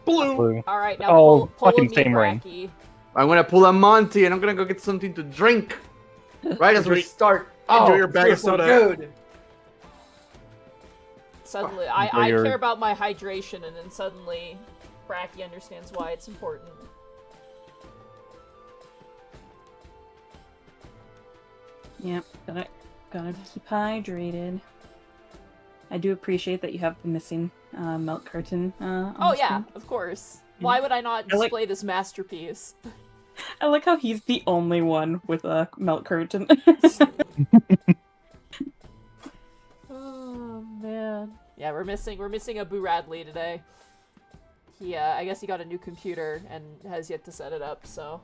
Blue. All right, now Oh, pull a fucking me, same ring. Bracky. I'm gonna pull a Monty and I'm gonna go get something to drink. Right as we start. Enjoy your bag of feels so soda. Good. Suddenly, Enjoy I your- care about my hydration, and then suddenly, Bracky understands why it's important. Yep, gotta keep hydrated. I do appreciate that you have the missing milk curtain. On Oh the yeah, screen. of course. Why would I not I like- display this masterpiece? I like how he's the only one with a milk curtain. Oh man. Yeah, we're missing a Boo Radley today. He I guess he got a new computer and has yet to set it up, so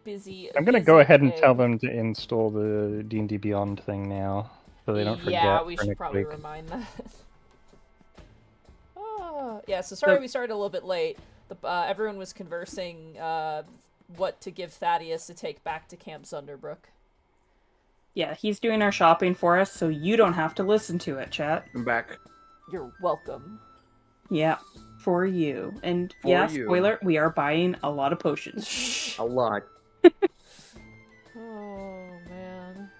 busy. I'm gonna busy go ahead and pig. tell them to install the D&D Beyond thing now, so they don't forget. Yeah, we for should next probably week. remind that. Yeah, so sorry we started a little bit late. Everyone was conversing what to give Thaddeus to take back to Camp Zunderbrook. Yeah, he's doing our shopping for us, so you don't have to listen to it, chat. I'm back. You're welcome. Yeah, for you. And For yeah, you. spoiler, we are buying a lot of potions. A lot. Oh man.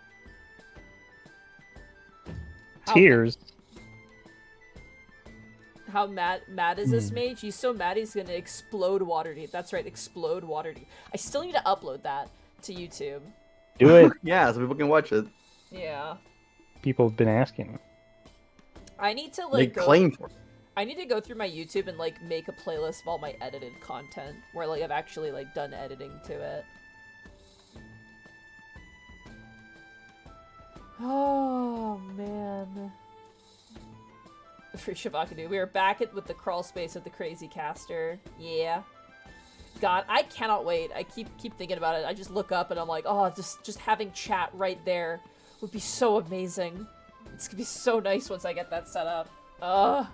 Tears. How mad is this mage? He's so mad he's gonna explode Waterdeep. That's right, explode Waterdeep. I still need to upload that to YouTube. Do it. Yeah, so people can watch it. Yeah. People have been asking. I need to They like claim for it. I need to go through my YouTube and like make a playlist of all my edited content where like I've actually like done editing to it. Oh man. For Shavakadu, we are back with the crawl space of the crazy caster. Yeah. God, I cannot wait. I keep thinking about it. I just look up and I'm like, oh, just having chat right there would be so amazing. It's gonna be so nice once I get that set up. Ugh.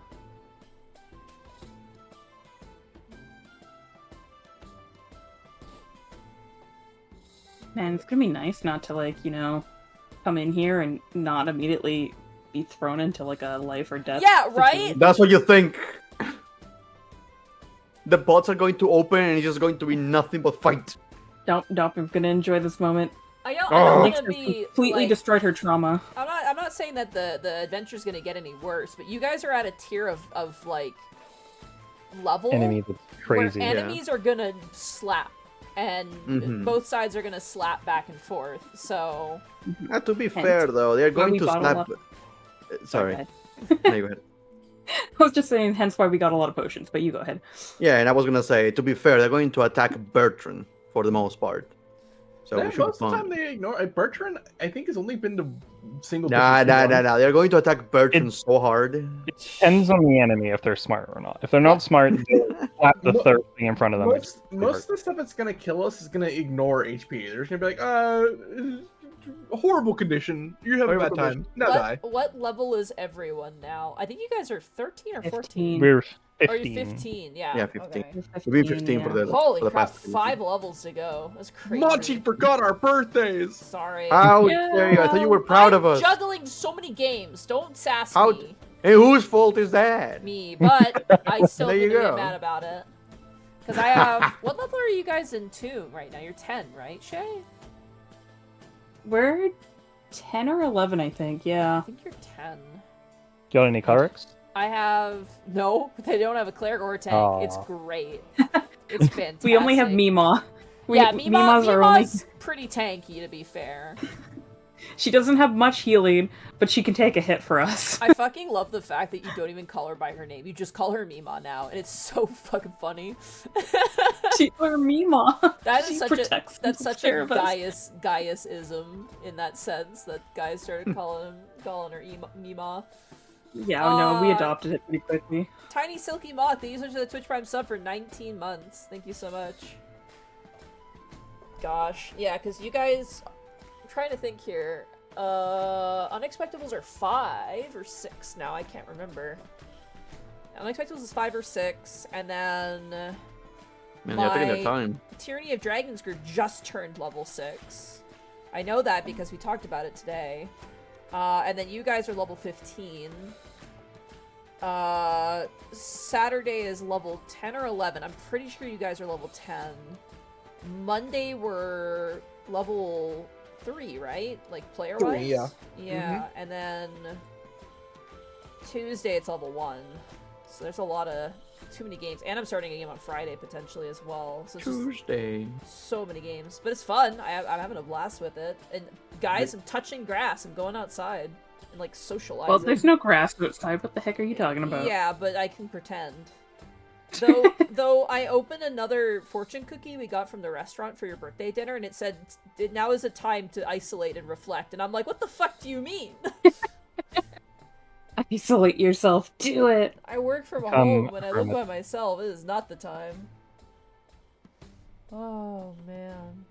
Man, it's gonna be nice not to, like, come in here and not immediately be thrown into, like, a life or death Yeah, right? situation. That's what you think. The bots are going to open and it's just going to be nothing but fight. Don't, I'm gonna enjoy this moment. I don't Alex want to has be completely like, destroyed her trauma. I'm not saying that the adventure's gonna get any worse, but you guys are at a tier of like level Enemy that's crazy. where enemies are gonna slap, and both sides are gonna slap back and forth. So To be fair though, they're going we to bottle snap. up. Sorry. Go No, you go ahead. I was just saying, hence why we got a lot of potions, but you go ahead. Yeah, and I was gonna say, to be fair, they're going to attack Bertrand for the most part. So we should be Most of the fine. time they ignore Bertrand. I think has only been to single. Nah. digits. They're going to attack Bertrand so hard. It depends on the enemy if they're smart or not. If they're not smart, they'll slap the third thing in front of them. Most of the stuff that's gonna kill us is gonna ignore HP. They're just gonna be like, horrible condition. You have a Horrible bad time. Now die. what level is everyone now? I think you guys are 13 or 14. 15. We're Or 15. you're 15, yeah. Yeah, 15. Okay. We've been 15 for the Holy for the crap, past 5 levels to go. That's crazy. Monty forgot our birthdays. Sorry. How dare you? I thought you were proud of us. Juggling so many games. Don't sass How- me. Hey, whose fault is that? Me, but I still There you gonna get go. mad about it. Because I have... What level are you guys in Tomb right now? You're 10, right, Shay? We're 10 or 11, I think, I yeah. think you're 10. Got any clerics? I have... No, they don't have a cleric or a tank. Aw. It's great. It's fantastic. We only have Mima. Mima's are only... pretty tanky, to be fair. She doesn't have much healing, but she can take a hit for us. I fucking love the fact that you don't even call her by her name. You just call her Mima now, and it's so fucking funny. We're Mima. That She is such protects a that's and such takes care a of us. Gaius-ism in that sense that guys started calling her Mima. Yeah, no, we adopted it pretty quickly. Tiny Silky Moth, the user to the Twitch Prime sub for 19 months. Thank you so much. Gosh, yeah, because you guys... I'm trying to think here. Unexpectables are 5 or 6 now, I can't remember. Unexpectables is 5 or 6, and then... Man, they're taking their time. Tyranny of Dragonsgird just turned level 6. I know that because we talked about it today. And then you guys are level 15. Saturday is level 10 or 11. I'm pretty sure you guys are level 10. Monday we're level 3, right? Like player-wise? 3, yeah. Yeah, and then Tuesday it's level 1. So there's a lot of too many games. And I'm starting a game on Friday potentially as well. So it's just Tuesday. so many games. But it's fun. I'm having a blast with it. And guys, I'm touching grass. I'm going outside and like socializing. Well, there's no grass outside. What the heck are you talking about? Yeah, but I can pretend. Though I opened another fortune cookie we got from the restaurant for your birthday dinner, and it said, now is a time to isolate and reflect. And I'm like, what the fuck do you mean? Isolate yourself. Do it. I work from Come home when I live from it. by myself. It is not the time. Oh, man.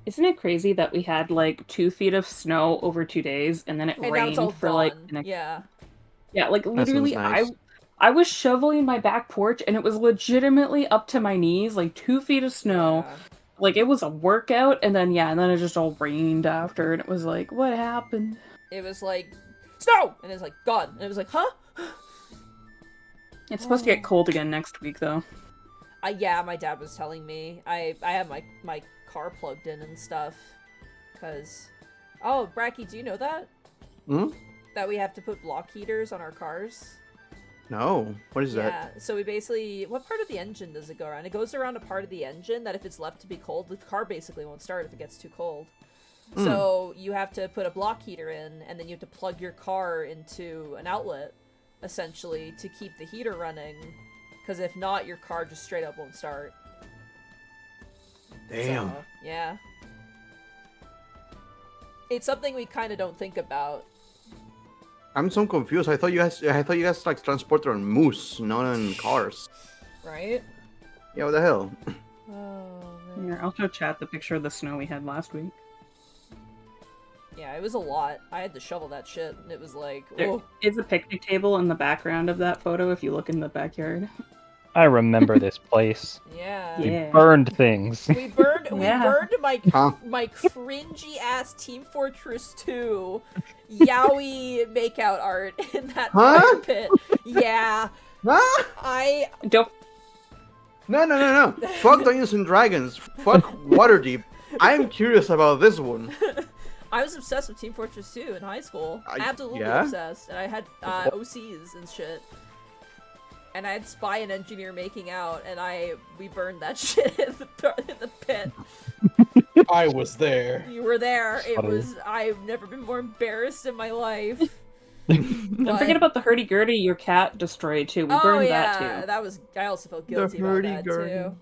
Isn't it crazy that we had like 2 feet of snow over 2 days, and then it And now rained it's all for like gone. Yeah. yeah, like That literally sounds nice. I was shoveling my back porch and it was legitimately up to my knees, like 2 feet of snow. Yeah. Like it was a workout, and then it just all rained after, and it was like, what happened? It was like, snow! And it's like, gone. And it was like, huh? It's supposed to get cold again next week, though. Yeah, my dad was telling me. I have my car plugged in and stuff. Because... Oh, Bracky, do you know that? Hmm? That we have to put block heaters on our cars? No. What is that? Yeah, so we basically... What part of the engine does it go around? It goes around a part of the engine that if it's left to be cold, the car basically won't start if it gets too cold. So you have to put a block heater in, and then you have to plug your car into an outlet, essentially, to keep the heater running. Because if not, your car just straight up won't start. Damn. So, yeah. It's something we kind of don't think about. I'm so confused. I thought you guys like transported on moose, not on cars. Right? Yeah, what the hell? Oh, man. Here, I'll show chat the picture of the snow we had last week. Yeah, it was a lot. I had to shovel that shit, and it was like, There oh. is a picnic table in the background of that photo if you look in the backyard. I remember this place. Yeah. We Yeah. burned things. We burned Yeah. Huh? my cringy ass Team Fortress 2 yaoi makeout art in that Huh? fire pit. Yeah. Ah! I Don't. No. Fuck Dungeons and Dragons. Fuck Waterdeep. I'm curious about this one. I was obsessed with Team Fortress 2 in high school. Absolutely yeah? obsessed. And I had OCs and shit. And I had Spy and Engineer making out, and we burned that shit in the pit. I was there. You were there. It Funny. was. I've never been more embarrassed in my life. Don't forget about the hurdy-gurdy your cat destroyed too. We Oh burned yeah, that too. that was. I also felt guilty about that hurdy-gurdy. too.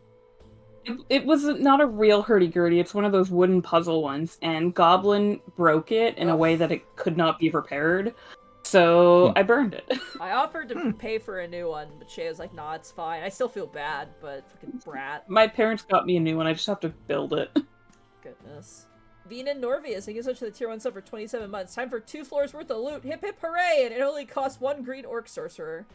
It was not a real hurdy-gurdy. It's one of those wooden puzzle ones, and Goblin broke it in a way that it could not be repaired. So I burned it. I offered to pay for a new one, but Shay was like, "Nah, it's fine." I still feel bad, but fucking brat. My parents got me a new one. I just have to build it. Goodness. Vina Norvius, thank you so much for the tier 1 sub for 27 months. Time for 2 floors worth of loot. Hip hip hooray! And it only costs 1 green orc sorcerer.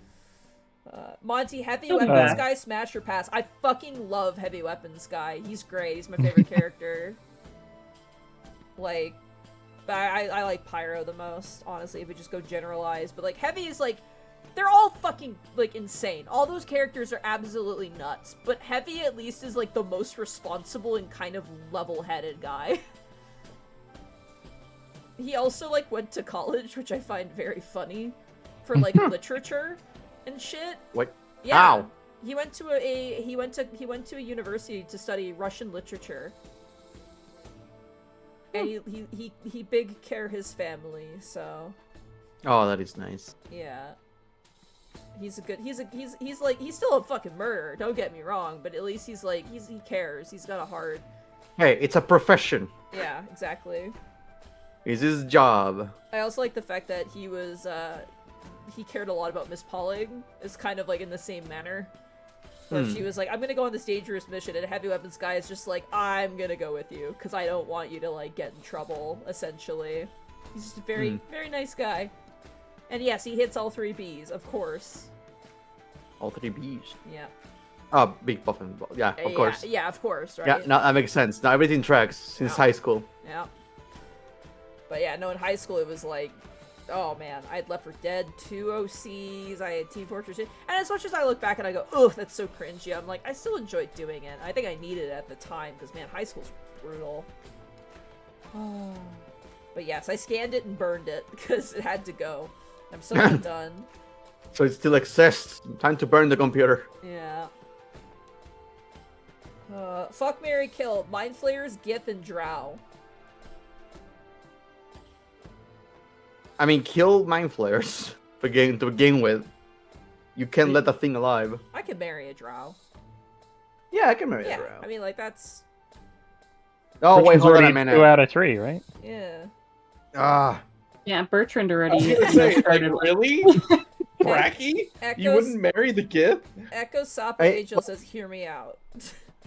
Monty, Heavy Not Weapons bad. Guy, smash or pass. I fucking love Heavy Weapons Guy. He's great. He's my favorite character. Like, I like Pyro the most, honestly, if we just go generalized. But, like, Heavy is, like, they're all fucking, like, insane. All those characters are absolutely nuts. But Heavy, at least, is, like, the most responsible and kind of level-headed guy. He also, like, went to college, which I find very funny, for, like, literature and shit. What? Yeah. How? He went to a university to study Russian literature. And he big care his family, so Oh, that is nice. yeah. He's still a fucking murderer, don't get me wrong, but at least he cares. He's got a heart. Hey, it's a profession. Yeah, exactly. It's his job. I also like the fact that he cared a lot about Miss Polling. Is kind of like in the same manner. Where she was like, I'm gonna go on this dangerous mission, and Heavy Weapons Guy is just like, I'm gonna go with you, because I don't want you to, like, get in trouble, essentially. He's just a very, very nice guy. And yes, he hits all 3 Bs, of course. All 3 Bs. Yeah. Oh, big puffin. Yeah, of course. Yeah, of course, right? Yeah, no, that makes sense. Now everything tracks since Yeah. high school. Yeah. But yeah, no, in high school it was like, oh man, I had Left 4 Dead 2 OCs, I had Team Fortress 2, and as much as I look back and I go, ugh, that's so cringy, I'm like, I still enjoyed doing it. I think I needed it at the time, because man, high school's brutal. But yes, I scanned it and burned it, because it had to go. I'm so not done. So it still exists. Time to burn the computer. Yeah. Fuck, marry, kill. Mind Flayers, Gith, and Drow. I mean, kill mind flayers to begin with. You can't let that thing alive. I could marry a Drow. Yeah, I can marry Yeah, a drow. I mean, like, that's... Oh, wait, Bertrand's hold on a already minute. 2 out of 3, right? Yeah. Ah, Yeah, Bertrand I was already gonna say, like, started. really? Bracky? You wouldn't marry the Gith? Echo Sapa Hey, Angel says, hear me out.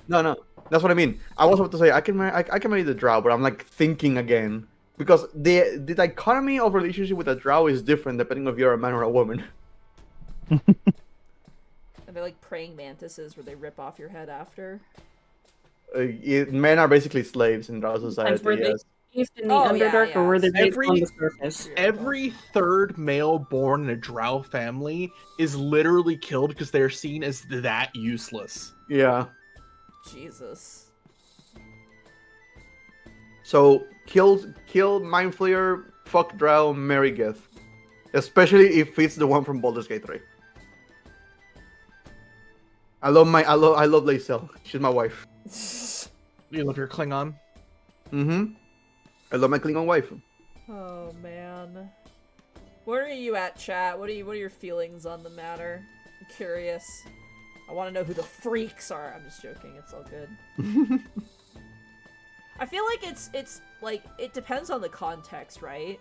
no, that's what I mean. I was about to say I can marry the drow, but I'm like thinking again because the dichotomy of relationship with a drow is different depending if you're a man or a woman. And they're like praying mantises where they rip off your head after. Men are basically slaves in drow society. Were they Yes. raised in the Oh, yeah, Underdark, yeah. or were they raised Every- on the surface? Every third male born in a drow family is literally killed because they're seen as that useless. Yeah. Jesus. So kill mind flayer, fuck drow, marry Gith, especially if it's the one from Baldur's Gate 3. I love Lacel. She's my wife. You love your Klingon? Mm-hmm. I love my Klingon wife. Oh man. Where are you at, chat? What are your feelings on the matter? I'm curious. I want to know who the freaks are. I'm just joking. It's all good. I feel like it's like it depends on the context, right?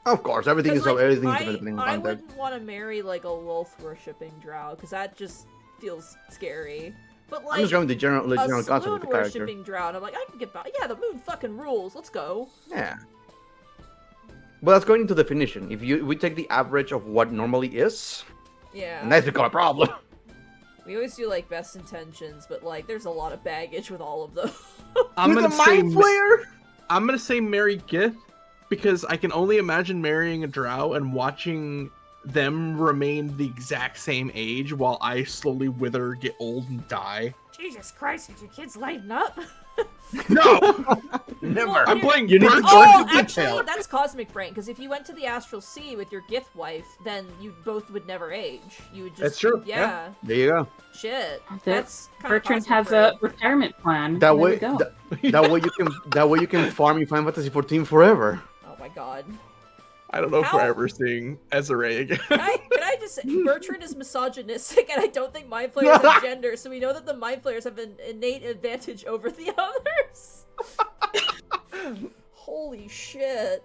Of course, everything is 'Cause, like, everything is I depending on context. wouldn't want to marry like a Lolth worshipping drow because that just feels scary. But like I'm just going with the general a concept of moon the character. worshipping drow, and I'm like, I can get by. Yeah, the moon fucking rules. Let's go. Yeah. But that's going into definition. If we take the average of what normally is, Yeah. and that's become a problem. We always do like best intentions, but like there's a lot of baggage with all of them. I'm With gonna the say mind flayer. I'm gonna say marry Gith because I can only imagine marrying a drow and watching them remain the exact same age while I slowly wither, get old, and die. Jesus Christ, did your kids lighten up? No! Never. I'm playing You need to Birds Oh, of actually, Detail. that's Cosmic Brain, because if you went to the Astral Sea with your Gith wife, then you both would never age. You would just... That's true, Yeah. There you go. Shit. That- That's kind Bertrand of has a retirement plan. That There way, we go. that way you can farm your Final Fantasy 14 forever. Oh my god. I don't know if How- we're ever seeing Ezra again. Can I just say, Bertrand is misogynistic, and I don't think Mind Flayers have gender, so we know that the Mind Flayers have an innate advantage over the others. Holy shit.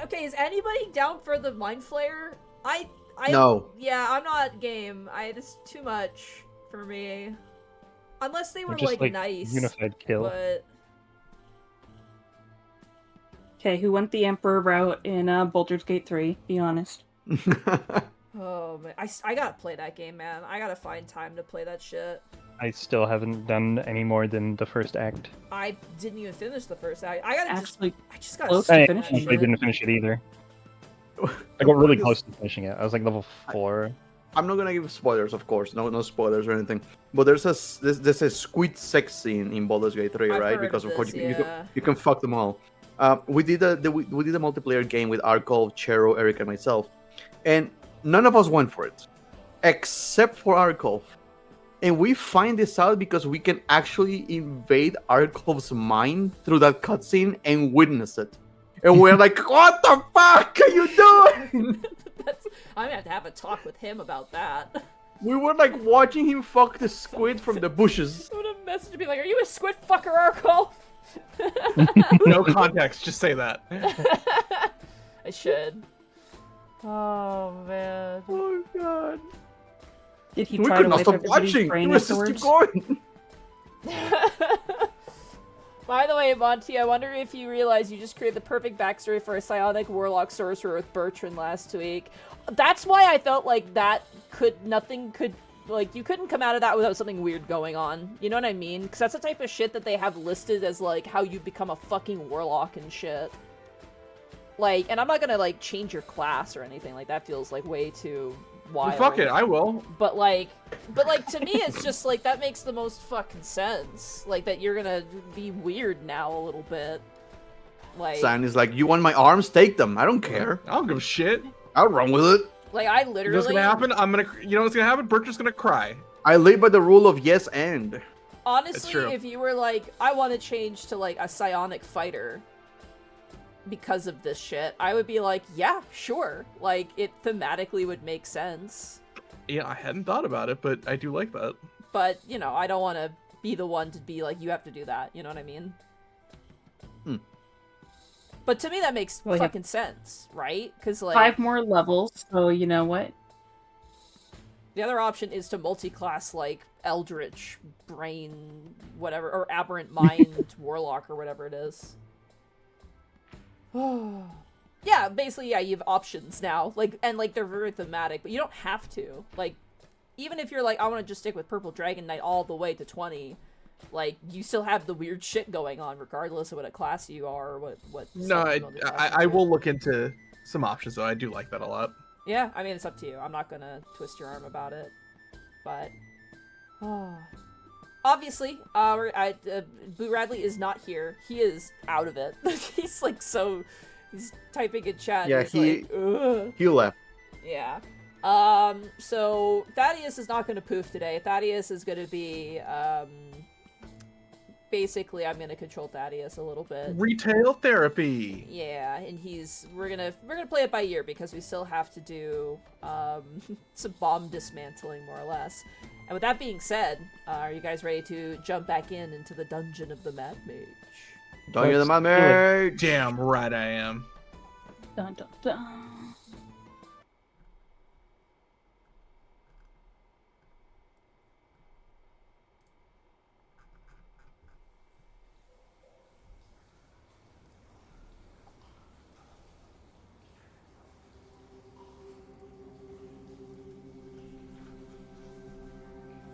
Okay, is anybody down for the Mind Flayer? I No. Yeah, I'm not game. It's too much for me. Unless they were Just like nice. unified kill. But Okay, who went the Emperor route in Baldur's Gate 3? Be honest. oh man, I gotta play that game, man. I gotta find time to play that shit. I still haven't done any more than the first act. I didn't even finish the first act. I Actually, just gotta close start to I that finishing actually shit. didn't finish it either. I got really close to finishing it. I was like level 4. I'm not gonna give spoilers, of course. No spoilers or anything. But there's a squid sex scene in Baldur's Gate 3, I've right? heard Because of course this, you can fuck them all. We did a multiplayer game with Arcol, Chero, Eric, and myself, and none of us went for it, except for Arcol. And we find this out because we can actually invade Arcol's mind through that cutscene and witness it. And we're like, what the fuck are you doing? I'm gonna have to talk with him about that. We were like watching him fuck the squid from the bushes. I'm gonna message and be like, "Are you a squid fucker, Arkle?" No context, just say that. I should. Oh man. Oh god. did he We try could to not wipe stop everybody's watching. brain It was just keep afterwards? going. By the way, Monty, I wonder if you realize you just created the perfect backstory for a psionic warlock sorcerer with Bertrand last week. That's why I felt like nothing could, like, you couldn't come out of that without something weird going on. You know what I mean? Because that's the type of shit that they have listed as, like, how you become a fucking warlock and shit. Like, and I'm not gonna like change your class or anything. Like that feels like way too wild. Fuck it, I will. But like to me, it's just like that makes the most fucking sense. Like that you're gonna be weird now a little bit. Like San is like, you want my arms? Take them. I don't care. I don't give a shit. I'll run with it. like I You know literally. what's gonna happen? You know what's gonna happen? Bertra's gonna cry. I live by the rule of yes and. Honestly, true. if you were like, I want to change to like a psionic fighter because of this shit, I would be like, yeah, sure. Like it thematically would make sense. Yeah, I hadn't thought about it, but I do like that. But you know, I don't want to be the one to be like, you have to do that. You know what I mean? But to me, that makes Well, fucking sense, right? Because like 5 more levels, so you know what? the other option is to multi-class like Eldritch, Brain, whatever, or Aberrant Mind, Warlock, or whatever it is. Yeah, basically, yeah, you have options now. Like, and like they're very thematic, but you don't have to. Like, even if you're like, I want to just stick with Purple Dragon Knight all the way to 20, like you still have the weird shit going on, regardless of what class you are or what. No, I will look into some options though. I do like that a lot. Yeah, I mean, it's up to you. I'm not gonna twist your arm about it. But, obviously, Boo Radley is not here. He is out of it. He's like he's typing in chat. Yeah, he's like, ugh. he left. Yeah. So Thaddeus is not gonna poof today. Thaddeus is gonna be, basically, I'm gonna control Thaddeus a little bit. Retail therapy. Yeah, and we're gonna play it by ear because we still have to do some bomb dismantling more or less. And with that being said, are you guys ready to jump back into the dungeon of the Mad Mage? Don't hear the Mad Mage. Damn right I am. Dun, dun, dun.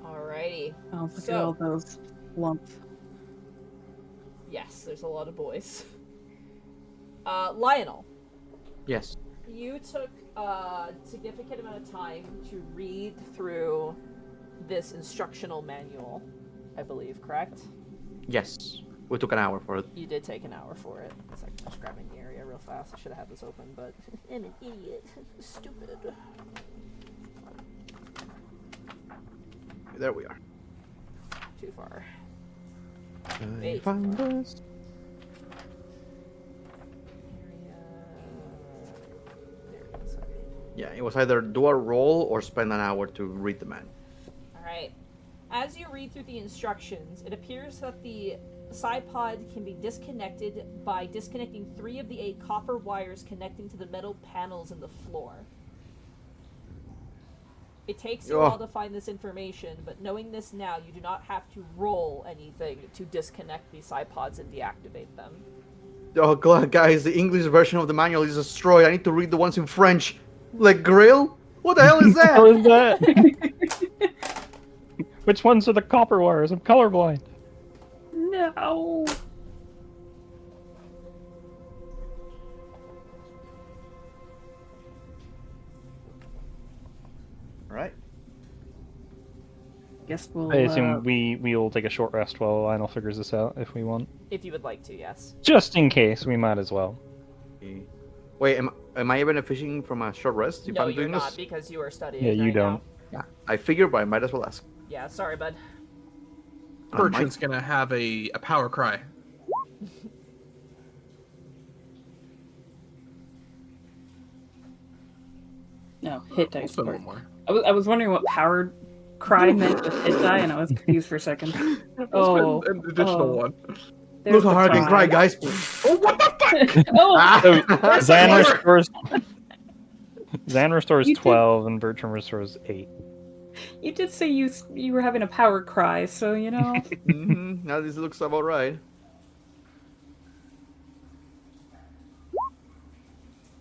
Alrighty. Oh, look at So- all those lumps. Yes, there's a lot of boys. Lionel, Yes. you took a significant amount of time to read through this instructional manual, I believe, correct? Yes. We took an hour for it. You did take an hour for it. It's like just grabbing the area real fast. I should have had this open, but I'm an idiot. Stupid. There we are. Too far. I Wait. found us. Area. There it is. Okay. Yeah, it was either do a roll or spend an hour to read the man. Alright. As you read through the instructions, it appears that the Psi-Pod can be disconnected by disconnecting 3 of the 8 copper wires connecting to the metal panels in the floor. It takes you a while to find this information, but knowing this now, you do not have to roll anything to disconnect the Psi-Pods and deactivate them. Oh god, guys, the English version of the manual is destroyed. I need to read the ones in French. Like grill? What the hell is that? How is that? Which ones are the copper wires? I'm colorblind. No. Alright. Guess we'll. I assume we'll take a short rest while Lionel figures this out if we want. If you would like to, yes. Just in case, we might as well. Wait, am I benefiting from a short rest if No, I'm you're doing not, this? because you are studying Yeah, you right don't. now. Yeah, I figured, but I might as well ask. Yeah, sorry, bud. Bertrand's gonna have a power cry. No, hit dice. Also part. one more. I was wondering what powered cry meant with hit die, and I was confused for a second. Oh, An additional oh. one. There's Look how the hard I can cry, cry. guys. Oh, what the fuck? Oh, Ah. Zan restores You did- 12 and Bertram restores 8. you did say you were having a power cry, so you know. Now this looks about right.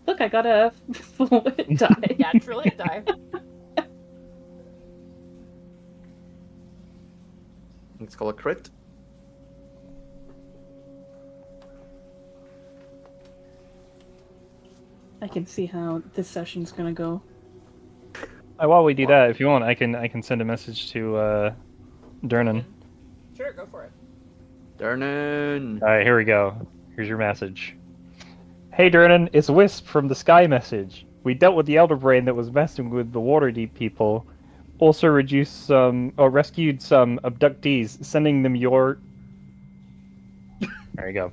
Look, I got a full hit die. Natural hit die. It's called a crit. I can see how this session's gonna go. While we do that, if you want, I can send a message to Dernan. Sure, go for it. Dernan. All right, here we go. Here's your message. Hey Dernan, it's Wisp from the Sky Message. We dealt with the Elder Brain that was messing with the Waterdeep people. Also rescued some abductees, sending them your... There you go.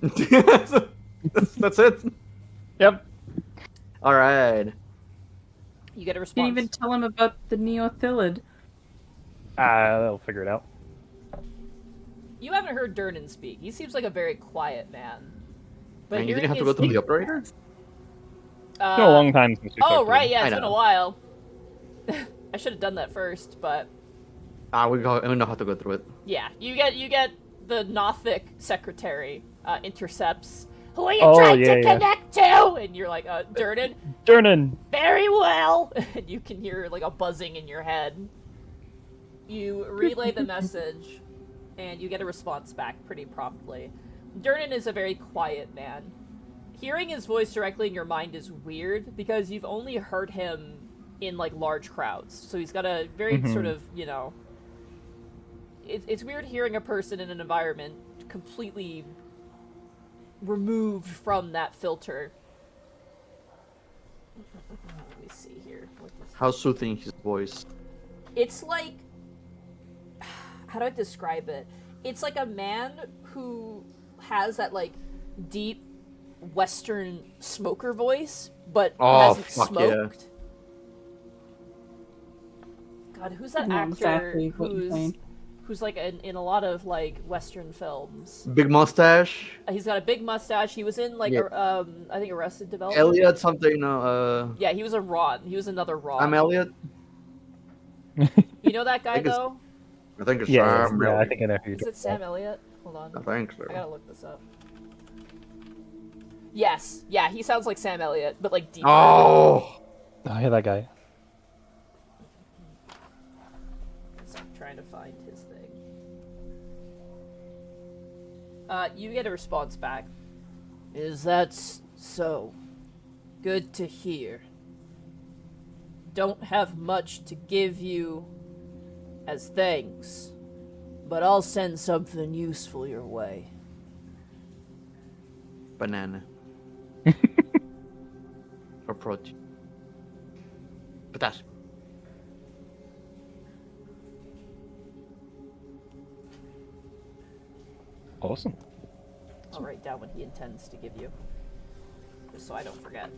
That's it. Yep. All right. You get a response. Didn't even tell him about the Neothilid. They'll figure it out. You haven't heard Dernan speak. He seems like a very quiet man. But And you hearing didn't have to his- go through the operator? It's been a long time since we Oh, talked to right, him. yeah, I it's been a know. while. I should have done that first, but We know how to go through it. yeah, you get the Nothic secretary intercepts. Who are you Oh, trying yeah, to yeah. connect to? And you're like, Dernan, Dernan! very well. And you can hear like a buzzing in your head. You relay the message, and you get a response back pretty promptly. Dernan is a very quiet man. Hearing his voice directly in your mind is weird because you've only heard him in like large crowds. So he's got a very sort of, it's weird hearing a person in an environment completely removed from that filter. Let me see here. What does How soothing his voice. It's like, how do I describe it? It's like a man who has that like deep Western smoker voice, but hasn't fuck smoked. God, who's that I know actor exactly what you're saying. who's like in a lot of like Western films? Big mustache. He's got a big mustache. He was in like Yeah. I think Arrested Development. Elliot something. Yeah, he was a Ron. He was another Ron. I'm Elliot. You know that guy think it's- though? I think it's Yeah, Sam I Elliot. think I know who you're Is it Sam Elliott? Hold on. I think so. I gotta look this up. Yes, yeah, he sounds like Sam Elliott, but like deeper. Oh. Oh, yeah, that guy. So I'm trying to find his thing. You get a response back. Is that so? Good to hear. Don't have much to give you as thanks, but I'll send something useful your way. Banana. Or protein. Potassium. Awesome. I'll write down what he intends to give you, just so I don't forget.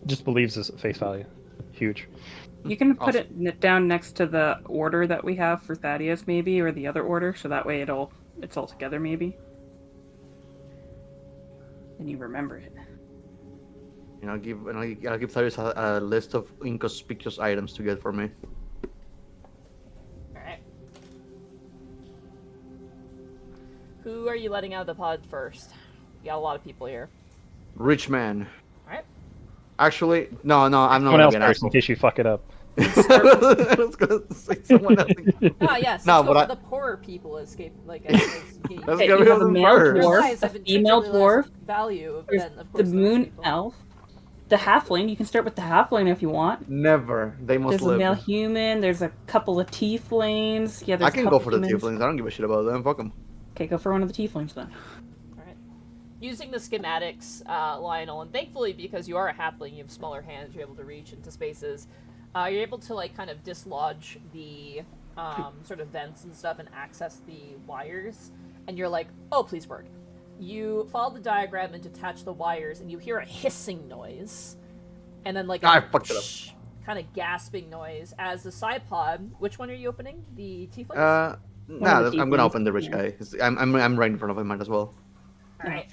Just believes this at face value. Huge. You can put Awesome. it down next to the order that we have for Thaddeus, maybe, or the other order, so that way it's all together, maybe. And you remember it. And I'll give Thaddeus a list of inconspicuous items to get for me. Alright. Who are you letting out of the pod first? You got a lot of people here. Rich man. Alright. Actually, no, I'm not Someone gonna else be an first in asshole. case you fuck it up. I was gonna say someone else. Ah, yes. No, Let's go but for the poorer people escape. Like, Let's escape. go Okay, with you have a them male first. Their dwarf, lives a have female intrinsically less dwarf, value there's than, of the course, those moon people. elf, the halfling. You can start with the halfling if you want. Never. They must There's a live. male human. There's a couple of tieflings. Yeah, there's I can a go couple for the humans. tieflings. I don't give a shit about them. Fuck them. Okay, go for one of the tieflings then. Alright. Using the schematics, Lionel, and thankfully because you are a halfling, you have smaller hands, you're able to reach into spaces. You're able to like kind of dislodge the sort of vents and stuff and access the wires. And you're like, oh, please work. You follow the diagram and detach the wires, and you hear a hissing noise, and then like I fucked it up. kind of gasping noise as the Cypod. Which one are you opening? The tieflings. Nah, of the I'm gonna tieflings, open the rich yeah. guy. I'm right in front of him. Might as well. All right.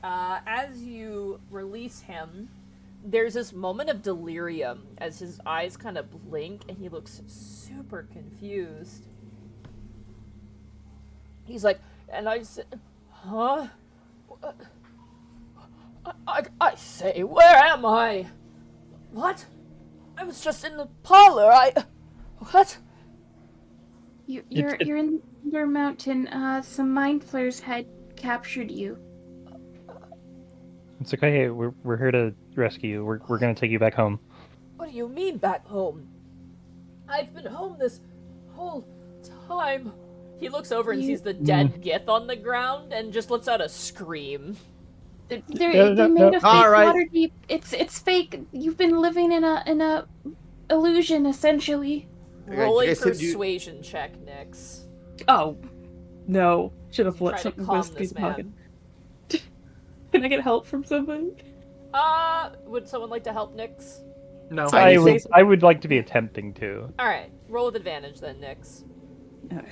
As you release him, there's this moment of delirium as his eyes kind of blink and he looks super confused. He's like, and I said, huh? I say, where am I? What? I was just in the parlor. What? You're in the Thunder Mountain. Some mind flayers had captured you. It's okay. Hey, we're here to rescue you. We're gonna take you back home. What do you mean back home? I've been home this whole time. He looks over and sees the dead Gith on the ground and just lets out a scream. They No. made a fake All right. water deep. It's fake. You've been living in a illusion essentially. Roll a guys said you- persuasion check, Nyx. Oh, no. Should have Try let to something calm whiskey this man. talking. Can I get help from somebody? Would someone like to help Nyx? No. Sorry. I would like to be attempting to. Alright, roll with advantage then, Nyx. Okay.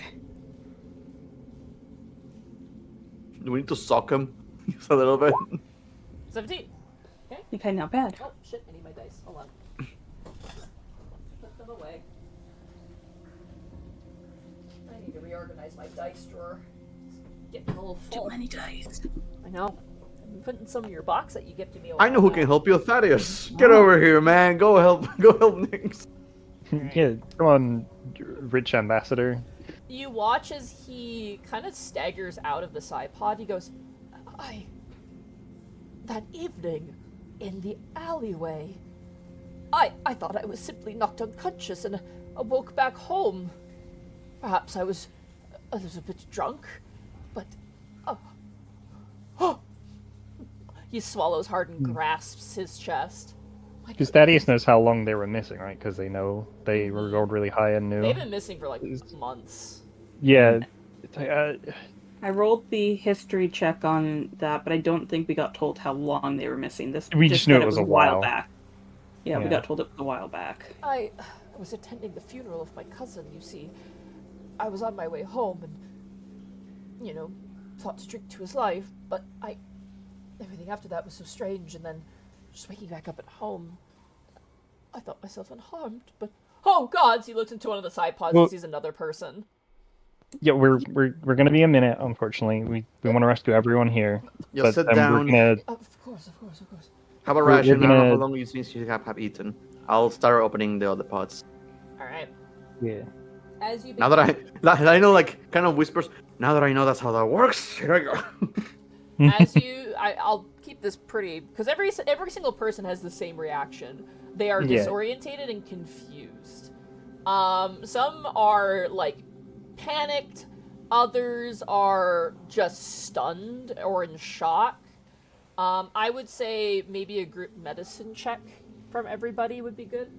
Do we need to sock him just a little bit? 17. Okay, not bad. Oh, shit, I need my dice. Hold on. Put them away. I need to reorganize my dice drawer. It's getting a little full. Too many dice. I know. I've been putting some in your box that you gifted me a I know who while can back. help you, Thaddeus. Get over here, man. Go help Nix. Yeah, come on, rich ambassador. You watch as he kind of staggers out of the side pod. He goes, that evening in the alleyway, I thought I was simply knocked unconscious and awoke back home. Perhaps I was a little bit drunk, but he swallows hard and grasps his chest. Because Thaddeus knows how long they were missing, right? Because they know they were rolled really high and knew. They've been missing for like months. Yeah. I rolled the history check on that, but I don't think we got told how long they were missing. This We just knew said it was a while back. Yeah, we Yeah. got told it was a while back. I was attending the funeral of my cousin, you see. I was on my way home and, thought to drink to his life, but everything after that was so strange, and then just waking back up at home, I thought myself unharmed, but oh gods, he looks into one of the side pods and sees another person. Yeah, we're gonna be a minute. Unfortunately, we want to rescue everyone here. Just sit then down. We're gonna. Of course. How about We're ration? I don't know how gonna- long you since you have eaten. I'll start opening the other pots. Alright. Yeah. As you Now that I know, like, kind of whispers. Now that I know that's how that works, here I go. I'll keep this pretty, because every single person has the same reaction. They are Yeah. disorientated and confused. Some are like panicked, others are just stunned or in shock. I would say maybe a group medicine check from everybody would be good.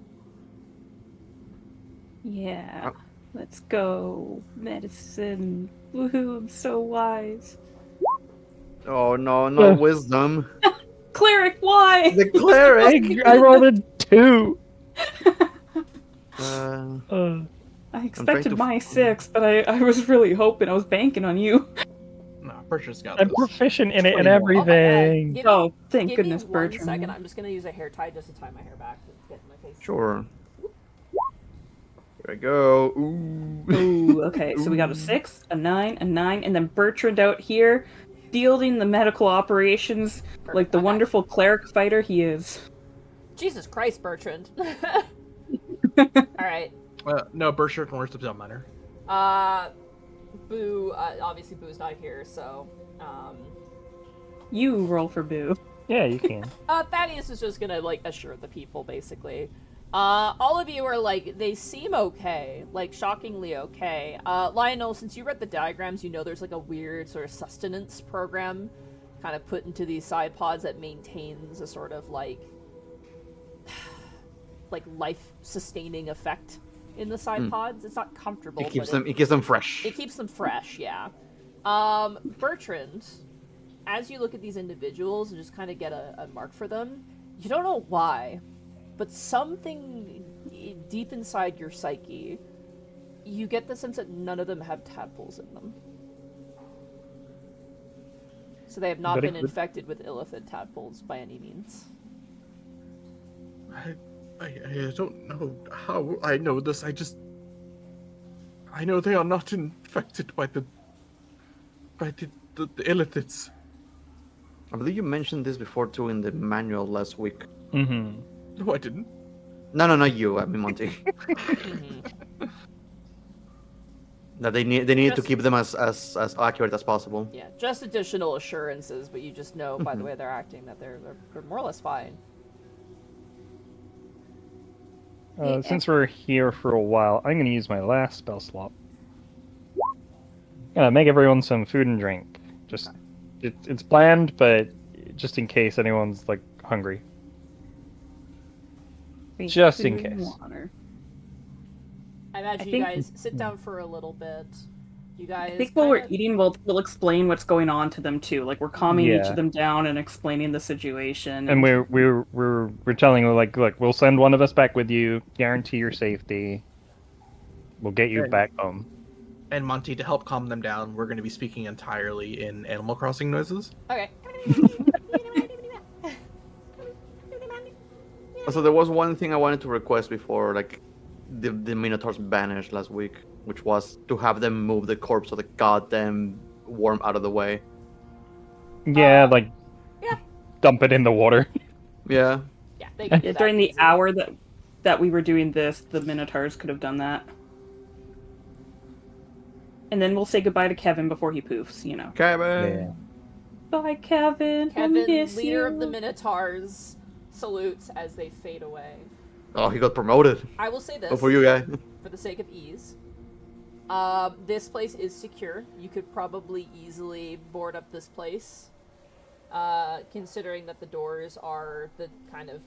Yeah. Let's go. Medicine. Woohoo, I'm so wise. Oh no, no Ugh. wisdom. Cleric, why? The cleric. I rolled a 2. I expected to my 6, but I was really hoping. I was banking on you. No, Bertram's got I'm this. proficient in it and 21. everything. Give me- Oh, thank give goodness, me one Bertram. second. I'm just gonna use a hair tie just to tie my hair back to get in my face. Sure. Here I go. Ooh. Ooh, okay, so we got a 6, a 9, and then Bertrand out here, fielding the medical operations like the wonderful cleric fighter he is. Jesus Christ, Bertrand. Alright. No, Bertram works the minor. Boo, obviously Boo's not here, so, You roll for Boo. Yeah, you can. Thaddeus is just gonna, like, assure the people, basically. All of you are, like, they seem okay, like, shockingly okay. Lionel, since you read the diagrams, you know there's, like, a weird sort of sustenance program kind of put into these side pods that maintains a sort of, like life-sustaining effect in the side pods. It's not comfortable, It keeps but them. It keeps them fresh. it keeps them fresh, yeah. Bertrand, as you look at these individuals and just kind of get a mark for them, you don't know why, but something deep inside your psyche, you get the sense that none of them have tadpoles in them. So they have not Very been good. infected with illithid tadpoles by any means. I don't know how I know this. I know they are not infected by the illithids. I believe you mentioned this before too in the manual last week. Mm-hmm. No, I didn't. No, not you. I mean Monty. That they need to Just- keep them as accurate as possible. Yeah, just additional assurances, but you just know by the Mhm. way they're acting that they're more or less fine. Since we're here for a while, I'm gonna use my last spell slot. Gonna make everyone some food and drink. Just it's bland, but just in case anyone's like hungry. Drink Just in food and case. water. I imagine I you think- guys sit down for a little bit. You guys. I think while we're kinda- eating, we'll explain what's going on to them too. Like we're calming each Yeah. of them down and explaining the situation. And we're telling you like, look, we'll send one of us back with you, guarantee your safety. We'll get you Good. back home. And Monty, to help calm them down, we're going to be speaking entirely in Animal Crossing noises. Okay. So there was one thing I wanted to request before, like, the Minotaurs vanished last week, which was to have them move the corpse of the goddamn worm out of the way. Yeah, like yeah. dump it in the water. Yeah. Yeah, they can do that During the easily. hour that we were doing this, the Minotaurs could have done that. And then we'll say goodbye to Kevin before he poofs, you know. Kevin. Bye, Kevin. Kevin, I miss leader you. of the Minotaurs, salutes as they fade away. Oh, he got promoted. I will say this. Oh, for you guys. For the sake of ease. This place is secure. You could probably easily board up this place. Considering that the doors are the kind of,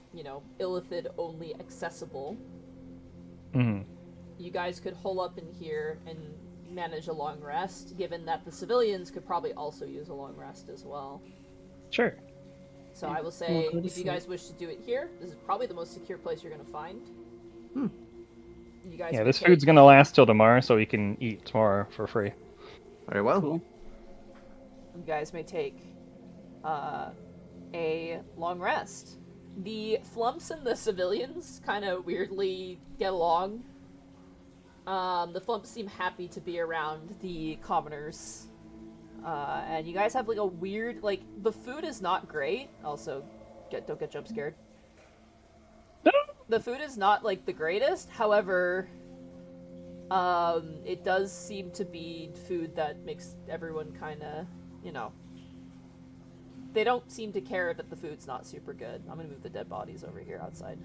illithid only accessible. Mhm. You guys could hole up in here and manage a long rest, given that the civilians could probably also use a long rest as well. Sure. So I will say, We'll go to if you sleep. guys wish to do it here, this is probably the most secure place you're going to find. You guys Yeah, can this take- food's gonna last till tomorrow, so we can eat tomorrow for free. Very well. Cool. You guys may take a long rest. The flumps and the civilians kind of weirdly get along. The flumps seem happy to be around the commoners. And you guys have like a weird, like, the food is not great. Also, don't get jump scared. The food is not like the greatest. However, it does seem to be food that makes everyone kind of, they don't seem to care that the food's not super good. I'm gonna move the dead bodies over here outside.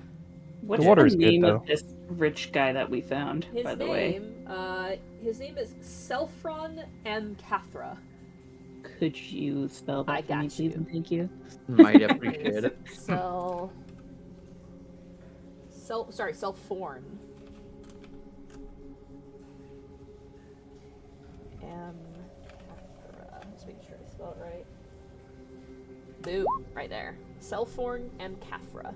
What's The water's the good, name though. of this rich guy that we found, His by the way? his name is Selfron M. Cathra. Could you spell that I for me, got please? you. And thank you. Might appreciate it. Selforn. M. Cathra. Just making sure I spell it right. Boom, right there. Selforn M. Cathra.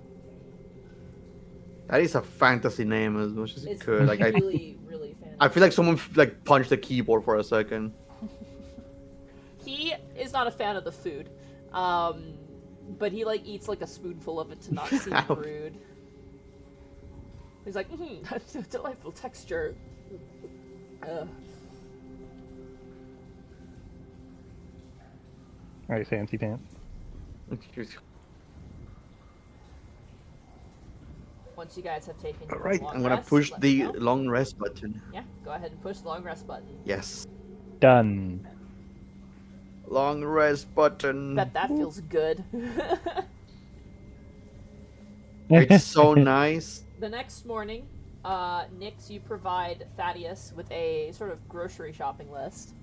That is a fantasy name as much as it It's could. Like really, really fantastic. I feel like someone like punched the keyboard for a second. He is not a fan of the food, but he eats like a spoonful of it to not seem Ow. rude. He's like, that's a delightful texture. Alright, fancy pants. Once you guys have taken your Alright, long I'm gonna rest, push let me the know. long rest button. Yeah, go ahead and push the long rest button. Yes. Done. Long rest button. Bet that feels good. It's so nice. The next morning, Nix, you provide Thaddeus with a sort of grocery shopping list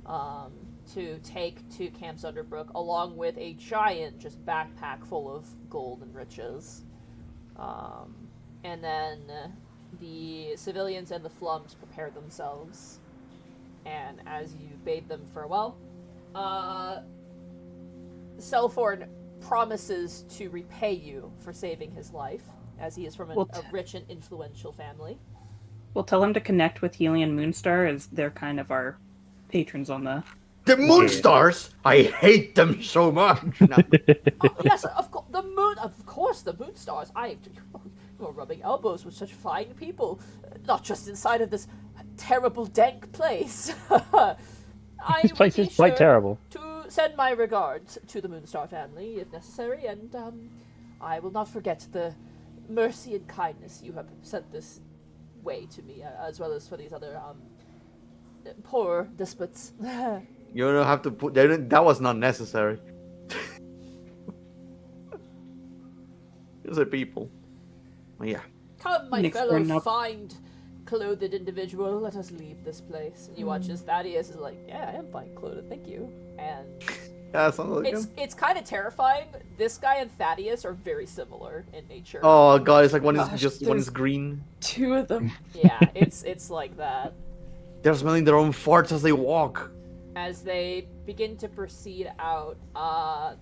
to take to Camp Sunderbrook, along with a giant just backpack full of gold and riches. And then the civilians and the flumps prepare themselves. And as you bade them farewell, Selforn promises to repay you for saving his life, as he is from a rich and influential family. We'll tell him to connect with Healy and Moonstar, as they're kind of our patrons on the... The Moonstars! I hate them so much. No. Oh, yes, of course, the Moonstars. You're rubbing elbows with such fine people, not just inside of this terrible, dank place. This place is quite terrible. To send my regards to the Moonstar family, if necessary, and I will not forget the mercy and kindness you have sent this way to me, as well as for these other Poor despots. You don't have to put. That was not necessary. These are people. Well, yeah. Come, my Nick's fellow running up. fine clothed individual, let us leave this place. And you watch as Thaddeus is like, yeah, I am fine clothed, thank you. And Yeah, sounds like it's kind of terrifying. This guy and Thaddeus are very similar in nature. Oh god, it's like one is Gosh, just one there's- is green. 2 of them. Yeah, it's like that. They're smelling their own farts as they walk. As they begin to proceed out,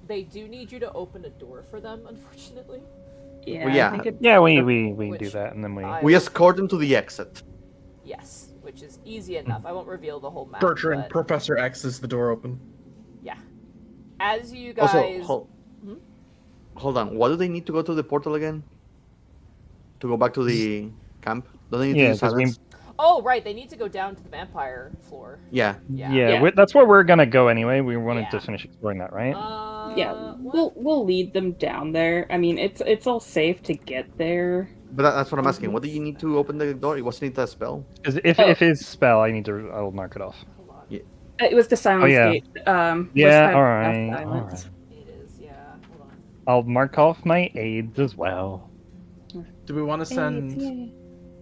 they do need you to open a door for them, unfortunately. Yeah, Well, yeah. I think it, Yeah, we do Which that, and then we. I- We escort them to the exit. Yes, which is easy enough. I won't reveal the whole map. Bertrand, but Professor X is the door open. yeah. As you guys, Also, Hmm? hold on. Why do they need to go to the portal again? To go back to the camp? Don't they need Yeah, to use 'cause we- silence? oh right, they need to go down to the vampire floor. Yeah. Yeah. Yeah. That's where we're gonna go anyway. We wanted to Yeah. finish exploring that, right? yeah, what? we'll lead them down there. I mean, it's all safe to get there. But that's what I'm asking. What do you need to open the door? It wasn't it a spell? Because Oh. if his spell, I'll mark it off. Hold on. Yeah. It was the silence yeah. gate. Yeah, was alright, silence. It is. Yeah. Hold on. I'll mark off my aids as well. Do we want to send? Yay.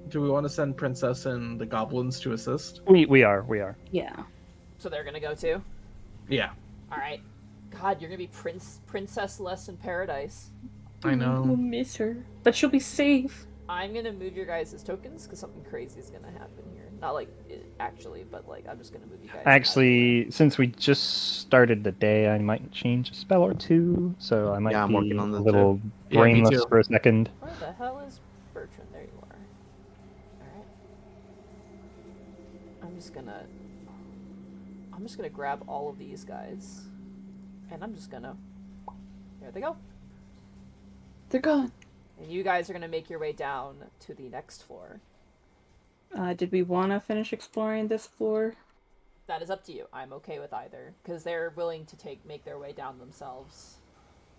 Do we want to send Princess and the goblins to assist? We are. Yeah. So they're gonna go too. Yeah, All right. God, you're gonna be princess less in paradise. I We'll know. miss her, but she'll be safe. I'm gonna move your guys' tokens because something crazy is gonna happen here. Not like actually, but like I'm just gonna move you guys. out of the way. Actually, since we just started the day, I might change a spell or two. So I might Yeah, I'm be working on a that little Yeah, me brainless too. for a second. Where the hell is Bertrand? There you are. Alright. I'm just gonna grab all of these guys. And I'm just gonna there they go. They're gone. And you guys are gonna make your way down to the next floor. Did we want to finish exploring this floor? That is up to you. I'm okay with either. Because they're willing to make their way down themselves.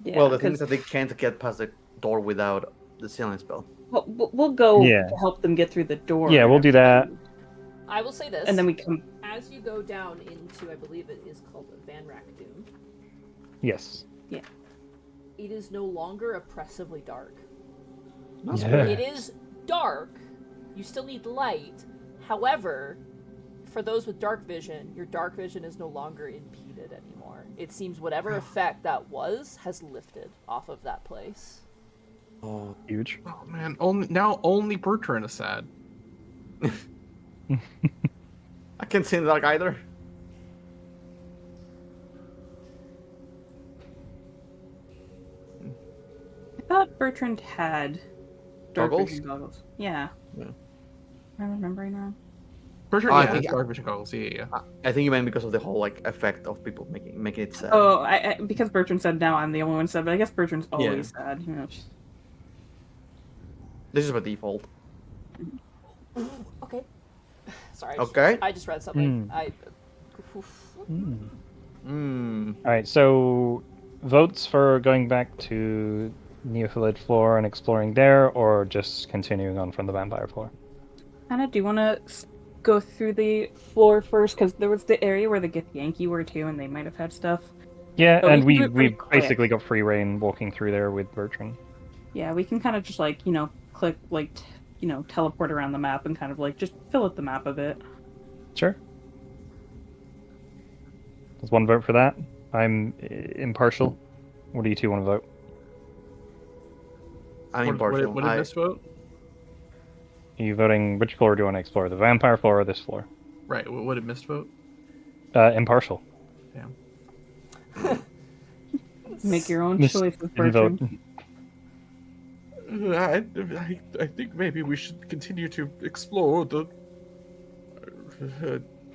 Yeah, Well, the thing is 'cause that they can't get past the door without the sealing spell. we'll go Yeah. to help them get through the door. Yeah, we'll do that. I will say this. And then we come. as you go down into, I believe it is called Van Doom, Yes. it is no longer oppressively dark. That's Yeah. great. It is dark. You still need light. However, for those with dark vision, your dark vision is no longer impeded anymore. It seems whatever effect that was has lifted off of that place. Oh, Huge. Oh man, only Bertrand is sad. I can't see in the dark either. I thought Bertrand had dark Goggles? vision goggles. Yeah. Yeah. Am I remembering wrong? Bertrand, Oh, I yeah, think- has dark vision goggles. Yeah. I think you meant because of the whole like effect of people making it sad. Oh, I because Bertrand said now I'm the only one said, but I guess Bertrand's always sad. You know, This is by default. Okay. Sorry. Okay. I just read something. Hmm. Oof. Hmm. All right. So, votes for going back to Neophyllid floor and exploring there, or just continuing on from the vampire floor. Anna, do you want to go through the floor first? Because there was the area where the Githyanki were too, and they might have had stuff. Yeah, But we and can we do it pretty quick. basically got free reign walking through there with Bertrand. Yeah, we can kind of just like click like teleport around the map and kind of like just fill out the map a bit. Sure. There's one vote for that. I'm impartial. What do you two want to vote? I'm What impartial. did this vote? Are you voting? Which floor do you want to explore? The vampire floor or this floor? Right. What did Mist vote? Impartial. Damn. Make your own Miss- choice with didn't vote. Bertrand. I think maybe we should continue to explore the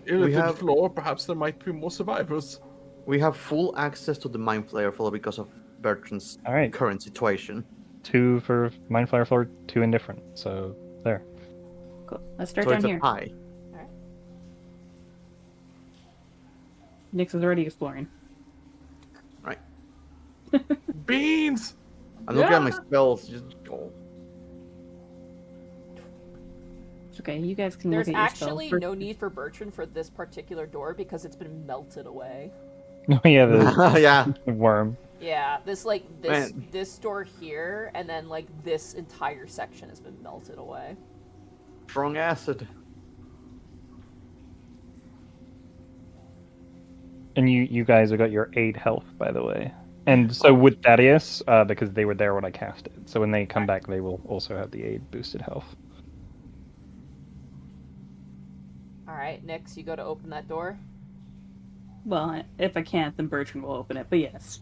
elephant have- floor. Perhaps there might be more survivors. We have full access to the Mind Flayer floor because of Bertrand's All right. current situation. 2 for Mind Flayer floor, 2 indifferent. So there. Cool. Let's start So down it's a here. tie. Nyx is already exploring. Beans. I'm looking at my spells. Just go. It's okay, you guys can There's look at your spells. actually no need for Bertrand for this particular door because it's been melted away. Oh yeah, the Yeah. worm. Yeah, this Man. this door here, and then like this entire section has been melted away. Strong acid. And you guys have got your 8 health, by the way. And so with Thaddeus, because they were there when I cast it, so when they come back, they will also have the 8 boosted health. All right, Nix, you go to open that door. Well, if I can't, then Bertrand will open it, but yes.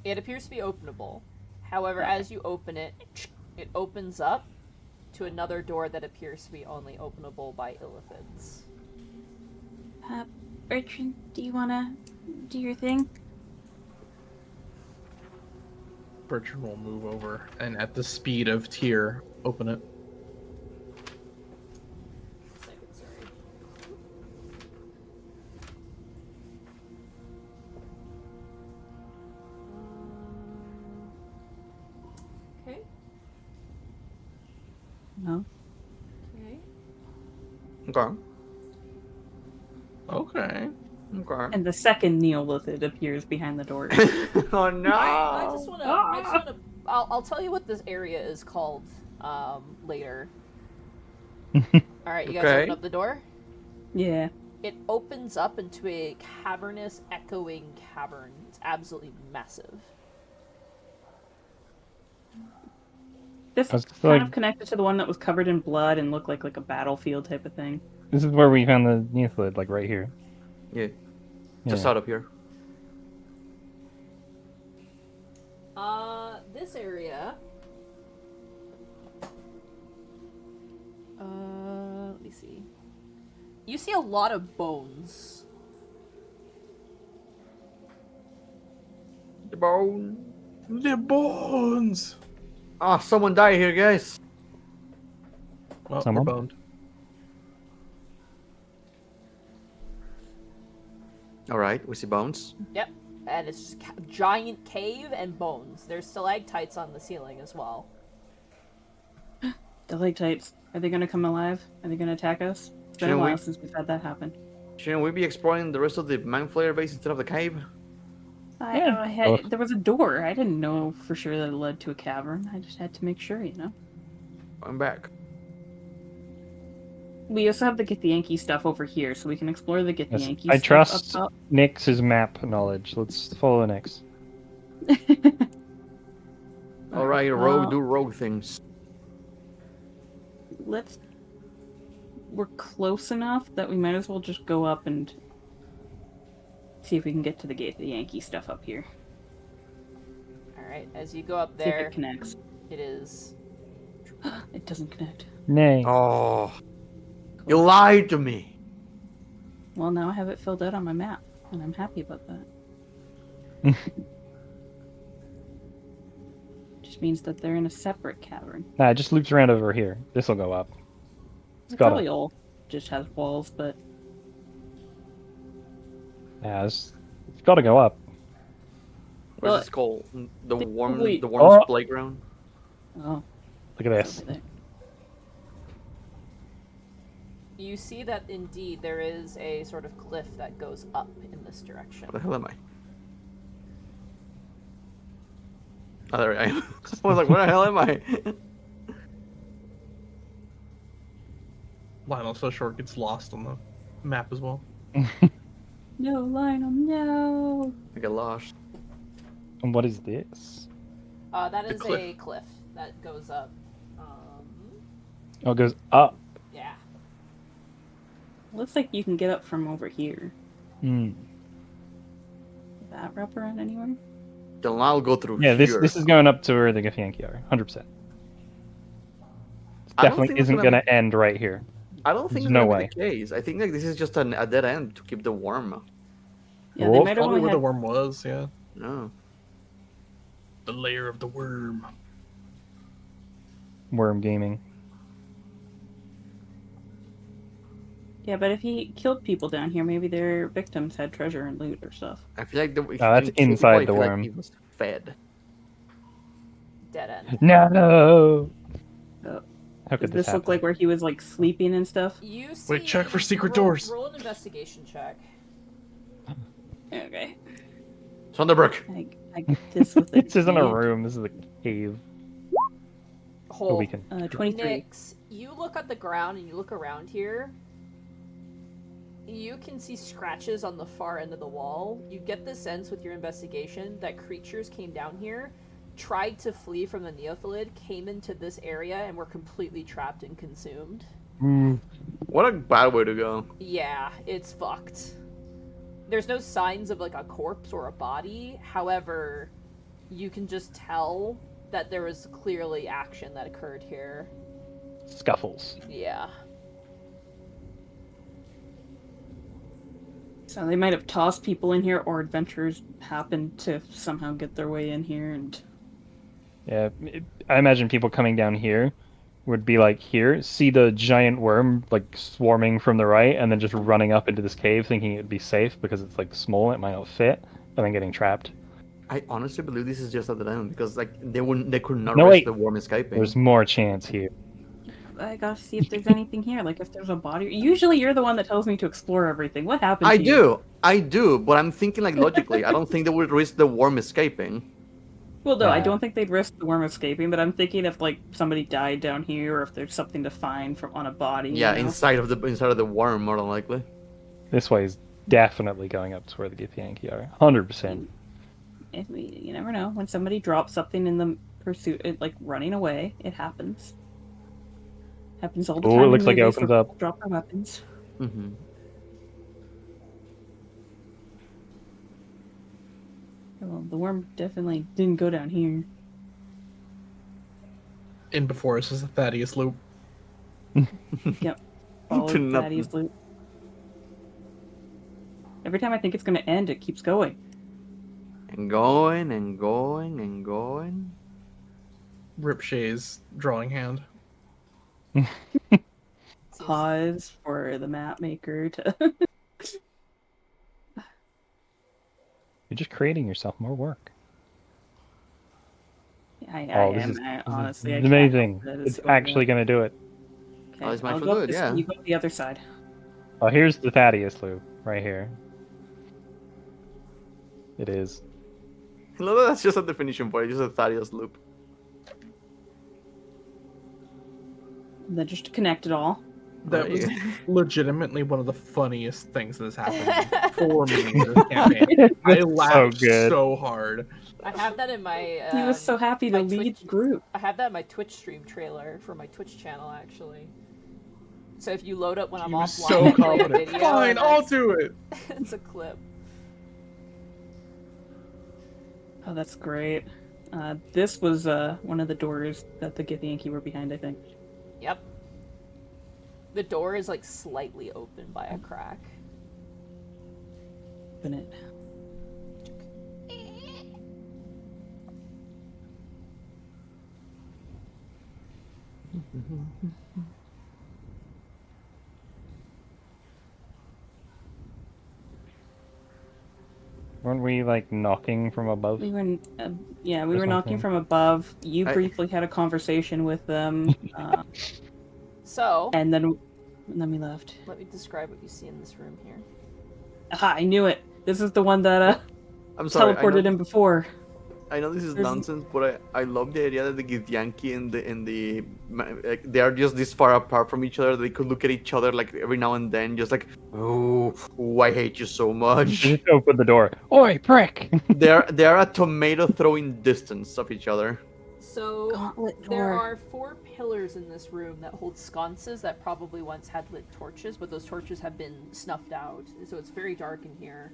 It appears to be openable. However, as you open it, it opens up to another door that appears to be only openable by illithids. Bertrand, do you wanna do your thing? Bertrand will move over and at the speed of Tyr, open it. Second, sorry. Okay. No? Okay. Okay. Okay. Okay. And the second Neolithid appears behind the door. Oh no! I just wanna. I'll tell you what this area is called later. All right, you guys Okay. open up the door. Yeah. It opens up into a cavernous, echoing cavern. It's absolutely massive. This I was kind like- of connected to the one that was covered in blood and looked like a battlefield type of thing. This is where we found the Neolithid, like right here. Yeah. Just Yeah. out up here. This area. Let me see. You see a lot of bones. The bone. The bones! Ah, someone died here, guys. Well, Someone? we're boned. All right, we see bones. Yep. And it's just a giant cave and bones. There's stalactites on the ceiling as well. Stalactites. Are they gonna come alive? Are they gonna attack us? It's been a Shouldn't while we- since we've had that happen. Shouldn't we be exploring the rest of the Manflayer base instead of the cave? Yeah. There was a door. I didn't know for sure that it led to a cavern. I just had to make sure, you know. I'm back. We also have the Githyanki stuff over here, so we can explore the Yes, Githyanki I stuff trust up Nix's map knowledge. Let's follow Nix. top. All right, well, rogue do rogue things. Let's. We're close enough that we might as well just go up and see if we can get to the Yankee stuff up here. Alright, as you go up See if there, it connects. it is. It doesn't connect. Nay. Oh, you lied to me. Well, now I have it filled out on my map, and I'm happy about that. Just means that they're in a separate cavern. Nah, it just loops around over here. This'll go up. It's gotta- probably all just has walls, but Yeah, it's got to go up. What's Well, this called? The worm, wait. the worm's Oh. playground. oh, Look at this. over there. You see that indeed there is a sort of cliff that goes up in this direction. What the hell am I? Oh, there I am. I was like, where the hell am I? Lionel so short gets lost on the map as well. No, Lionel, no. I get lost. And what is this? That The is cliff. a cliff that goes up. Oh, it goes up. Yeah. Looks like you can get up from over here. Hmm. That wrap around anywhere? Then I'll go through Yeah, here. this is going up to where the Githyanki are. 100%. It I don't definitely think it's isn't gonna going to end right here. I don't think There's it's no gonna be way. the case. I think like this is just a dead end to keep the worm. Yeah, they Oh. might have Probably only where the had... worm was, yeah. No. The lair of the worm. Worm gaming. Yeah, but if he killed people down here, maybe their victims had treasure and loot or stuff. I feel like if that's you kill inside people, the I feel worm. Like he was fed. Dead end. No! How Does could this this look happen? like where he was like sleeping and stuff? You see. check for secret roll, doors. Roll an investigation check. Okay. Thunderbrook. I get this with a This isn't a advantage. room. This is a cave. But Hole. we can. 23. Nyx, you look at the ground and you look around here. You can see scratches on the far end of the wall. You get the sense with your investigation that creatures came down here, tried to flee from the Neophyllid, came into this area, and were completely trapped and consumed. What a bad way to go. Yeah, it's fucked. There's no signs of like a corpse or a body. However, you can just tell that there was clearly action that occurred here. Scuffles. Yeah. So they might have tossed people in here, or adventurers happened to somehow get their way in here and... Yeah, I imagine people coming down here would be like here, see the giant worm like swarming from the right, and then just running up into this cave thinking it'd be safe because it's like small, it might not fit, and then getting trapped. I honestly believe this is just at the end because like they could not No, risk wait. the worm escaping. There's more chance here. I gotta see if there's anything here, like if there's a body. Usually you're the one that tells me to explore everything. What happened to you? I do, but I'm thinking like logically. I don't think they would risk the worm escaping. Well, no, I Yeah. don't think they'd risk the worm escaping, but I'm thinking if like somebody died down here, or if there's something to find from on a body. Yeah, you know? inside of the worm, more than likely. This way is definitely going up to where the Githyanki are. 100%. You never know. When somebody drops something in the pursuit, like running away, it happens. Happens all the Ooh, time. it in looks like it movies opens where up. people drop their weapons. Mm-hmm. Well, the worm definitely didn't go down here. In before us is the Thaddeus loop. Yep. Followed To nothing. Thaddeus loop. Every time I think it's going to end, it keeps going. And going and going and going. Rip Shay's drawing hand. Pause for the map maker to. You're just creating yourself more work. I This am. is Honestly, I it's can't amazing. help it. It's so actually good. going to do it. Okay, Oh, it's mine I'll for go up good, this yeah. way, you go up the other side. Oh, here's the Thaddeus loop right here. It is. I love that that's just a definition for it, just a Thaddeus loop. And then just to connect it all. That was Right. legitimately one of the funniest things that has happened for me in this campaign. I It's laughed good. so hard. I have that in my. He was so happy to my lead Twitch- the group. I have that in my Twitch stream trailer for my Twitch channel, actually. So if you load up when I'm He was offline, so I play a confident. video, Fine, and I'll that's- do it. It's a clip. Oh, that's great. This was one of the doors that the Githyanki were behind, I think. Yep. The door is like slightly open by a crack. Open it. Weren't we like knocking from above? We were, yeah, we Or were knocking something. from above. You I- briefly had a conversation with them, So, and then we left. let me describe what you see in this room here. Aha, I knew it. This is the one that I'm sorry. teleported him before. I know this is There's- nonsense, but I love the idea that the Githyanki and like, they are just this far apart from each other. They could look at each other like every now and then, just like, oh, I hate you so much. Just open the door. Oi, prick! they are a tomato throwing distance of each other. So, Gauntlet there door. are 4 pillars in this room that hold sconces that probably once had lit torches, but those torches have been snuffed out, so it's very dark in here.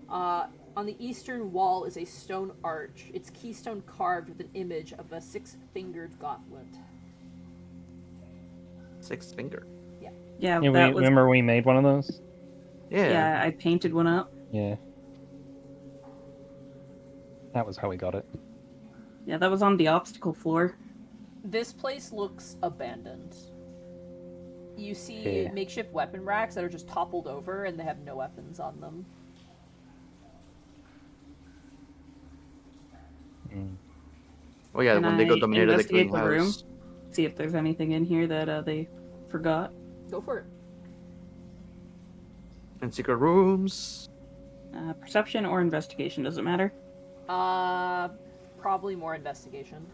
On the eastern wall is a stone arch. Its keystone carved with an image of a 6-fingered gauntlet. 6 finger. Yeah, Yeah, that was. remember we made one of those? Yeah. Yeah, I painted one up. Yeah. That was how we got it. Yeah, that was on the obstacle floor. This place looks abandoned. You see Yeah. makeshift weapon racks that are just toppled over and they have no weapons on them. Oh yeah, Can when they got I dominated, the investigate clean the room? house. see if there's anything in here that they forgot. Go for it. And secret rooms. Perception or investigation, doesn't matter. Probably more investigation.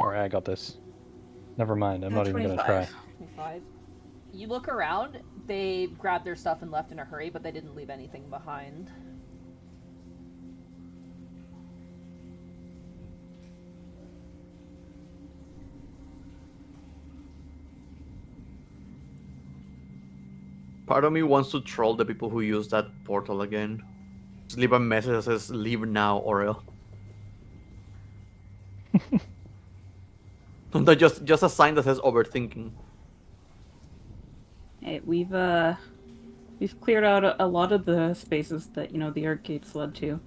Alright, I got this. Never mind, I'm not even gonna try. 25. You look around, they grabbed their stuff and left in a hurry, but they didn't leave anything behind. Part of me wants to troll the people who use that portal again. Just leave a message that says "Leave now, Orel." Not just a sign that says "Overthinking." Hey, we've cleared out a lot of the spaces that the arcades led to.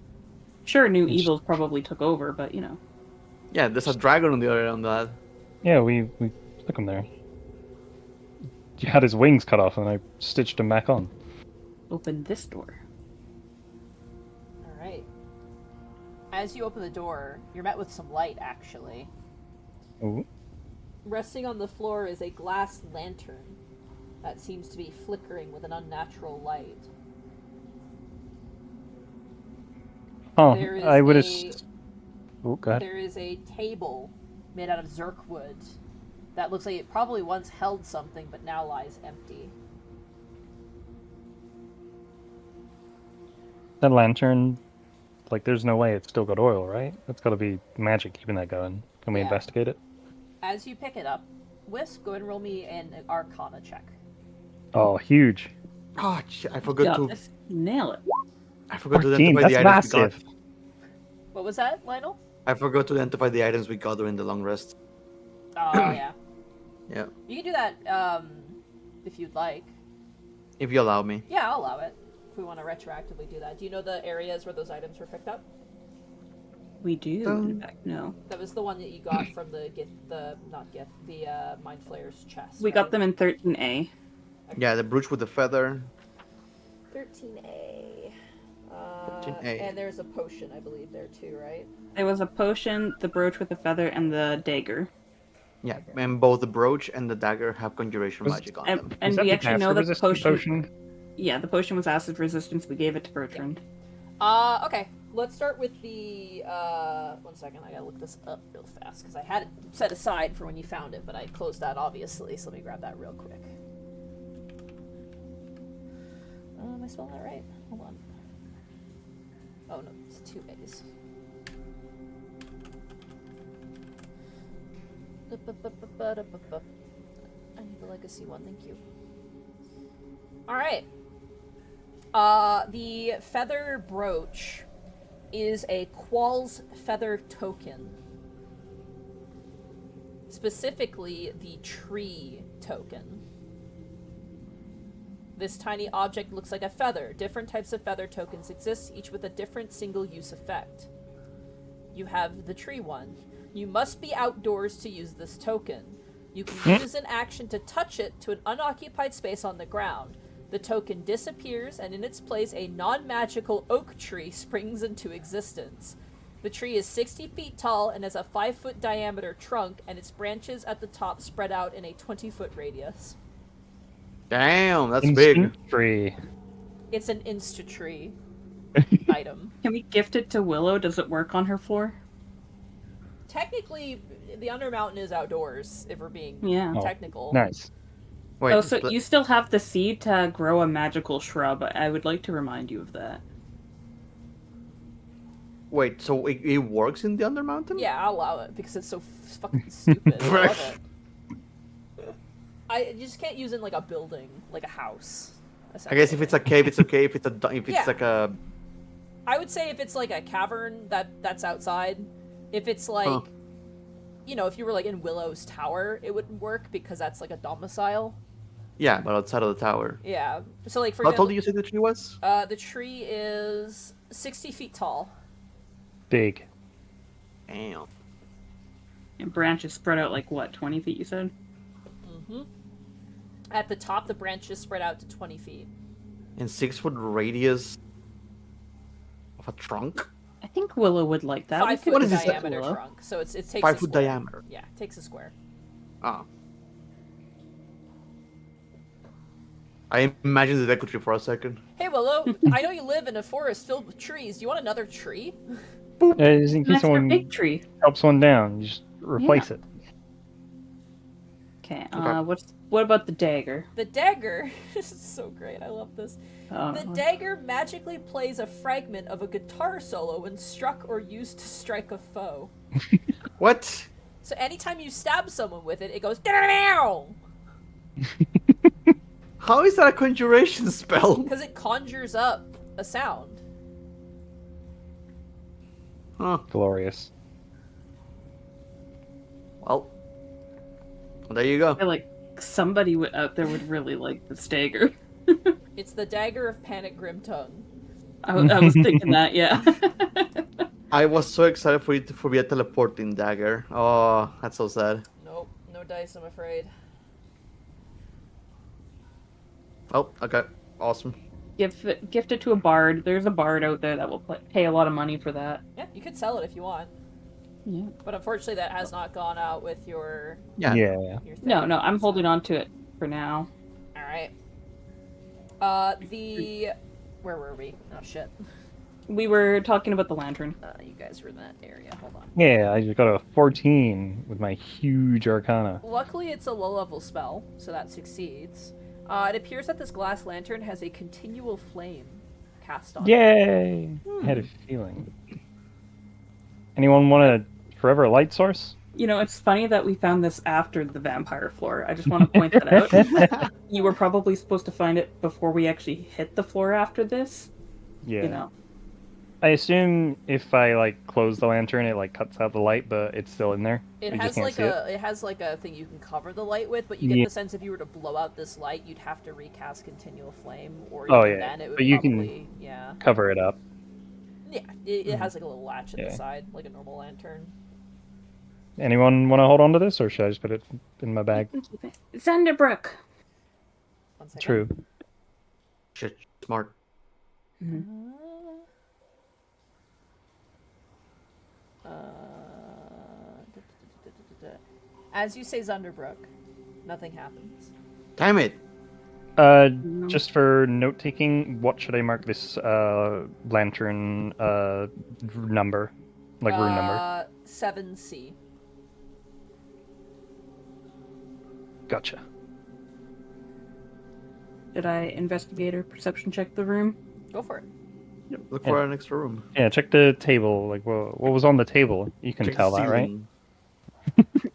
Sure, new evils probably took over, but Yeah, there's a dragon on the other end of that. Yeah, we took him there. He had his wings cut off and I stitched him back on. Open this door. Alright. As you open the door, you're met with some light, actually. Ooh. Resting on the floor is a glass lantern that seems to be flickering with an unnatural light. Oh, There is I would have... a- Oh, go ahead. There is a table made out of zirk wood that looks like it probably once held something but now lies empty. That lantern, like, there's no way it's still got oil, right? It's gotta be magic keeping that going. Can we Yeah. investigate it? As you pick it up, Wisp, go ahead and roll me an Arcana check. Oh, huge. Oh, shit, I forgot to. Just nail it. I forgot to 14, identify the that's items we got. massive. What was that, Lionel? I forgot to identify the items we got during the long rest. Oh, yeah. Yeah, You can do that if you'd like. if you allow me. Yeah, I'll allow it. If we want to retroactively do that. Do you know the areas where those items were picked up? We do, in fact, no. That was the one that you got from the Mind Flayer's chest. We right? got them in 13A. Yeah, the brooch with the feather. 13A. 13A. And there's a potion, I believe, there too, right? There was a potion, the brooch with the feather, and the dagger. Yeah, and both the brooch and the dagger have conjuration Was- magic on them. And Was that we the actually know that the acid-resistant potion... Yeah, the potion was acid resistance. We gave it to Bertrand. Okay. Let's start with the, 1 second, I gotta look this up real fast, because I had it set aside for when you found it, but I closed that, obviously, so let me grab that real quick. Am I spelling that right? Hold on. Oh, no, it's 2 A's. I need the legacy one, thank you. Alright. The feather brooch is a Qual's feather token. Specifically, the tree token. This tiny object looks like a feather. Different types of feather tokens exist, each with a different single-use effect. You have the tree one. You must be outdoors to use this token. You can use an action to touch it to an unoccupied space on the ground. The token disappears, and in its place, a non-magical oak tree springs into existence. The tree is 60 feet tall and has a 5-foot diameter trunk, and its branches at the top spread out in a 20-foot radius. Damn, that's big. Instant tree. It's an insta-tree item. Can we gift it to Willow? Does it work on her floor? Technically, the Undermountain is outdoors, if we're being Yeah. Oh, technical. Nice. Wait, Oh, so you still have the seed to grow a magical shrub. I would like to remind you of that. wait, so it works in the Undermountain? Yeah, I'll allow it because it's so fucking stupid. I love it. You just can't use it in like a building, like a house. I guess if it's a cave, it's okay. If it's Yeah. like a I would say if it's like a cavern that's outside. If it's like, Huh. if you were like in Willow's tower, it wouldn't work because that's like a domicile. yeah, but outside of the tower. Yeah. So like for How tall example, did you say the tree was? the tree is 60 feet tall. Big. Damn. And branches spread out like what, 20 feet? You said. Mm-hmm. At the top, the branches spread out to 20 feet. And 6-foot radius of a trunk. I think Willow would like that. 5 We foot could is this, discuss diameter Willow. trunk. So it takes 5 a foot square. diameter. Yeah, it takes a square. Ah. I imagine the decoratry for a second. Hey Willow, I know you live in a forest filled with trees. Do you want another tree? Just in An case extra someone big tree. helps one down, you just replace it. Okay. Okay. What about the dagger? The dagger. This is so great. I love this. Uh, The dagger magically plays a fragment of a guitar solo when struck or used to strike a foe. What? So anytime you stab someone with it, it goes down How is that a conjuration spell? because it conjures up a sound. Huh. Glorious. Well, there you go. I feel like somebody out there would really like this dagger. It's the dagger of Panic Grimtongue. I was thinking that, yeah. I was so excited for it to be a teleporting dagger. Oh, that's so sad. Nope, no dice, I'm afraid. Oh, okay. Awesome. Gift it to a bard. There's a bard out there that will pay a lot of money for that. Yeah, you could sell it if you want. Yeah. But unfortunately, that has not gone out with your Yeah. Yeah. thing. No, I'm holding on to it for now. All right. Where were we? Oh shit. We were talking about the lantern. You guys were in that area. Hold on. Yeah, I just got a 14 with my huge arcana. Luckily, it's a low-level spell, so that succeeds. It appears that this glass lantern has a continual flame cast on it. Yay! I had a feeling. Anyone want a forever light source? You know, it's funny that we found this after the vampire floor. I just want to point that out. You were probably supposed to find it before we actually hit the floor after this. Yeah. You know. I assume if I like close the lantern, it like cuts out the light, but it's still in there. It You has just can't like see it. it has like a thing you can cover the light with, but you get Yeah. the sense if you were to blow out this light, you'd have to recast continual flame, or Oh, even yeah, then it would but you can- probably Cover it up. yeah. It has like a little latch at the Yeah. side, like a normal lantern. Anyone want to hold on to this, or should I just put it in my bag? Zanderbrook. 1 second. True. Shit. Smart. As you say Zunderbrook, nothing happens. Damn it. Just for note taking, what should I mark this lantern number, like rune number? 7C. Gotcha. Did I investigate or perception check the room? Go for it. Look for an extra room. Yeah, check the table. Like, what was on the table? You can Check tell the that, right? ceiling.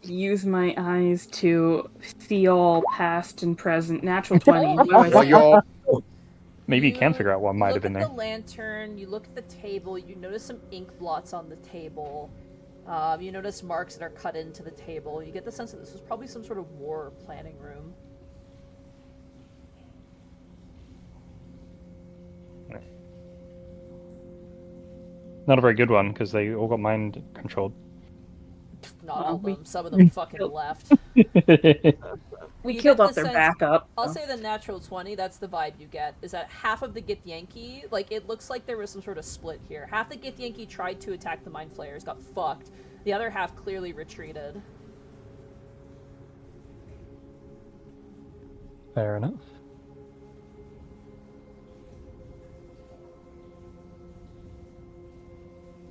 Use my eyes to see all past and present. Natural 20. What do I Oh, say? yo. Maybe you can figure out what might have been Look there. at the lantern, you look at the table, you notice some ink blots on the table. You notice marks that are cut into the table. You get the sense that this was probably some sort of war planning room. Not a very good one, because they all got mind controlled. Not all of we- them. Some of them fucking left. We You killed get off the their sense- backup. I'll say the natural 20, that's the vibe you get, is that half of the Githyanki, like, it looks like there was some sort of split here. Half the Githyanki tried to attack the Mind Flayers, got fucked. The other half clearly retreated. Fair enough.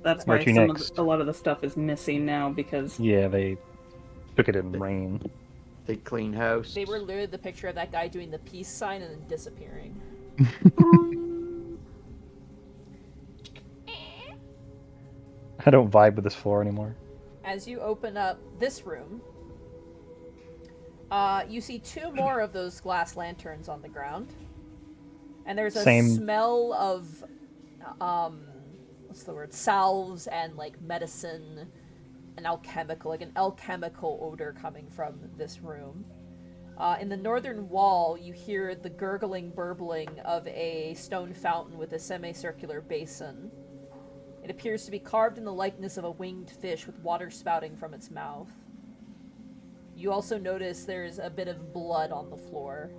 That's Where why to next? a lot of the stuff is missing now because Yeah, they took it in rain. They clean house. They were literally the picture of that guy doing the peace sign and then disappearing. I don't vibe with this floor anymore. As you open up this room, you see two more of those glass lanterns on the ground. And there's a Same. smell of, what's the word? Salves and, like, medicine and alchemical, like an alchemical odor coming from this room. In the northern wall, you hear the gurgling, burbling of a stone fountain with a semicircular basin. It appears to be carved in the likeness of a winged fish with water spouting from its mouth. You also notice there's a bit of blood on the floor.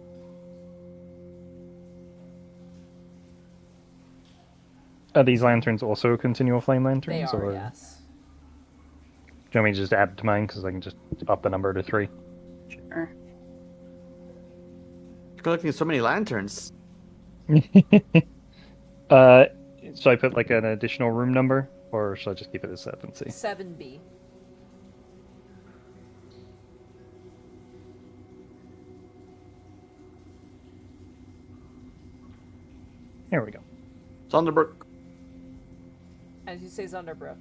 Are these lanterns also continual flame lanterns? They are, or yes. do you want me to just add it to mine because I can just up the number to 3? Sure. You're collecting so many lanterns. uh, should I put like an additional room number, or should I just keep it as 7C? 7B. Here we go. Thunderbrook. As you say, Zunderbrook.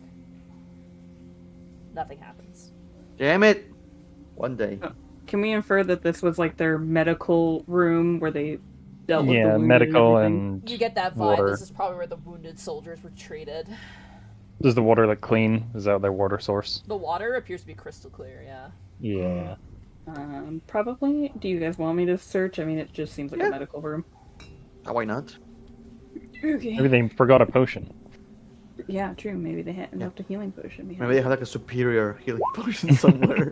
Nothing happens. Damn it! One day. Can we infer that this was like their medical room where they dealt with the Yeah, wounded medical and everything? and You get that vibe. water. This is probably where the wounded soldiers were treated. Does the water look clean? Is that their water source? The water appears to be crystal clear, yeah. Yeah. Probably. Do you guys want me to search? I mean, it just seems like Yeah. a medical room. Why not? Okay. Maybe they forgot a potion. Yeah, true. Maybe they had left a healing potion behind. Maybe they have like a superior healing potion somewhere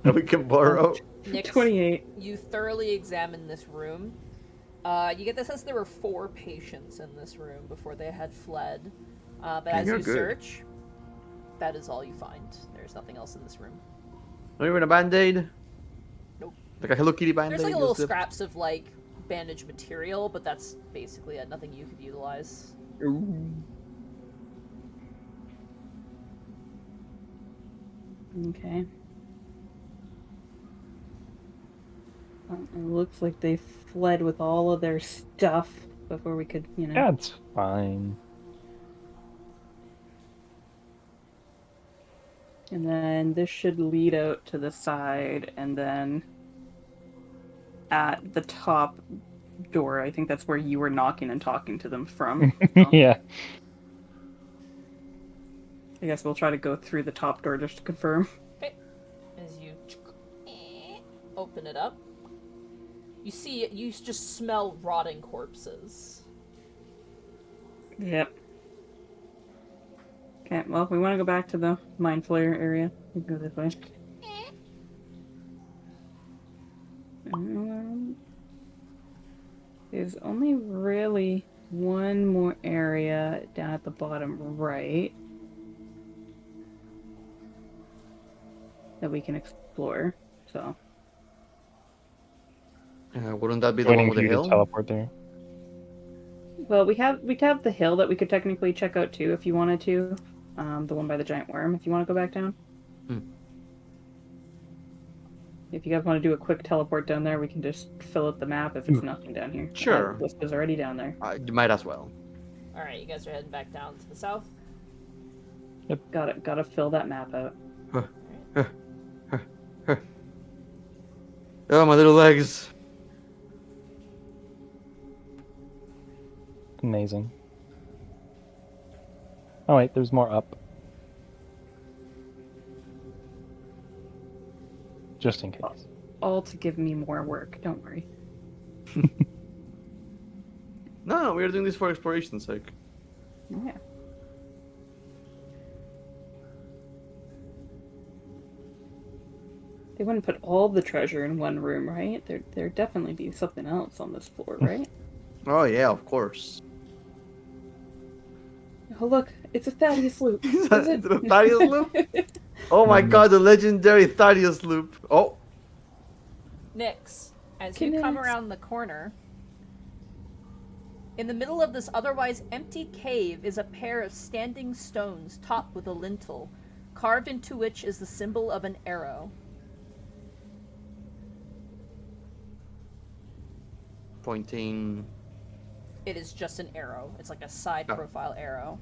that we can borrow. Nyx, 28. you thoroughly examine this room. You get the sense there were 4 patients in this room before they had fled. But as You're you good. search, that is all you find. There's nothing else in this room. Not even a band-aid? Nope. Like a Hello Kitty band-aid? There's like a little just scraps of like bandage material, but that's basically it. Nothing you could utilize. Okay. Well, it looks like they fled with all of their stuff before we could, you know. That's fine. And then this should lead out to the side, and then at the top door, I think that's where you were knocking and talking to them from. So Yeah. I guess we'll try to go through the top door just to confirm. Okay. As you open it up, you see, you just smell rotting corpses. Yep. Okay, well, we want to go back to the Mind Flayer area. We can go this way. There's only really one more area down at the bottom right that we can explore. So, wouldn't that be the Waiting one with for the you to hill? teleport there. well, we have the hill that we could technically check out too if you wanted to. The one by the giant worm. If you want to go back down. Hmm. If you guys want to do a quick teleport down there, we can just fill out the map if it's nothing down here. Sure. Wisp is already down there. You might as well. Alright, you guys are heading back down to the south. Gotta fill that map out. Oh, my little legs. Amazing. Oh wait, there's more up. Just in case. All to give me more work. Don't worry. No, we are doing this for exploration's sake. Yeah. They wouldn't put all the treasure in one room, right? There'd definitely be something else on this floor, right? Oh yeah, of course. Oh look, it's a Thaddeus loop. Is it a Thaddeus loop? Oh my god, the legendary Thaddeus loop. Oh, Nyx, as you come Nyx. around the corner, in the middle of this otherwise empty cave is a pair of standing stones topped with a lintel, carved into which is the symbol of an arrow. pointing. It is just an arrow. It's like a side Oh. profile arrow.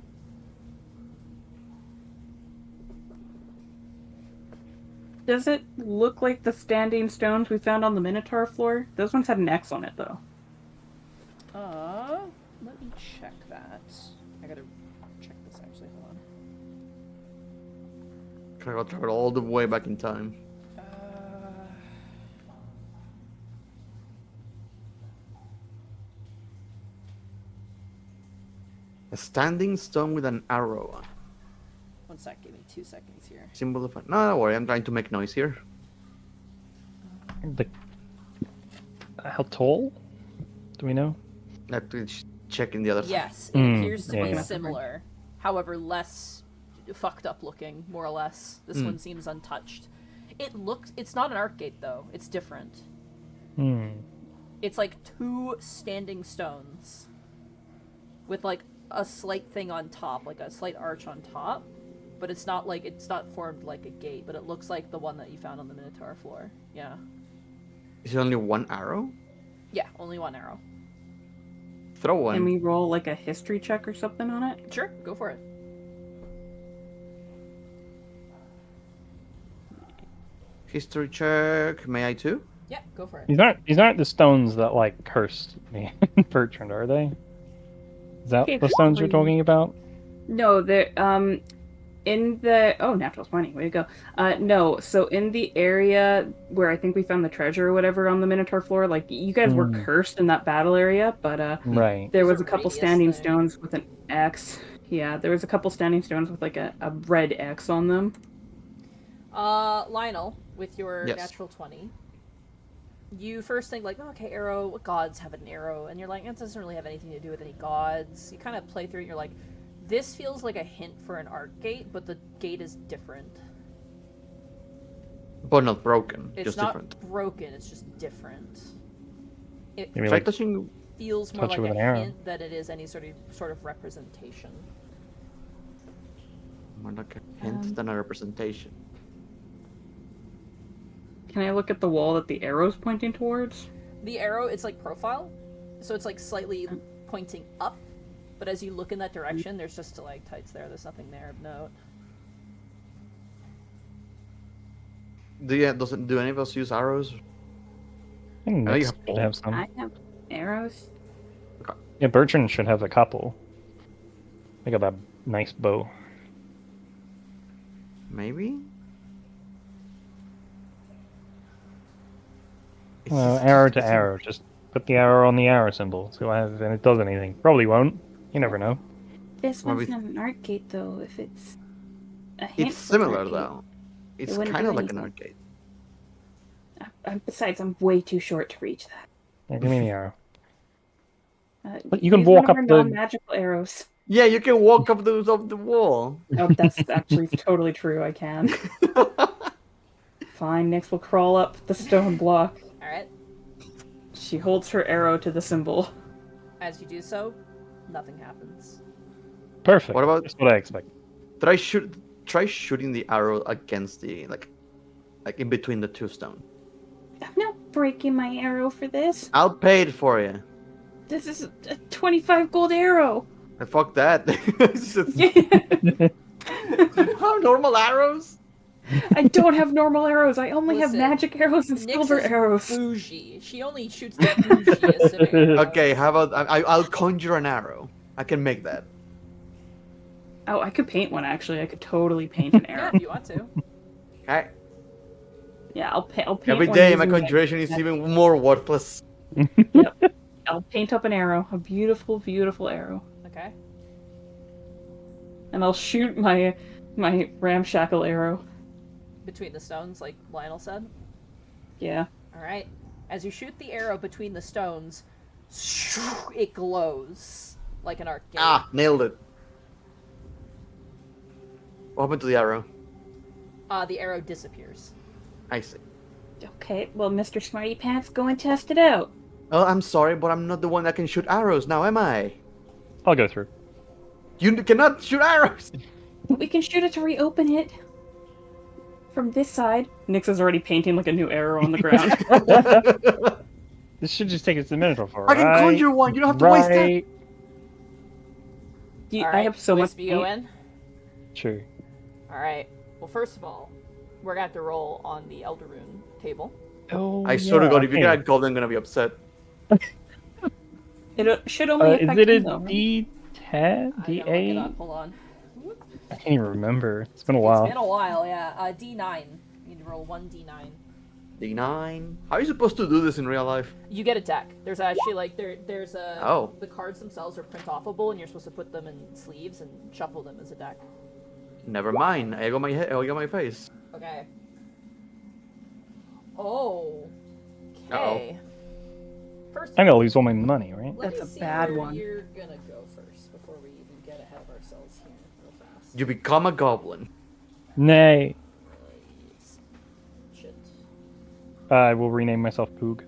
Does it look like the standing stones we found on the Minotaur floor? Those ones had an X on it, though. Let me check that. I gotta check this actually. Hold on. I got travel all the way back in time. A standing stone with an arrow. One sec, give me 2 seconds here. Symbol of. No, don't worry. I'm trying to make noise here. How tall? Do we know? That is checking the other side. Yes, it appears to be yeah. similar. However, less fucked up looking, more or less. This one seems untouched. It's not an arc gate though. It's different. It's like 2 standing stones with like a slight thing on top, like a slight arch on top, but it's not formed like a gate, but it looks like the one that you found on the Minotaur floor. Yeah. Is it only one arrow? Yeah, only 1 arrow. Throw one. Can we roll like a history check or something on it? Sure, go for it. History check. May I too? Yeah, go for it. These aren't the stones that like cursed me, Bertrand, are they? Is that Okay, the stones you're probably. talking about? No, they're in the natural 20. Way to go. No, so in the area where I think we found the treasure or whatever on the Minotaur floor, like you guys were cursed in that battle area, but Right. there was There's a a couple radius standing thing. stones with an X. Yeah, there was a couple standing stones with like a red X on them. Lionel, with your Yes. natural 20, you first think like, oh, okay, arrow, what gods have an arrow? And you're like, it doesn't really have anything to do with any gods. You kind of play through it and you're like, this feels like a hint for an arc gate, but the gate is different. But not broken. It's just not different. broken, it's just different. It Maybe Try like touching. feels more touch like it with a an arrow. hint that it is any sort of representation. More like a hint than a representation. Can I look at the wall that the arrow's pointing towards? The arrow, it's like profile, so it's like slightly pointing up, but as you look in that direction, there's just stalactites there. There's nothing there of note. Do any of us use arrows? I think I know you Nick have should both. have some. I have arrows. Yeah, Bertrand should have a couple. I got that nice bow. Maybe. It's Well, just- arrow to it's- arrow. Just put the arrow on the arrow symbol. See what happens, and it does anything. Probably won't. You never know. This Well, one's we- not an arc gate though. If it's a hint, It's for an similar arc gate. though. It's wouldn't kind do of like an anything. arcade. Besides, I'm way too short to reach that. Yeah, give me the arrow. But you Use can walk one up of the. our non-magical arrows. Yeah, you can walk up the wall. Oh, that's actually totally true. I can. Fine, Nyx will crawl up the stone block. Alright, She holds her arrow to the symbol. as you do so, nothing happens. Perfect. What about- That's what I expect. Try shooting the arrow against the like in between the 2 stones. I'm not breaking my arrow for this. I'll pay it for you. This is a 25 gold arrow. Fuck that. It's just- How normal arrows? I don't have normal arrows. I only have Listen, magic arrows and Nyx silver is arrows. bougie. She only shoots the bougiest of arrows. Okay, how about I'll conjure an arrow. I can make that. Oh, I could paint one actually. I could totally paint an Yeah, arrow. if you want to. Okay. Yeah, I'll paint. Every one day my using conjuration is even more worthless. I'll paint up an arrow, a beautiful, beautiful arrow, Okay. and I'll shoot my ramshackle arrow. Between the stones, like Lionel said. Yeah. Alright. As you shoot the arrow between the stones, it glows like an arc gate. Ah, nailed it. What happened to the arrow? The arrow disappears. I see. Okay, well, Mr. Smarty Pants, go and test it out. Oh, I'm sorry, but I'm not the one that can shoot arrows now, am I? I'll go through. You cannot shoot arrows! We can shoot it to reopen it. From this side. Nyx is already painting like a new arrow on the ground. This should just take us a minute or four. I can right? conjure one, you don't have to waste that. Right. I Alright, have so much Wisp, you go paint. in. Sure. Alright. Well, first of all, we're gonna have to roll on the Elder Rune table. Oh, I swear to God, if you okay. get gold, I'm gonna be upset. It should only Is affect it a him, though, right? D10? I gotta look it D8? up. Hold on. I can't even remember. It's been a It's while. been a while, yeah. D9. You need to roll 1d9. D9. How are you supposed to do this in real life? You get a deck. There's actually like there's a Oh. the cards themselves are print offable, and you're supposed to put them in sleeves and shuffle them as a deck. Never mind. I got my head. I got my face. Okay. Oh. Okay. First of I'm gonna all, lose all my money, right? let That's me a see bad where one. You're gonna go first before we even get ahead of ourselves here real fast. You become a goblin. Nay. Yes. Shit. I will rename myself Poog.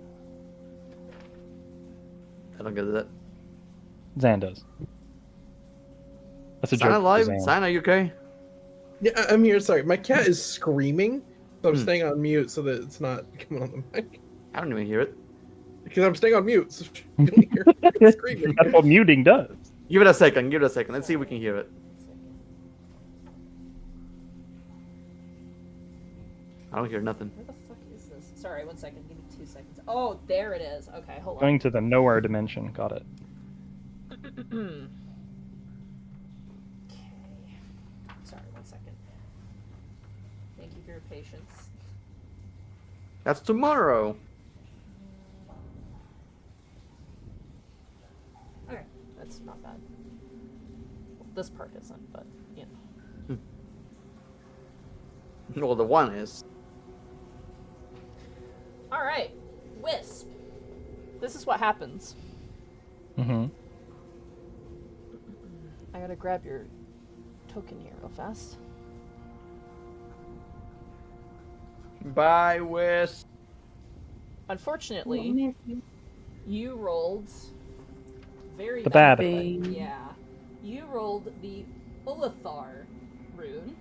I don't get that. Zan does. That's a Sign joke for alive? Zan. Sign, are you okay? Yeah, I'm here. Sorry, my cat is screaming, so I'm Hmm. staying on mute so that it's not coming on the mic. I don't even hear it. Because I'm staying on mute, so you don't hear it screaming. That's what muting does. Give it a second. Give it a second. Let's see if we can hear it. I don't hear nothing. Where the fuck is this? Sorry, 1 second. Give me 2 seconds. Oh, there it is. Okay, hold on. Going to the nowhere dimension. Got it. Okay. Sorry, 1 second. Thank you for your patience. That's tomorrow. Okay, that's not bad. Well, this part isn't, but you know. Well, the one is. All right, Wisp. This is what happens. Mm-hmm. I gotta grab your token here real fast. Bye, Wes. Unfortunately, you rolled very The bad badly. way. Yeah, you rolled the Ulithar rune,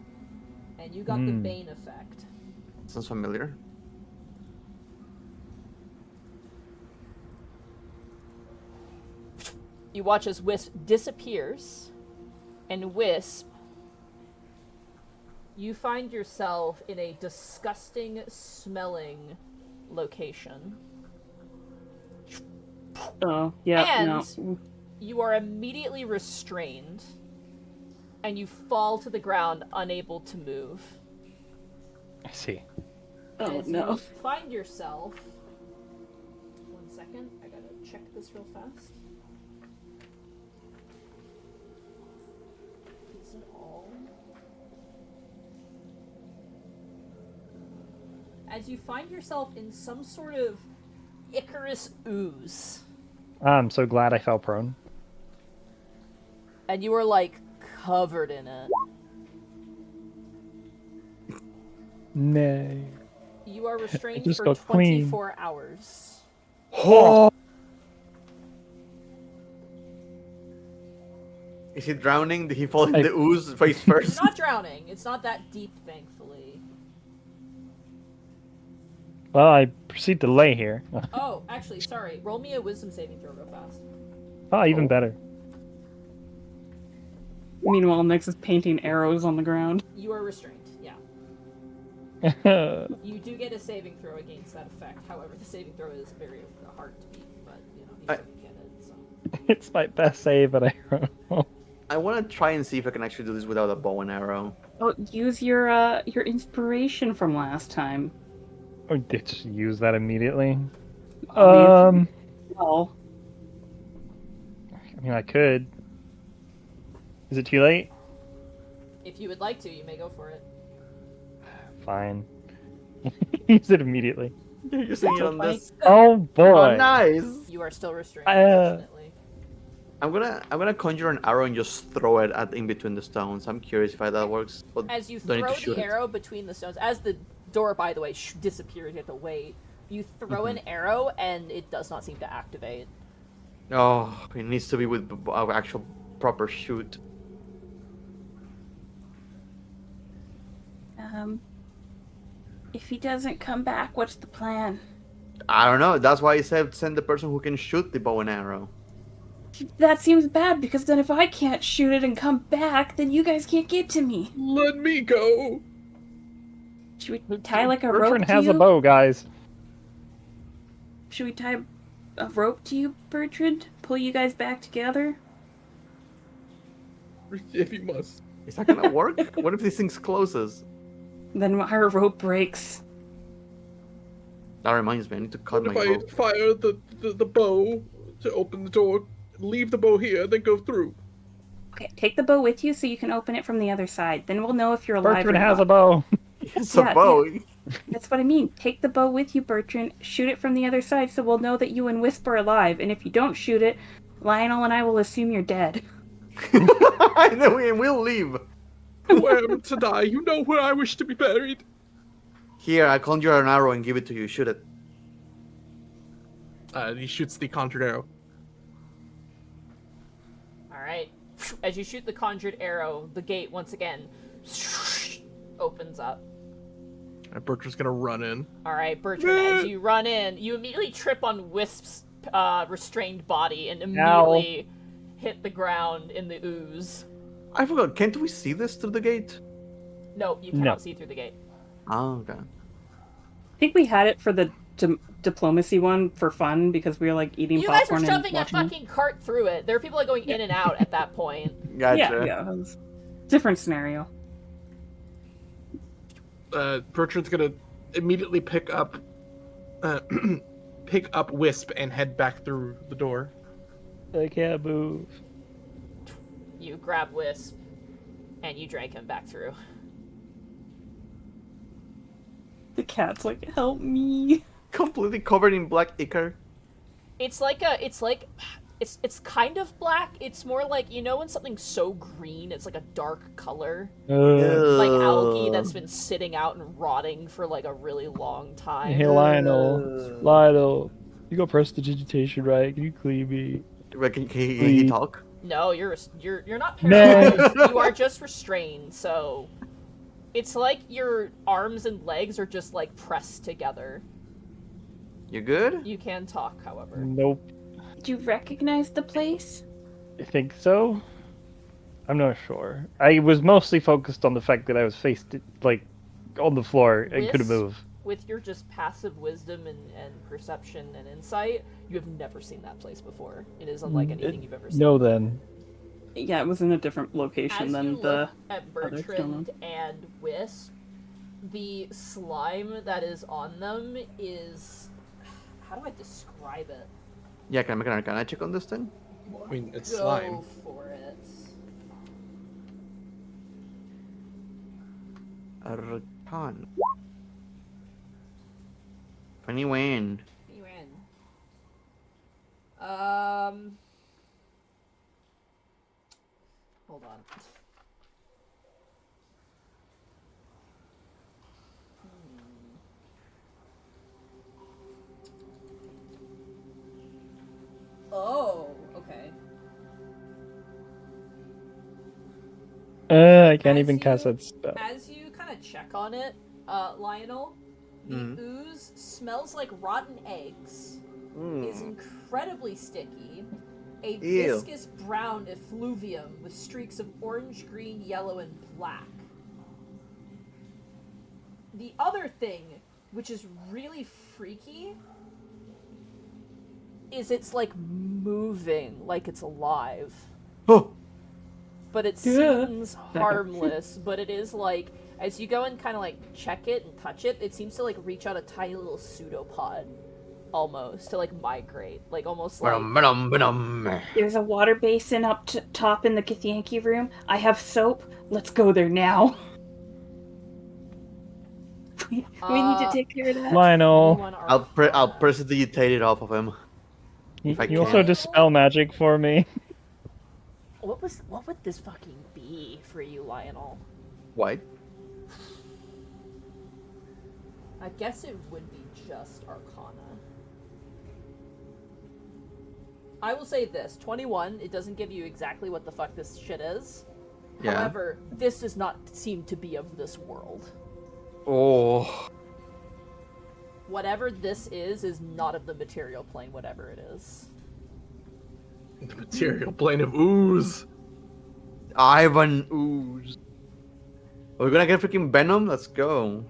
and you got the Hmm. Bane effect. Sounds familiar. You watch as Wisp disappears, and Wisp, you find yourself in a disgusting smelling location. Oh, yeah, no. And you are immediately restrained, and you fall to the ground, unable to move. I see. Oh, As no. you find yourself. 1 second, I gotta check this real fast. Is it all? As you find yourself in some sort of Icarus ooze, I'm so glad I fell prone. and you are like covered in it. Nay. You are restrained just for got clean. 24 hours. Oh! Is he drowning? Did he fall in I- the ooze face You're first? not drowning. It's not that deep, thankfully. Well, I proceed to lay here. Oh, actually, sorry. Roll me a wisdom saving throw real fast. Oh, even better. Meanwhile, Nyx is painting arrows on the ground. You are restrained, yeah. You do get a saving throw against that effect. However, the saving throw is very hard to beat, but, you know, you still get it, so. It's my best save, but I don't know. I want to try and see if I can actually do this without a bow and arrow. Oh, use your inspiration from last time. Oh, did just use that immediately. Obviously. Well, I mean, I could. Is it too late? If you would like to, you may go for it. Fine. Use it immediately. You're using it on this. Oh boy. Oh, nice. You are still restrained, Uh, unfortunately. I'm gonna conjure an arrow and just throw it at in between the stones. I'm curious if that works. But As you do I need throw to shoot the it? arrow between the stones, as the door, by the way, disappears, you have to wait. You throw an arrow, and it does not seem to activate. Oh, it needs to be with actual proper shoot. If he doesn't come back, what's the plan? I don't know. That's why I said send the person who can shoot the bow and arrow. That seems bad because then if I can't shoot it and come back, then you guys can't get to me. Let me go. Should we tie like a rope Bertrand to has you? a bow, guys. Should we tie a rope to you, Bertrand? Pull you guys back together? If you must. Is that gonna work? What if this thing closes? then our rope breaks. That reminds me, I need to cut What my if I bow. fire the bow to open the door, leave the bow here, then go through? Okay, take the bow with you so you can open it from the other side. Then we'll know if you're alive Bertrand or has not. a bow. It's Yeah, a bow. That's what I mean. Take the bow with you, Bertrand. Shoot it from the other side so we'll know that you and Wisp are alive. And if you don't shoot it, Lionel and I will assume you're dead. And then we'll leave. Where am to die? You know where I wish to be buried. Here, I conjure an arrow and give it to you. Shoot it. He shoots the conjured arrow. Alright. As you shoot the conjured arrow, the gate once again opens up. And Bertrand's gonna run in. Alright, Bertrand, as you run in, you immediately trip on Wisp's restrained body and immediately hit the ground in the ooze. I forgot. Can't we see this through the gate? No, you cannot see through the gate. Oh, okay. I think we had it for the diplomacy one for fun because we were like eating You guys popcorn were and shoving a watching. fucking cart through it. There were people like going in and out at that point. Gotcha. Yeah, it was different scenario. Bertrand's gonna immediately pick up Wisp and head back through the door. I can't move. You grab Wisp, and you drag him back through. The cat's like, help me. Completely covered in black ichor. It's kind of black. It's more like, you know when something's so green, it's like a dark color? Like algae that's been sitting out and rotting for like a really long time. Hey, Lionel, you got prestidigitation, right? Can you clean me? Can he talk? No, you're not No. paralyzed. You are just restrained, so it's like your arms and legs are just like pressed together. You good? You can talk, however. Nope. Do you recognize the place? I think so. I'm not sure. I was mostly focused on the fact that I was faced like on the floor and couldn't Wisp, move. With your just passive wisdom and perception and insight, you have never seen that place before. It is unlike anything you've ever seen. No, then. Yeah, it was in a different location As than you the look at other Bertrand and Wisp, the slime that is on them is... How do I describe it? Yeah, can I make an arcana check on this thing? I mean, it's Go slime. for it. Arcana. 21. You win. Hold on. Oh, okay. I can't As even you- cast that spell. As you kind of check on it, Lionel, the ooze smells like rotten eggs, is incredibly sticky, a Ew. viscous brown effluvium with streaks of orange, green, yellow, and black. The other thing, which is really freaky, is it's like moving like it's alive. Oh! But it Yeah. seems harmless, but it is like, as you go and kind of like check it and touch it, it seems to like reach out a tiny little pseudopod almost to like migrate, like almost like There's a water basin up top in the Githyanki room. I have soap. Let's go there now. we need to take care of that. Lionel, anyone are I'll prestidigitate it off of him. you if I also can. dispel magic for me. What would this fucking be for you, Lionel? Why? I guess it would be just Arcana. I will say this, 21, it doesn't give you exactly what the fuck this shit is. Yeah. However, this does not seem to be of this world. Oh. Whatever this is not of the material plane, whatever it is. The material plane of ooze. Ivan ooze. We're gonna get freaking venom? Let's go.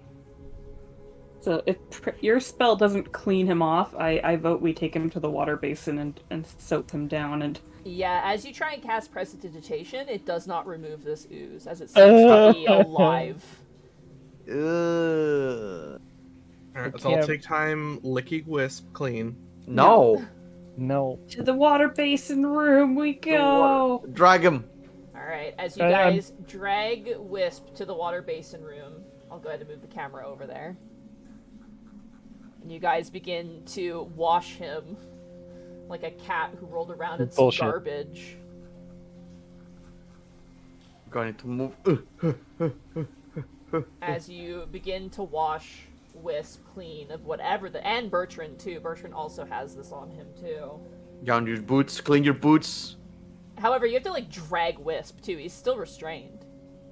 So if your spell doesn't clean him off, I vote we take him to the water basin and soak him down. And Yeah, as you try and cast Prestidigitation, it does not remove this ooze, as it seems to be alive. Ugh. Alright, so I'll take time licking Wisp clean. No. No. to the water basin room we go. Drag him. Alright, as you Um, guys drag Wisp to the water basin room, I'll go ahead and move the camera over there. And you guys begin to wash him like a cat who rolled around in some Bullshit. garbage. Going to move. As you begin to wash Wisp clean of whatever and Bertrand too. Bertrand also has this on him too. Down your boots. Clean your boots. However, you have to like drag Wisp too. He's still restrained.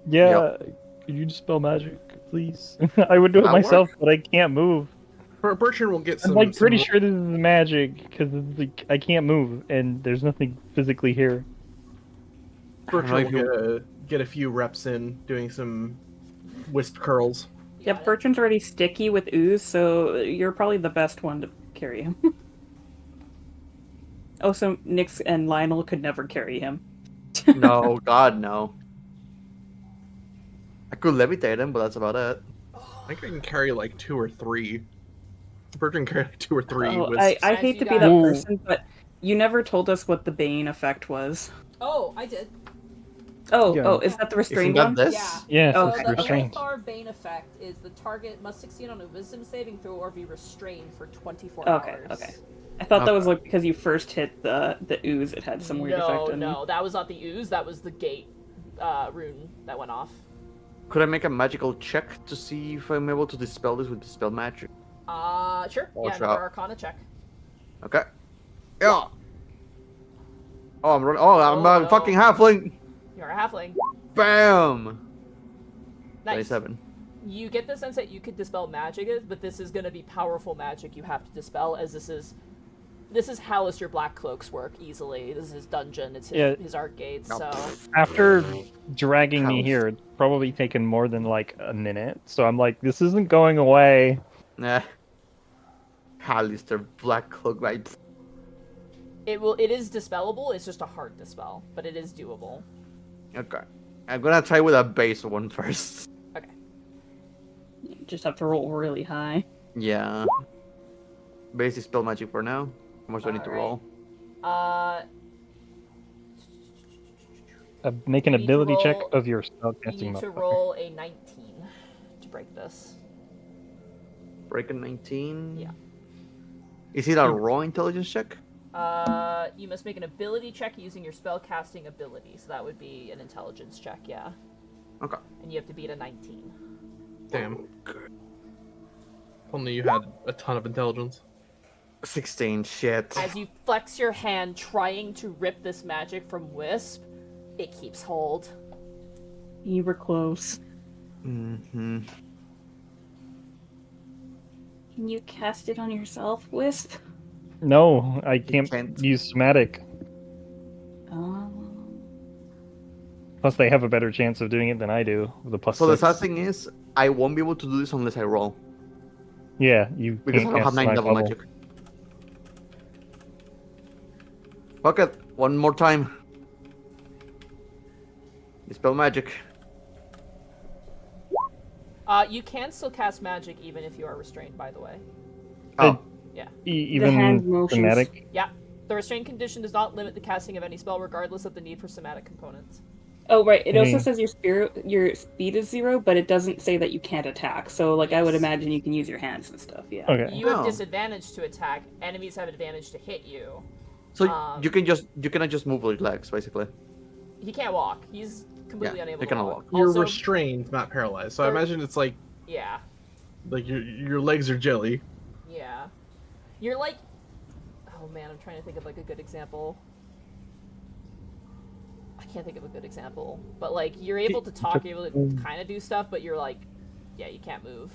Yeah. Could you dispel magic, please? I would do it That myself, but I can't move. Bertrand will get some. I'm like pretty some- sure this is magic because like I can't move and there's nothing physically here. Bertrand if will get a few reps in doing some wisp curls. You Yeah, got it? Bertrand's already sticky with ooze, so you're probably the best one to carry him. Oh, so Nyx and Lionel could never carry him. No, God, no. I could levitate him, but that's about it. I think I can carry like 2 or 3. Bertrand carry like 2 or 3 Oh, wisps. I As hate you to be guys- that Ooh. person, but you never told us what the Bane effect was. Oh, I did. Oh, Yeah. oh, is that the Isn't restrained that one? this? Yeah. Yeah, Oh, So okay, the restrained. Ulthar Bane effect is the target must succeed on a Wisdom saving throw or be restrained for 24 Okay, hours. okay. I thought that was Okay. like because you first hit the ooze, it had some weird effect on No, that was not the ooze. That was the gate rune that went off. Could I make a magical check to see if I'm able to dispel this with dispel magic? Sure. Oh, Yeah, shut another up. Arcana check. Okay. Yeah. Oh, I'm running. Oh, I'm Oh, a no. fucking halfling. You're a halfling. Bam. Nice. 27. You get the sense that you could dispel magic, but this is going to be powerful magic you have to dispel, as this is how Lister Black Cloaks work easily. This is his dungeon. It's his, Yeah. his art gates. No. So After dragging me House. here, it's probably taken more than like a minute. So I'm like, this isn't going away. Nah. Hallister, Black Cloak, right? it is dispellable. It's just a hard dispel, but it is doable. Okay. I'm gonna try with a base one first. Okay. You just have to roll really high. Yeah. Base dispel magic for now. How much do I need to Alright. roll? Make an You need to ability check roll- of your You spellcasting need to modifier. roll a 19 to break this. Break a 19. Yeah. Is it a raw intelligence check? You must make an ability check using your spellcasting ability. So that would be an intelligence check, yeah. Okay. And you have to beat a 19. Damn. Only you had a ton of intelligence. 16. Shit. As you flex your hand trying to rip this magic from Wisp, it keeps hold. You were close. Mm-hmm. Can you cast it on yourself, Wisp? No, I can't, can't. use somatic. Oh. Plus, they have a better chance of doing it than I do with a plus So the 6. sad thing is, I won't be able to do this unless I roll. Yeah, you Because can't I don't have cast 9 ninth level level. magic. Fuck it. One more time. Dispel magic. You can still cast magic even if you are restrained, by the way. Oh. Yeah. Even hand motions. somatic. Yeah. The restrained condition does not limit the casting of any spell, regardless of the need for somatic components. Oh, right. It also Hmm. says your speed is 0, but it doesn't say that you can't attack. So, like, I would Yes. imagine you can use your hands and stuff. Yeah. Okay. You have Oh. disadvantage to attack. Enemies have advantage to hit you. So Um, you cannot just move with your legs, basically. He can't walk. He's completely Yeah, unable he to cannot walk. walk. You're Also, restrained, not paralyzed. So I There- imagine it's like yeah. your legs are jelly. Yeah. You're like... Oh man, I'm trying to think of like a good example. I can't think of a good example. But like, you're able to talk, you're able to kind of do stuff, but you're like... Yeah, you can't move.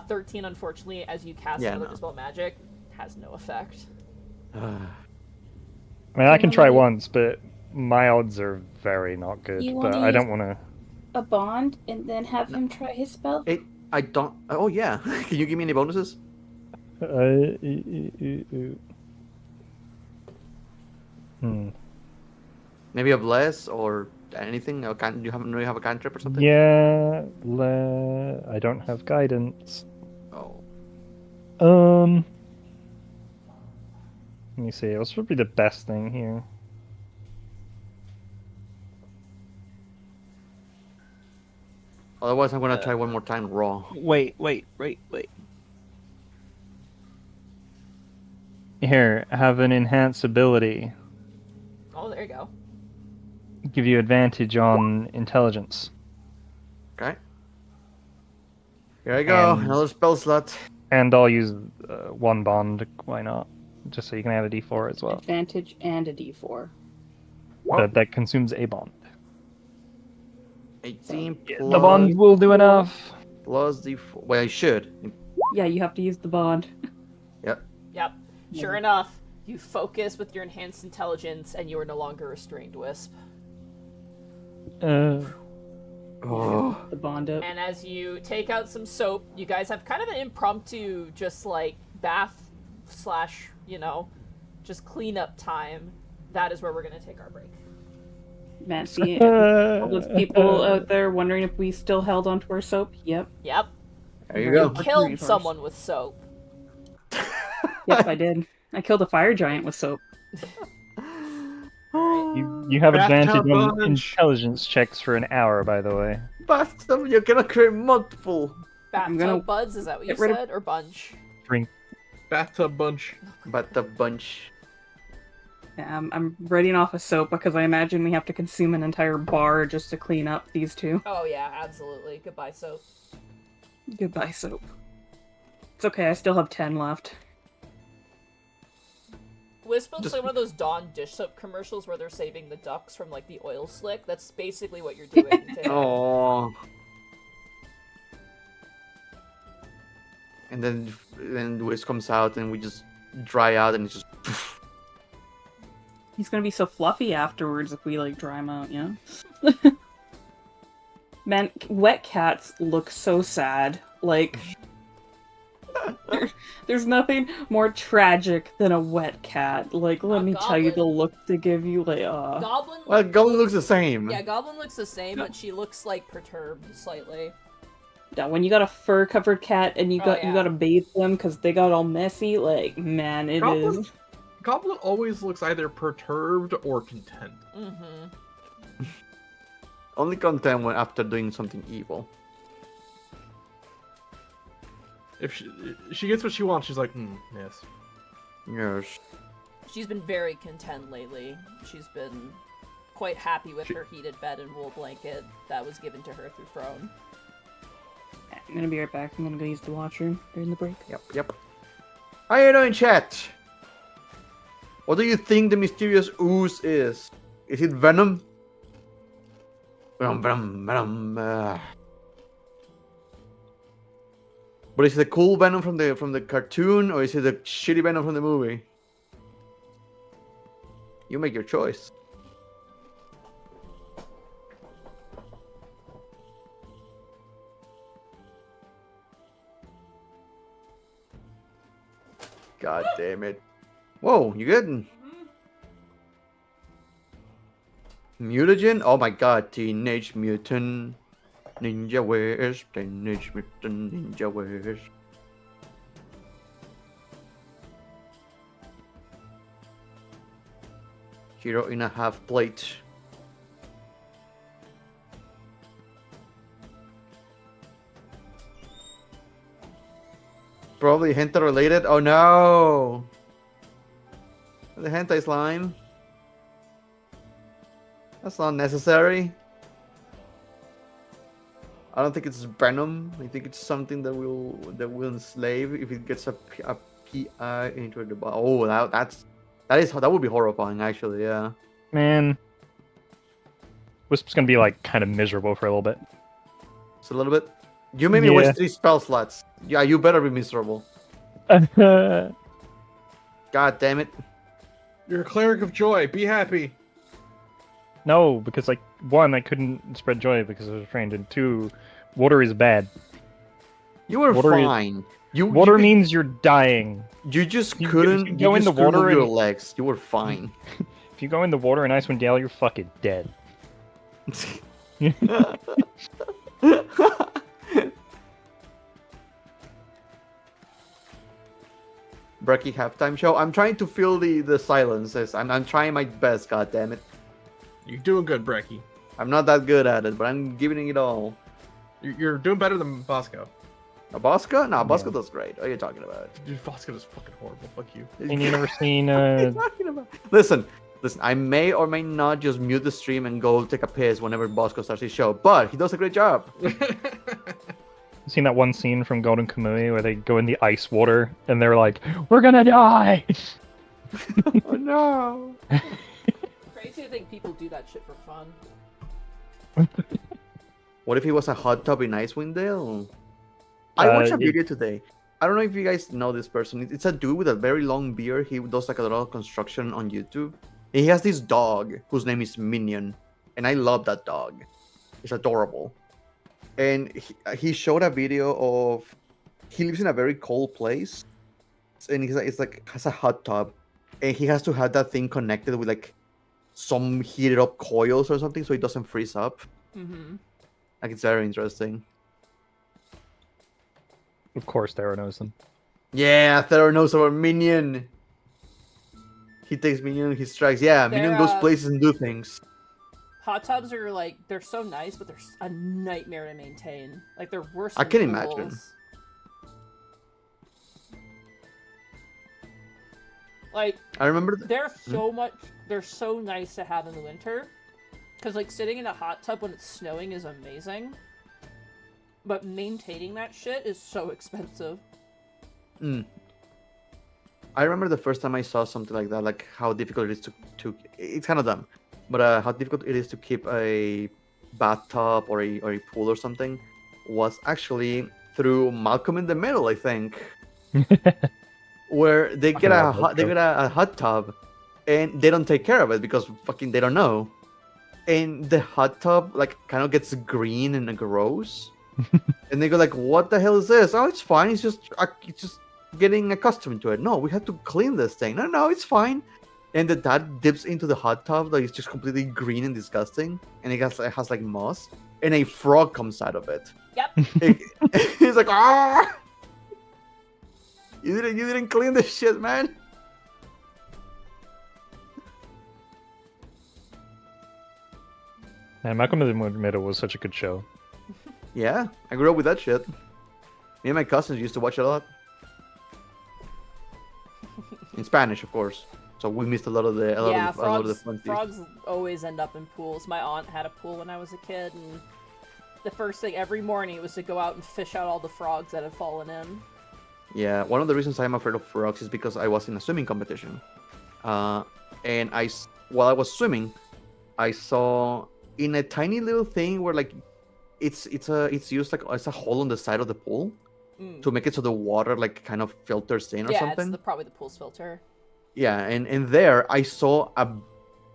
13, unfortunately, as you cast Yeah, another no. dispel magic, has no effect. I mean, I can try once, but my odds are very not good. You But wanna I don't use- want to. A bond and then have him try his spell? I don't. Oh yeah. Can you give me any bonuses? Maybe a bless or anything? Or can you have a cantrip or something? Yeah, I don't have guidance. Oh. Let me see. What's probably the best thing here? Otherwise, I'm gonna try one more time raw. Wait. Here, have an enhance ability. Oh, there you go. Give you advantage on intelligence. Okay. Here I go. And- Another spell slot. And I'll use one bond. Why not? Just so you can have a D4 as well. Advantage and a D4. But that consumes a bond. 18 The plus, bond will do enough. plus D4. Well, I should. Yeah, you have to use the bond. Yep. Yep. Sure enough, you focus with your enhanced intelligence, and you are no longer restrained, Wisp. Oh. The bond up. And as you take out some soap, you guys have kind of an impromptu, just like bath slash, just cleanup time. That is where we're gonna take our break. Man, see, all those people out there wondering if we still held onto our soap. Yep. Yep. There you go. Killed someone with soap. Yep, I did. I killed a fire giant with soap. You have Bathtub advantage on bunch. intelligence checks for an hour, by the way. Bathtub, you're gonna create multiple. Bathtub gonna buds, is that what you get rid of- said? Or bunch? Drink. Bathtub bunch. Bathtub bunch. Yeah, I'm writing off a soap because I imagine we have to consume an entire bar just to clean up these two. Oh yeah, absolutely. Goodbye, soap. Goodbye, soap. It's okay, I still have 10 left. Wisp looks like one of those Dawn dish soap commercials where they're saving the ducks from like the oil slick. That's basically what you're doing. To him. Oh. And then Wiz comes out and we just dry out and it's just. He's gonna be so fluffy afterwards if we like dry him out, yeah? Man, wet cats look so sad. Like, there's nothing more tragic than a wet cat. Like, let me tell you the Goblin. look they give you, like, Goblin. Well, Goblin looks the same. Yeah, Goblin looks the same, but she looks like perturbed slightly. Yeah, when you got a fur-covered cat and you Oh, got yeah. you gotta bathe them because they got all messy, like, man, it Goblin- is. Goblin always looks either perturbed or content. Mm-hmm. Only content when after doing something evil. If she gets what she wants, she's like, yes. Yes. She's been very content lately. She's been quite happy with her heated bed and wool blanket that was given to her through Throne. I'm gonna be right back. I'm gonna go use the washroom during the break. Yep. How you doing, chat? What do you think the mysterious ooze is? Is it venom? Venom. But is it the cool venom from the cartoon, or is it the shitty venom from the movie? You make your choice. God damn it. Whoa, you good? Mutagen? Oh my god, Teenage Mutant Ninja Wares. Teenage Mutant Ninja Wares. Hero in a half plate. Probably hentai related. Oh no! The hentai slime. That's not necessary. I don't think it's venom. I think it's something that will enslave if it gets a PI into the body. Oh, that would be horrifying. Actually, yeah. Man. Wisp's gonna be like kind of miserable for a little bit. It's a little bit. You made me waste 3 spell slots. Yeah, you better be miserable. God damn it. You're a cleric of joy. Be happy. No, because like 1, I couldn't spread joy because I was trained, and 2, water is bad. You were Water is- fine. Water means you're dying. You just You- couldn't you go in the couldn't water move your and- legs. You were fine. If you go in the water in Icewind Dale, you're fucking dead. Brecky halftime show. I'm trying to fill the silences. I'm trying my best. God damn it. You're doing good, Brecky. I'm not that good at it, but I'm giving it all. You're doing better than Bosco. A Bosco? No, Bosco Yeah. does great. What are you talking about? Dude, Fosca is fucking horrible. Fuck you. And you never seen What are you talking about? Listen. I may or may not just mute the stream and go take a piss whenever Bosco starts his show, but he does a great job. seen that one scene from Golden Kamui where they go in the ice water and they're like, "We're gonna die." Oh no! Crazy to think people do that shit for fun. What if he was a hot tub in Icewind Dale? I watched a video today. I don't know if you guys know this person. It's a dude with a very long beard. He does like a lot of construction on YouTube. And he has this dog whose name is Minion, and I love that dog. It's adorable. And he showed a video of he lives in a very cold place, and it's like has a hot tub, and he has to have that thing connected with like some heated up coils or something so it doesn't freeze up. Mm-hmm. Like it's very interesting. Of course, Thera knows them. Yeah, Thera knows about Minion. He takes Minion, he strikes. Yeah, Minion goes places and do things. Hot tubs are like, they're so nice, but they're a nightmare to maintain. Like, they're worse I than can pools. imagine. Like, I remember. They're so nice to have in the winter. Because, like, sitting in a hot tub when it's snowing is amazing. But maintaining that shit is so expensive. I remember the first time I saw something like that, like how difficult it is to it's kind of dumb, but how difficult it is to keep a bathtub or a pool or something was actually through Malcolm in the Middle, I think, where they get a hot tub and they don't take care of it because fucking they don't know, and the hot tub like kind of gets green and gross, and they go like, "What the hell is this? Oh, it's fine. It's just getting accustomed to it. No, we have to clean this thing. No, it's fine." And the dad dips into the hot tub that is just completely green and disgusting, and it has like moss, and a frog comes out of it. Yep. He's like, "Ah! You didn't clean this shit, man." And Malcolm in the Middle was such a good show. Yeah, I grew up with that shit. Me and my cousins used to watch it a lot. In Spanish, of course. So we missed a lot of the fun things. Frogs always end up in pools. My aunt had a pool when I was a kid, and the first thing every morning was to go out and fish out all the frogs that had fallen in. Yeah, one of the reasons I'm afraid of frogs is because I was in a swimming competition, and while I was swimming, I saw in a tiny little thing where like it's used like as a hole on the side of the pool to make it so the water like kind of filters in or something. Yeah, it's probably the pool's filter. Yeah, and there I saw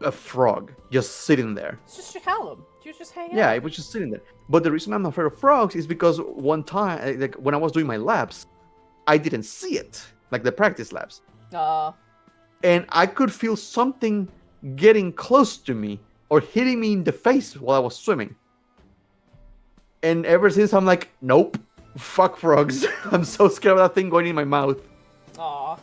a frog just sitting there. It's just Callum. He was just hanging out. Yeah, it was just sitting there. But the reason I'm not afraid of frogs is because one time, like when I was doing my labs, I didn't see it, like the practice labs, and I could feel something getting close to me or hitting me in the face while I was swimming. And ever since, I'm like, nope, fuck frogs. I'm so scared of that thing going in my mouth. Aw.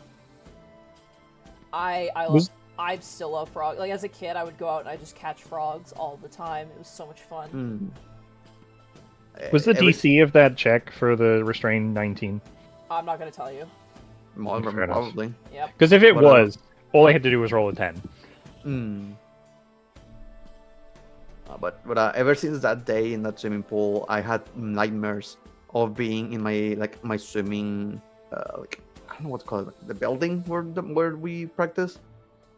I still love frogs. Like, as a kid, I would go out and I just catch frogs all the time. It was so much fun. Was the DC of that check for the restrained 19? I'm not gonna tell you. Probably. Yep. Because if it was, all I had to do was roll a 10. But ever since that day in that swimming pool, I had nightmares of being in my swimming like I don't know what to call it, like the building where we practice,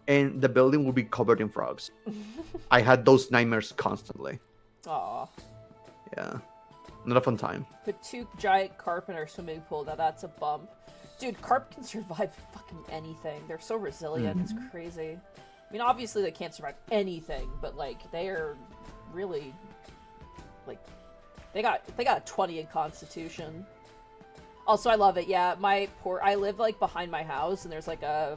and the building would be covered in frogs. I had those nightmares constantly. Aw. Yeah, not a fun time. Put 2 giant carp in our swimming pool. Now that's a bump. Dude, carp can survive fucking anything. They're so resilient. It's crazy. I mean, obviously they can't survive anything, but like they are really like they got a 20 in constitution. Also, I love it. Yeah, I live like behind my house, and there's like a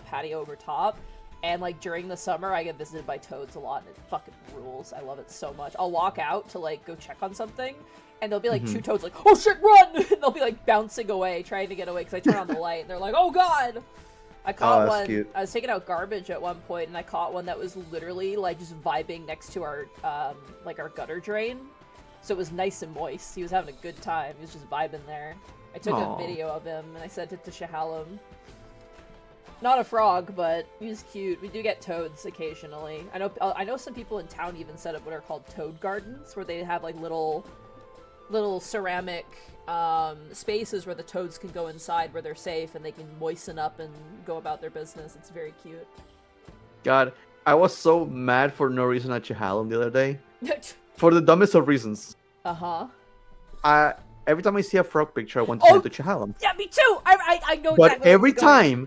patio over top. And like during the summer, I get visited by toads a lot, and it fucking rules. I love it so much. I'll walk out to like go check on something, and there'll be like 2 toads like, "Oh shit, run!" And they'll be like bouncing away, trying to get away because I turn on the light, and they're like, "Oh god!" I caught one. Cute. I was taking out garbage at one point, and I caught one that was literally like just vibing next to our like our gutter drain. So it was nice and moist. He was having a good time. He was just vibing there. I took Aw. a video of him and I sent it to Shahalem. Not a frog, but he was cute. We do get toads occasionally. I know some people in town even set up what are called toad gardens, where they have like little ceramic spaces where the toads can go inside where they're safe and they can moisten up and go about their business. It's very cute. God, I was so mad for no reason at Chehalem the other day. For the dumbest of reasons. Uh-huh. Every time I see a frog picture, I want to send it to Chehalem. Yeah, me too! I know But exactly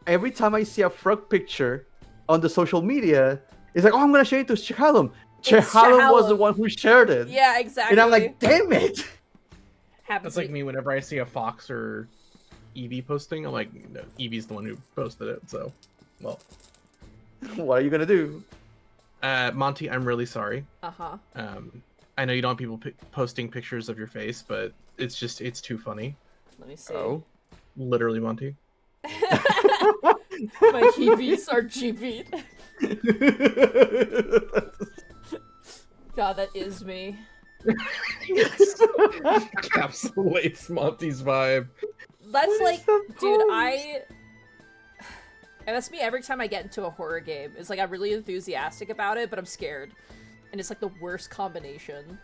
every time I see a frog picture on the social media, it's like, oh, I'm gonna share it to Chehalem. Chehalem was the one who shared it. Yeah, exactly. And I'm like, damn it! That's like me whenever I see a Fox or Eevee posting. I'm like, no, Eevee's the one who posted it. So, well, What are you gonna do? Monty, I'm really sorry. Uh-huh. I know you don't want people posting pictures of your face, but it's too funny. Let me see. Oh. Literally, Monty. My Eevees are GB'd. God, that is me. Encapsulates Monty's vibe. That's like, dude, and that's me every time I get into a horror game. It's like I'm really enthusiastic about it, but I'm scared. And it's like the worst combination.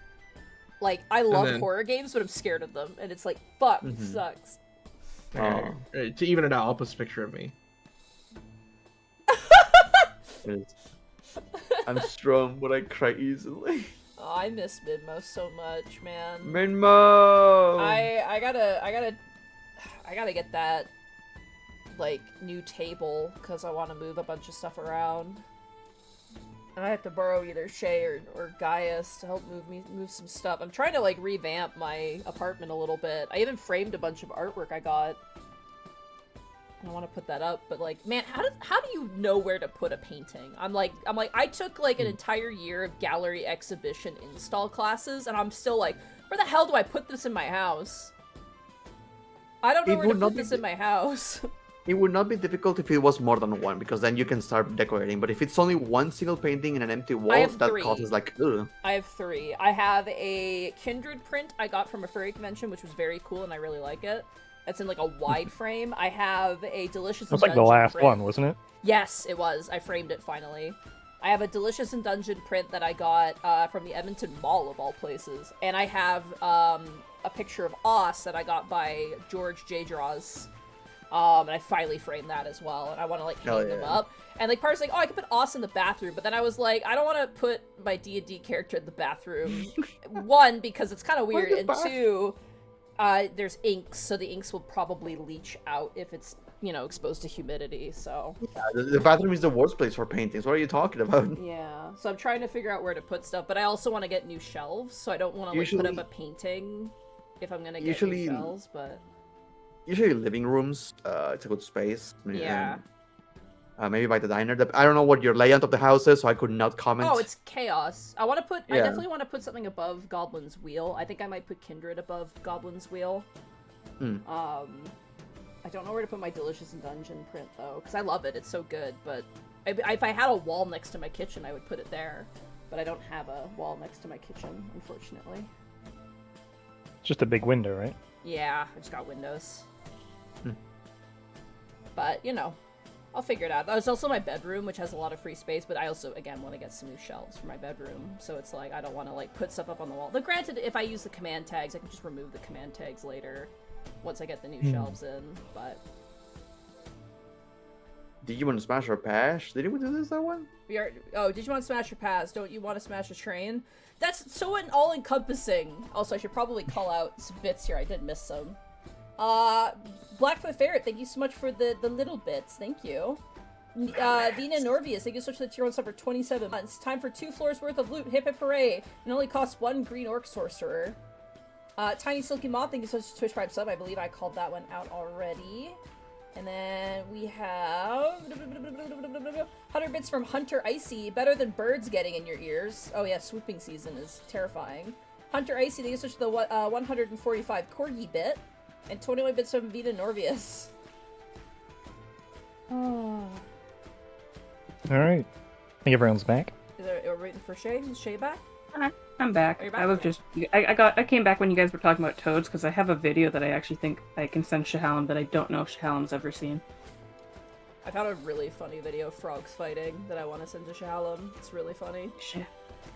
Like, I love horror games, but I'm scared of them. And it's like, fuck, sucks. To even it out, I'll post a picture of me. I'm strong, but I cry easily. Oh, I miss Minmo so much, man. Minmo! I gotta get that, like, new table, because I want to move a bunch of stuff around. And I have to borrow either Shay or Gaius to help move some stuff. I'm trying to, like, revamp my apartment a little bit. I even framed a bunch of artwork I got. I want to put that up, but, like, man, how do you know where to put a painting? I'm like, I took, like, an entire year of gallery exhibition install classes, and I'm still like, where the hell do I put this in my house? I don't know where to put this in my house. It would not be difficult if it was more than one, because then you can start decorating. But if it's only one single painting in an empty wall, that causes like, ugh. I have 3. I have a Kindred print I got from a furry convention, which was very cool, and I really like it. It's in like a wide frame. I have a Delicious That's and like the Dungeon last print. one, wasn't it? Yes, it was. I framed it finally. I have a Delicious and Dungeon print that I got from the Edmonton Mall, of all places. And I have a picture of Oz that I got by George J. Draws. And I finally framed that as well, and I want to, like, hang them up. And, like, part's like, oh, I could put Oz in the bathroom, but then I was like, I don't want to put my D&D character in the bathroom. 1, because it's kind of weird, and 2, there's inks, so the inks will probably leach out if it's, you know, exposed to humidity, so... Yeah, the bathroom is the worst place for paintings. What are you talking about? Yeah, so I'm trying to figure out where to put stuff, but I also want to get new shelves, so I don't want to, like, put up a painting if I'm gonna get new shelves, but... Usually living rooms, it's a good space. Yeah. Maybe by the diner. I don't know what your layout of the house is, so I could not comment. Oh, it's chaos. I definitely want to put something above Goblin's Wheel. I think I might put Kindred above Goblin's Wheel. I don't know where to put my Delicious and Dungeon print, though, because I love it. It's so good, but if I had a wall next to my kitchen, I would put it there. But I don't have a wall next to my kitchen, unfortunately. Just a big window, right? Yeah, I just got windows. But, you know, I'll figure it out. There's also my bedroom, which has a lot of free space, but I also, again, want to get some new shelves for my bedroom. So it's like, I don't want to, like, put stuff up on the wall. But granted, if I use the command tags, I can just remove the command tags later once I get the new shelves in, but... Did you want to smash or pass? Did we do this that one? Oh, did you want to smash or pass? Don't you want to smash a train? That's so all-encompassing. Also, I should probably call out some bits here. I did miss some. Blackfoot Ferret, thank you so much for the little bits. Thank you. Vina Norvius, thank you so much for the tier 1 sub for 27 months. Time for 2 floors worth of loot. Hip hip hooray. It only costs 1 green orc sorcerer. Tiny Silky Moth, thank you so much for Twitch Prime sub. I believe I called that one out already. And then we have 100 bits from Hunter Icy. Better than birds getting in your ears. Oh yeah, swooping season is terrifying. Hunter Icy, thank you so much for the 145 corgi bit. And 21 bits from Vita Norvius. Oh. Alright. I think everyone's back. Are we waiting for Shay? Is Shay back? I'm back. Are you back? I was Okay. just I came back when you guys were talking about toads because I have a video that I actually think I can send Shahalem that I don't know if Shahalem's ever seen. I found a really funny video of frogs fighting that I want to send to Shalom. It's really funny. Shit.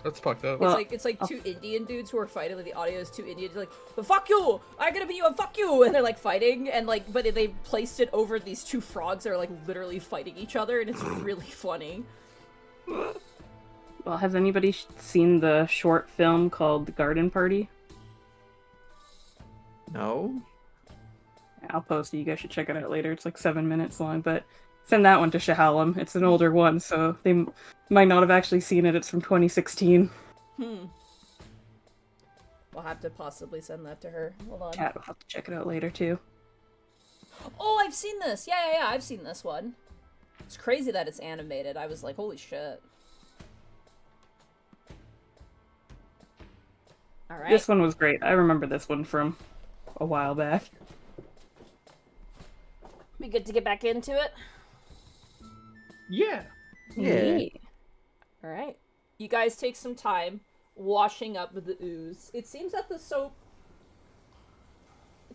That's fucked up. Well, It's like two Indian dudes who are fighting. Like the audio is two Indians like, "But fuck you! I'm gonna beat you and fuck you!" And they're like fighting, and like, but they placed it over these two frogs that are like literally fighting each other, and it's really funny. Well, has anybody seen the short film called The Garden Party? No. I'll post it. You guys should check it out later. It's like 7 minutes long, but send that one to Shahalem. It's an older one, so they might not have actually seen it. It's from 2016. We'll have to possibly send that to her. Hold on. Cat will have to check it out later too. Oh, I've seen this. Yeah. I've seen this one. It's crazy that it's animated. I was like, holy shit. All right. This one was great. I remember this one from a while back. Be good to get back into it. Yeah. Yeah. All right. You guys take some time washing up the ooze. It seems that the soap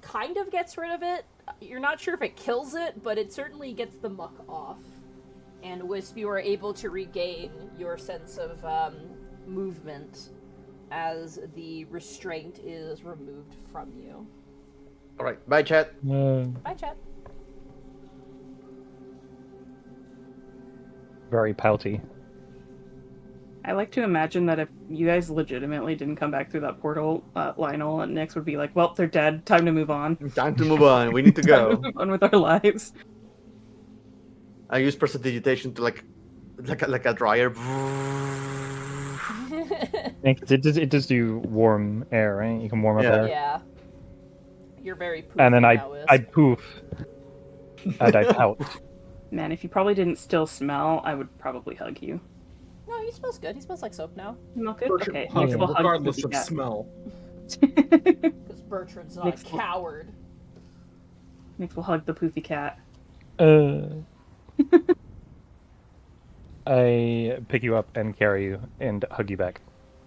kind of gets rid of it. You're not sure if it kills it, but it certainly gets the muck off. And Wisp, you are able to regain your sense of movement as the restraint is removed from you. All right. Bye, chat. Bye, chat. Very pouty. I like to imagine that if you guys legitimately didn't come back through that portal, Lionel and Nyx would be like, well, they're dead. Time to move on. Time to move on. We need to Time go. to move on with our lives. I use prestidigitation to like a dryer. It does do warm air, right? You can warm up Yeah. air. Yeah. You're very poofy And then now, Wisp. I poof. And I pout. Man, if you probably didn't still smell, I would probably hug you. No, he smells good. He smells like soap now. Smell good? Bertrand Okay, hug Nyx him will hug regardless the of cat. smell. Because Bertrand's not a Next one. coward. Nyx will hug the poofy cat. I pick you up and carry you and hug you back.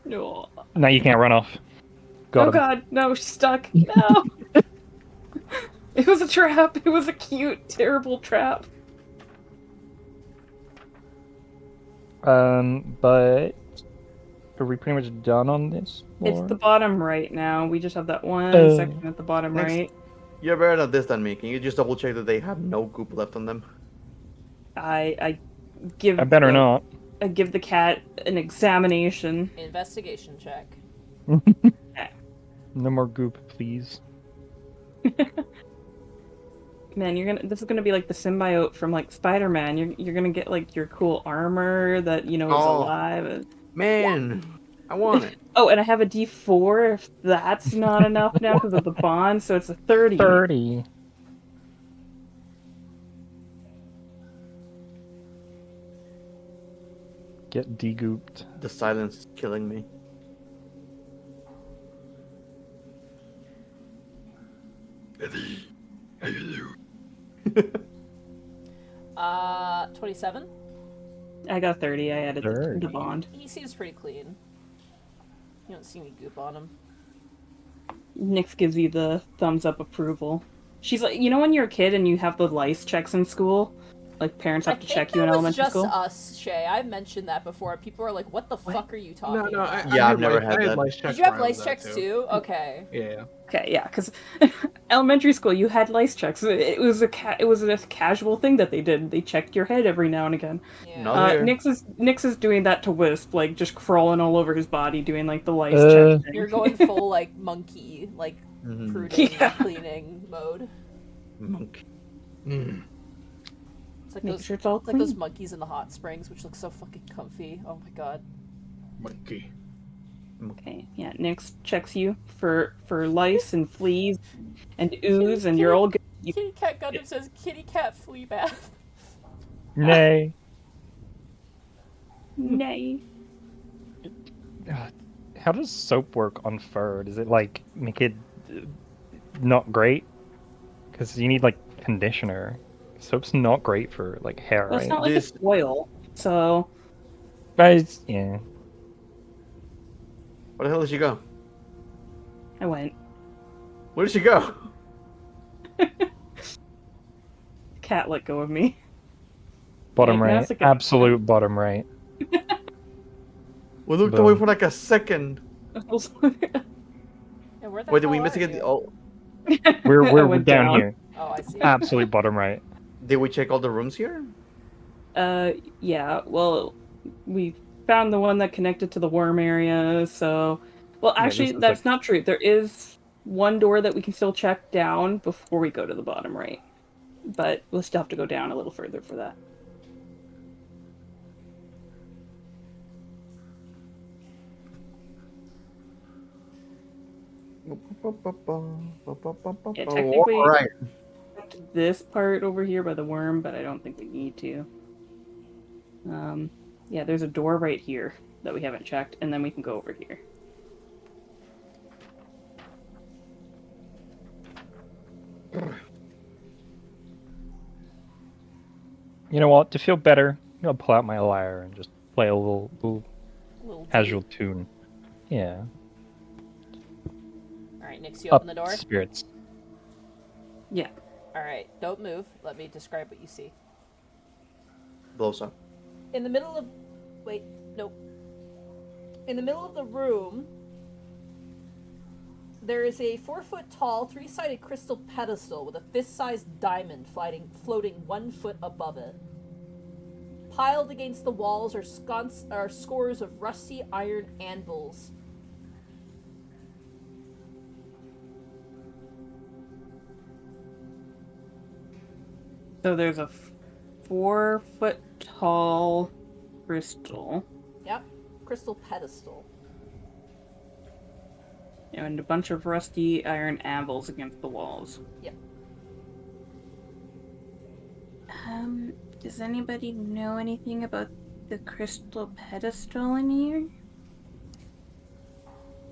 No. Now you can't run off. Got Oh him. god, no, she's stuck. No! It was a trap. It was a cute, terrible trap. But are we pretty much done on this? It's floor? the bottom right now. We just have that one section at the bottom Next. right. You're better at this than me. Can you just double check that they have no goop left on them? I give I better the, not. I give the cat an examination. Investigation check. No more goop, please. Man, this is gonna be like the symbiote from like Spider-Man. You're gonna get like your cool armor that is Oh. alive. Man, I want it. Oh, and I have a D4 if that's not enough now because of the bond, so it's a 30. 30. Get degooped. The silence is killing me. 27. I got 30. I added Third. the bond. He seems pretty clean. You don't see any goop on him. Nyx gives you the thumbs up approval. She's like, when you're a kid and you have the lice checks in school? Like, parents have to check you in elementary just school? us, Shay. I've mentioned that before. People are like, what the fuck are you talking No, about? Yeah, I've never had I that. lice checks Did you have when I lice was checks that, too? Okay. Yeah. Okay, yeah, because elementary school, you had lice checks. It was a casual thing that they did. They checked your head every now and again. Yeah. No. Oh, here. Nyx is doing that to Wisp, like just crawling all over his body, doing like the lice Uh. check thing. You're going full like monkey, like Mhm. pruding, Yeah. cleaning mode. Monk. It's like Make those, sure it's all it's like those clean. monkeys in the hot springs, which look so fucking comfy. Oh my god. Monkey. Okay, yeah, Nyx checks you for lice and fleas and ooze, and you're all good. Kitty Cat Gundam says kitty cat flea bath. Nay. Nay. How does soap work on fur? Does it like make it not great? Because you need like conditioner. Soap's not great for like hair, Well, it's right? not like This- it's oil, so But yeah. Where the hell did she go? I went. Where did she go? Cat let go of me. Bottom Yeah, right. that's like a- Absolute bottom right. We looked Boom. away for like a second. Yeah, where the Wait, did hell we are investigate you? the? Oh, We're went down down. here. Oh, I see. Absolute bottom right. did we check all the rooms here? Yeah. Well, we found the one that connected to the worm area. So, well, Yeah, actually, this is that's like- not true. There is one door that we can still check down before we go to the bottom right, but we'll still have to go down a little further for that. Yeah, technically, All right. this part over here by the worm, but I don't think we need to. Yeah, there's a door right here that we haven't checked, and then we can go over here. You know what? To feel better, I'm gonna pull out my lyre and just play a little Little casual ditty. tune. Yeah. Alright, Nix, you Up open the door? spirits. Yeah. Alright, don't move. Let me describe what you see. Blows up. In the middle of... Wait, nope. In the middle of the room, there is a 4-foot-tall, 3-sided crystal pedestal with a fist-sized diamond floating 1 foot above it. Piled against the walls are scores of rusty iron anvils. So there's a 4-foot-tall crystal Yep, crystal pedestal. and a bunch of rusty iron anvils against the walls. Yep. Does anybody know anything about the crystal pedestal in here?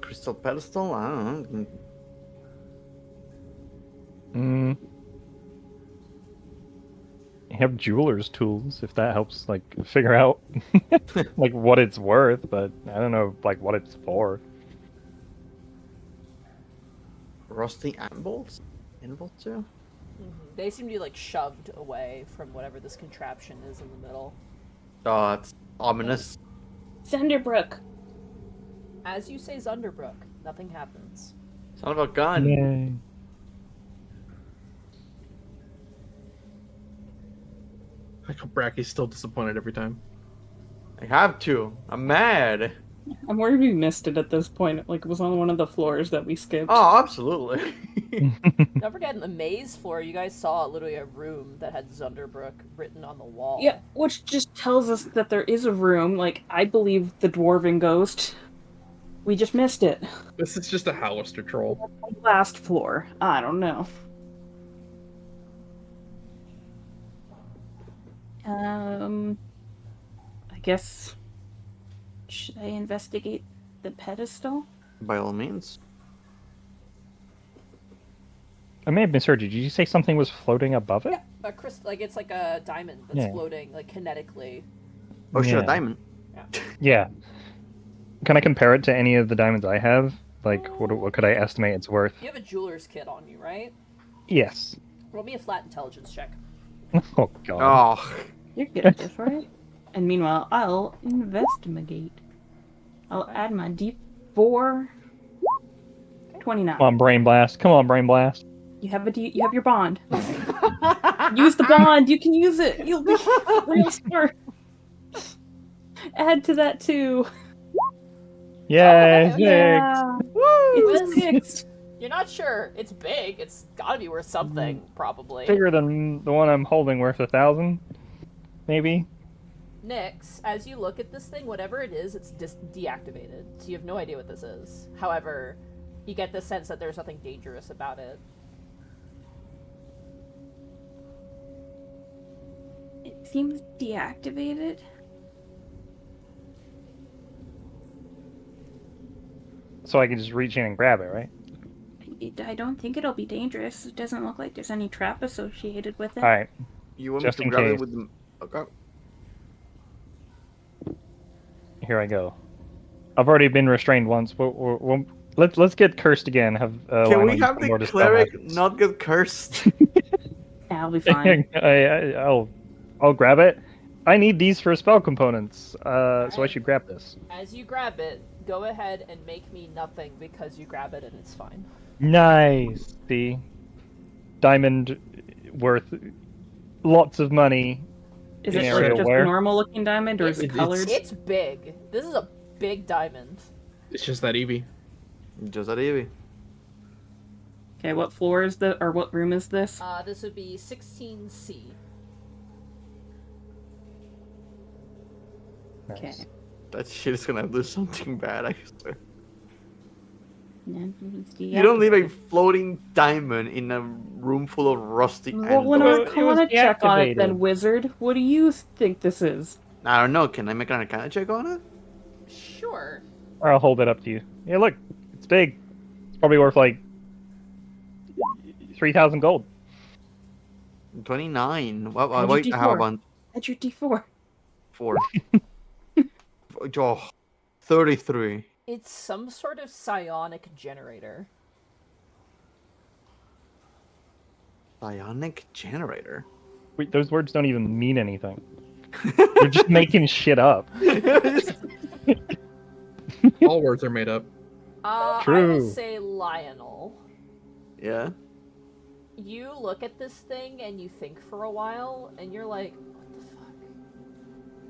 Crystal pedestal? I don't know. You have jeweler's tools if that helps, like, figure out like what it's worth, but I don't know like what it's for. Rusty anvils? Anvil too? They seem to be like shoved away from whatever this contraption is in the middle. Oh, it's ominous. Thunderbrook. As you say Zunderbrook, nothing happens. Son of a gun. Yay. I hope Bracky's still disappointed every time. I have to. I'm mad. I'm worried we missed it at this point. Like, it was on one of the floors that we skipped. Oh, absolutely. Don't forget, in the maze floor, you guys saw literally a room that had Zunderbrook written on the wall. Yeah, which just tells us that there is a room. Like, I believe the dwarven ghost. We just missed it. This is just a Hallister troll. Last floor. I don't know. I guess. Should I investigate the pedestal? By all means. I may have misheard you. Did you say something was floating above it? Yeah, a crystal, like it's like a diamond that's Yeah. floating, like kinetically. Oh shit, Yeah. a diamond. Yeah. Can I compare it to any of the diamonds I have? Like, what could I estimate it's worth? You have a jeweler's kit on you, right? Yes. Roll me a flat intelligence check. Oh god. Oh. You're good at this, right? And meanwhile, I'll investigate. I'll add my D4. 29. Come on, brain blast. Come on, brain blast. You have you have your bond. Use the bond. You can use it. You'll be real smart. Add to that too. Yay! okay. Yeah. Woo! It's a 6. You're not sure. It's big. It's gotta be worth something, probably. Bigger than the one I'm holding, worth 1,000, maybe. Nyx, as you look at this thing, whatever it is, it's deactivated, so you have no idea what this is. However, you get the sense that there's nothing dangerous about it. It seems deactivated. So I can just reach in and grab it, right? I don't think it'll be dangerous. It doesn't look like there's any trap associated with it. Alright. You want Just me in to grab case. it with the... Okay. Here I go. I've already been restrained once. Let's get cursed again. Have Can we Lionel have use the more dispel cleric magics. not get cursed? I'll be fine. I'll grab it. I need these for spell components. So I Alright. should grab this. As you grab it, go ahead and make me nothing because you grab it and it's fine. Nice. See, diamond worth lots of money. Is in it area like just where? a normal looking diamond, or is it It's- colored? It's big. This is a big diamond. It's just that Eevee. Just that easy. Okay, what floor is the, or what room is this? This would be 16C. Okay. Nice. That shit is gonna do something bad, I swear. Yeah. You don't leave a floating diamond in a room full of rusty Roll an anvils. It was Arcana check on it, then, deactivated. wizard. What do you think this is? I don't know. Can I make an Arcana check on it? Sure. Or I'll hold it up to you. Yeah, look, it's big. It's probably worth like 3,000 gold. 29. Well, How'd you wait, I have D4? one. Add your D4. 4. Oh, 33. It's some sort of psionic generator. Psionic generator. Wait, those words don't even mean anything. You're just making shit up. All words are made up. I True. will say Lionel. Yeah. You look at this thing and you think for a while, and you're like, what the fuck?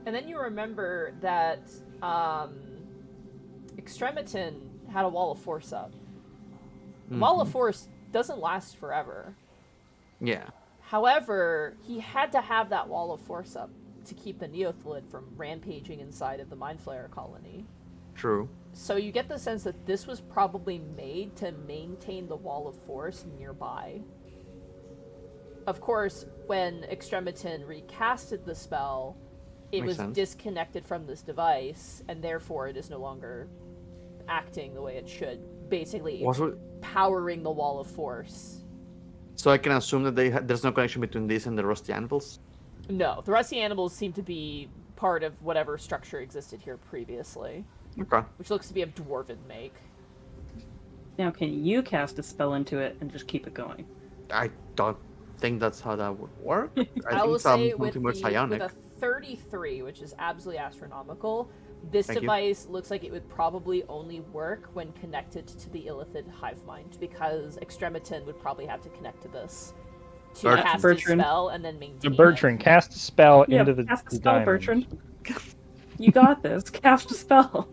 And then you remember that, Extremitin had a wall of force up. The wall of force doesn't last forever. Yeah. However, he had to have that wall of force up to keep the Neothlid from rampaging inside of the Mind Flayer colony. True. So you get the sense that this was probably made to maintain the wall of force nearby. Of course, when Extremitin recasted the spell, it Makes was sense. disconnected from this device, and therefore it is no longer acting the way it should. Basically, powering the wall of force. So I can assume that there's no connection between this and the rusty anvils? No, the rusty animals seem to be part of whatever structure existed here previously, Okay. which looks to be of dwarven make. Now, can you cast a spell into it and just keep it going? I don't think that's how that would work. I will think say something with more a psionic. 33, which is absolutely astronomical, this Thank you. device looks like it would probably only work when connected to the Illithid hive mind, because Extremitin would probably have to connect to this to Bertrand. cast Bertrand. a spell and then maintain So Bertrand, cast a spell into the, cast a the spell, diamond. Bertrand. You got this. Cast a spell.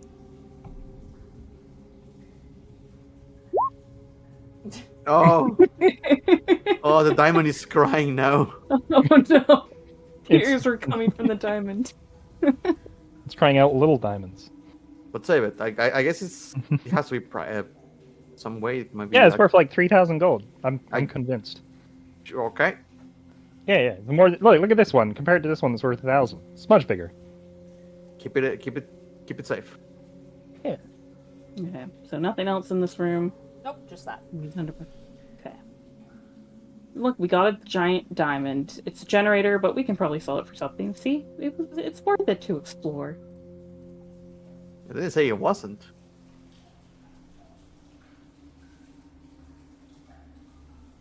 Oh. Oh, the diamond is crying now. Oh no! It's- Tears are coming from the diamond. It's crying out little diamonds. But save it. I guess it has to be some way. It might be Yeah, it's like- worth like 3,000 gold. I'm I- convinced. Okay. Yeah. The more look at this one compared to this one that's worth 1,000. It's much bigger. Keep it safe. Okay, so nothing else in this room. Nope, just that. Okay. Look, we got a giant diamond. It's a generator, but we can probably sell it for something. See, it's worth it to explore. I didn't say it wasn't.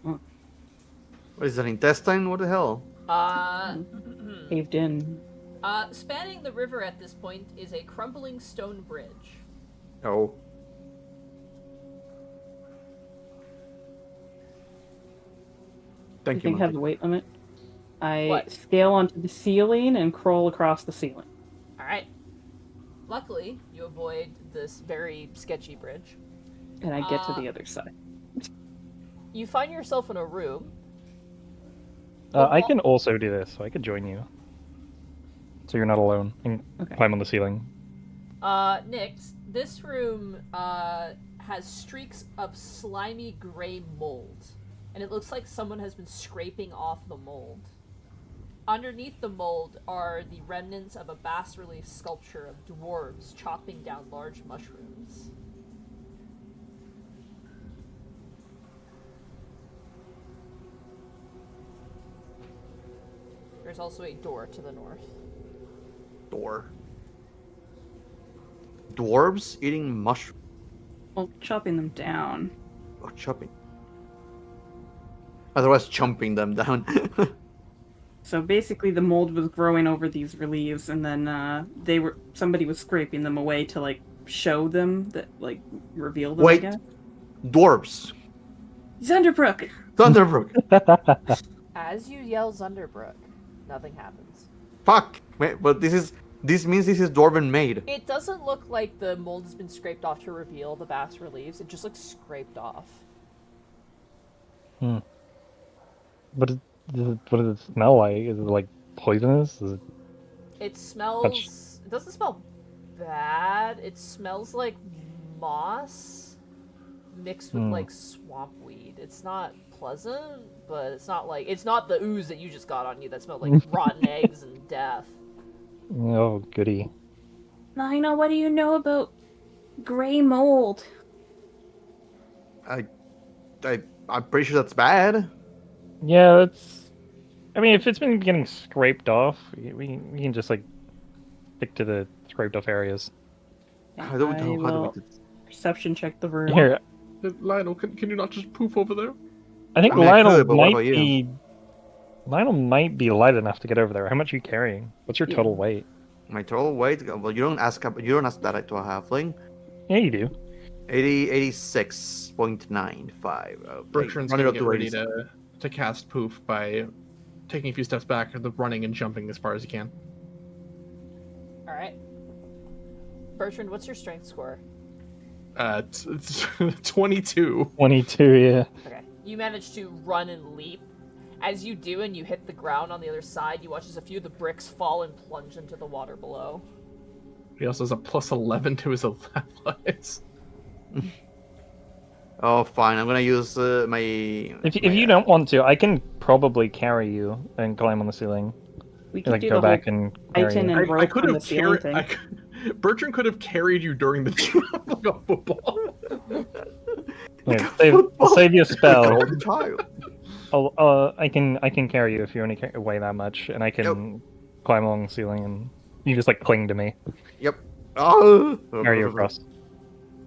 Hmm. What is that, intestine? What the hell? Caved in. Spanning the river at this point is a crumbling stone bridge. Oh. Thank you, Anything have Monty. a weight limit? I What? scale onto the ceiling and crawl across the ceiling. Alright. Luckily, you avoid this very sketchy bridge. And I get to the other side. You find yourself in a room. I can also do this, so I could join you. So you're not alone. And Okay. climb on the ceiling. Nix, this room has streaks of slimy gray mold, and it looks like someone has been scraping off the mold. Underneath the mold are the remnants of a bas-relief sculpture of dwarves chopping down large mushrooms. There's also a door to the north. Door. Dwarves eating mushrooms Well, chopping them down. or chopping. Otherwise, chomping them down. So basically, the mold was growing over these reliefs, and then somebody was scraping them away to like show them that, like, reveal them. Wait. I guess. Dwarves. Zunderbrook. Thunderbrook. As you yell Zunderbrook, nothing happens. Fuck. Wait, but this means this is dwarven made. It doesn't look like the mold has been scraped off to reveal the bas reliefs. It just looks scraped off. What does it smell like? Is it like poisonous? Is it... It smells... It doesn't smell bad. It smells like moss mixed with like swamp weed. It's not pleasant, but it's not like... It's not the ooze that you just got on you that smelled like rotten eggs and death. Oh, goody. Lionel, what do you know about gray mold? I'm pretty sure that's bad. Yeah, that's... I mean, if it's been getting scraped off, we can just, like, stick to the scraped off areas. I don't know how will to do perception check the room. Here, Lionel, can you not just poof over there? I think I mean, I Lionel could, but what might about you? be... Lionel might be light enough to get over there. How much are you carrying? What's your total weight? My total weight. Well, you don't ask that to a halfling. Yeah, you do. 86.95. Bertrand's Run it gonna up get to ready 87. to cast poof by taking a few steps back, running and jumping as far as he can. Alright. Bertrand, what's your strength score? It's 22. 22, yeah. Okay. You manage to run and leap. As you do and you hit the ground on the other side, you watch as a few of the bricks fall and plunge into the water below. He also has a plus 11 to his athletics. Oh, fine. I'm gonna use my. If you don't want to, I can probably carry you and climb on the ceiling. We can Like, do go the back whole and carry Titan you. and I rope could from the have ceiling carried. thing. Bertrand could have carried you during the jump like a football. Yeah, Football. save your spell. Golden child. I can carry you if you only weigh that much, and I can climb along the ceiling, and you just like cling to me, Yep. Oh. carry you across.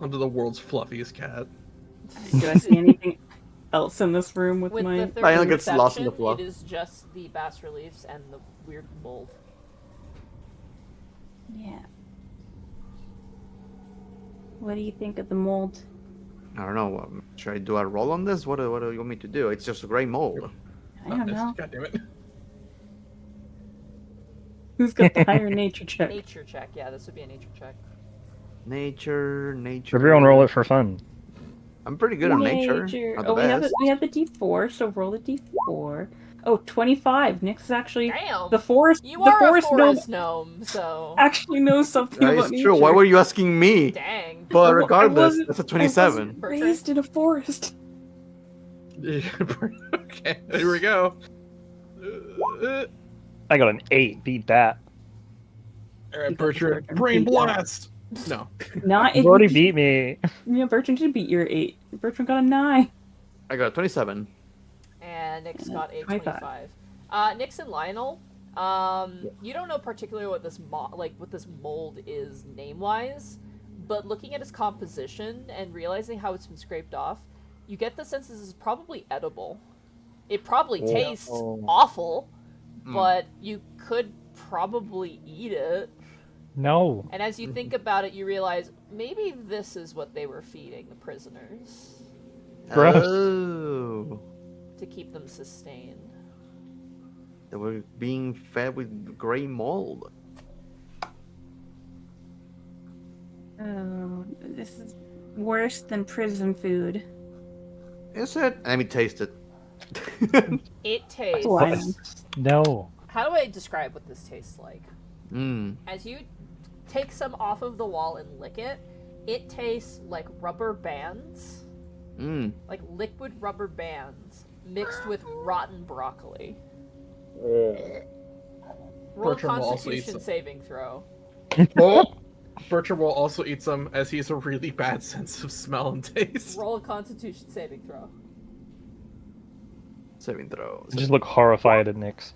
Under the world's fluffiest cat. Do I see anything else in this room with With my? the third Lionel gets lost in the perception, fluff. it is just the bas reliefs and the weird mold. Yeah. What do you think of the mold? I don't know. Should I do a roll on this? What do you want me to do? It's just a gray mold. I don't know. God damn it. Who's got the higher nature check? Nature check, yeah, this would be a nature check. Nature. Everyone roll it for fun. I'm pretty good on nature. Not the Oh, best. we have the D4, so roll the D4. Oh, 25. Nick's actually Damn! the forest. You the are forest a gnome forest gnome, so... actually knows something That about is nature. true. Why were you asking me? Dang. But I regardless, wasn't- that's a I 27. wasn't raised in a forest. Okay, here we go. I got an 8. Beat that. Alright, Bertrand, brain Beat that. blast! No. Not You already beat me. Yeah, Bertrand did beat your 8. Bertrand got a 9. I got a 27. And Nick's got a 25. 25. Nix and Lionel, you don't know particularly what this what this mold is name-wise, but looking at its composition and realizing how it's been scraped off, you get the sense this is probably edible. It probably tastes awful, but you could probably eat it. No. And as you think about it, you realize maybe this is what they were feeding the prisoners Gross. Oh. to keep them sustained. They were being fed with gray mold. Oh, this is worse than prison food. Is it? Let me taste it. It tastes... Why? No. How do I describe what this tastes like? Mmm. As you take some off of the wall and lick it, it tastes like rubber bands, Mmm. like liquid rubber bands mixed with rotten broccoli. Roll a Bertram will also eat Constitution some. saving throw. Bertram will also eat some as he has a really bad sense of smell and taste. Roll a Constitution saving throw. Saving throw. I just look horrified at Nyx.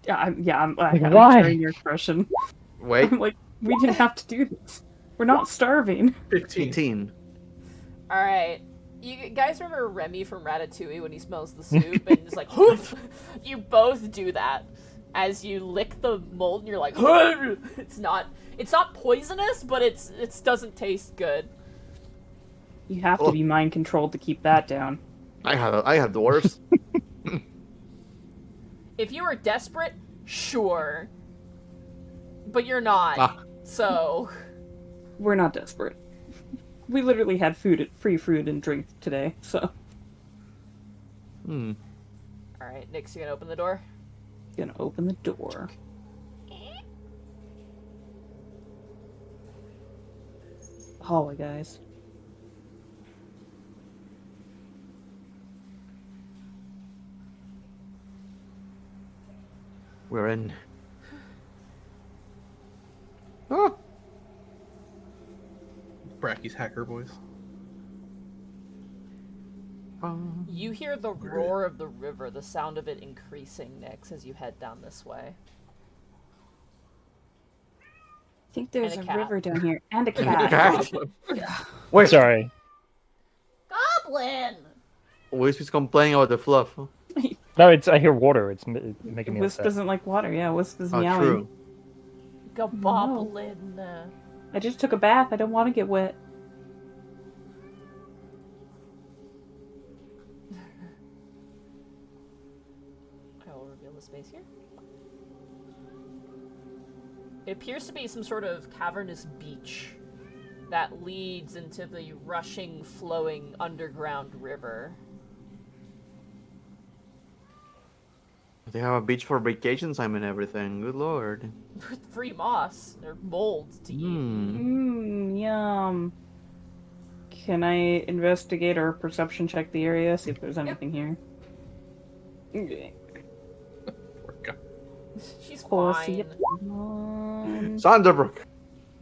I'm Why? trying your expression. Wait. I'm like, we didn't have to do this. We're not starving. 15. 18. All right. You guys remember Remy from Ratatouille when he smells the soup and is like, "Hoof!" You both do that as you lick the mold, and you're like, "Hoof!" It's not poisonous, but it doesn't taste good. You have to be mind controlled to keep that down. I had dwarves. If you were desperate, sure, but you're not. So We're not desperate. We literally had free food and drink today, so. Hmm. all right, Nyx, you gonna open the door? Gonna open the door. Hallway, guys. We're in. Oh. Bracky's hacker voice. You hear the roar of the river, the sound of it increasing, Nyx, as you head down this way. I think there's And a a cat. river down here. And a Cat. cat. Wait, Sorry. Goblin! Wispy's complaining about the fluff. No, I hear water. It's making me Wisp upset. doesn't like water. Yeah, Wisp is Oh, meowing. true. Goblin. I just took a bath. I don't want to get wet. I will reveal the space here. It appears to be some sort of cavernous beach that leads into the rushing, flowing underground river. They have a beach for vacation time and everything. Good lord. With free moss or mold to eat. Yum. Can I investigate or perception check the area, see if there's anything here? Okay. Poor guy. She's Pussy. fine. Sanderbrook.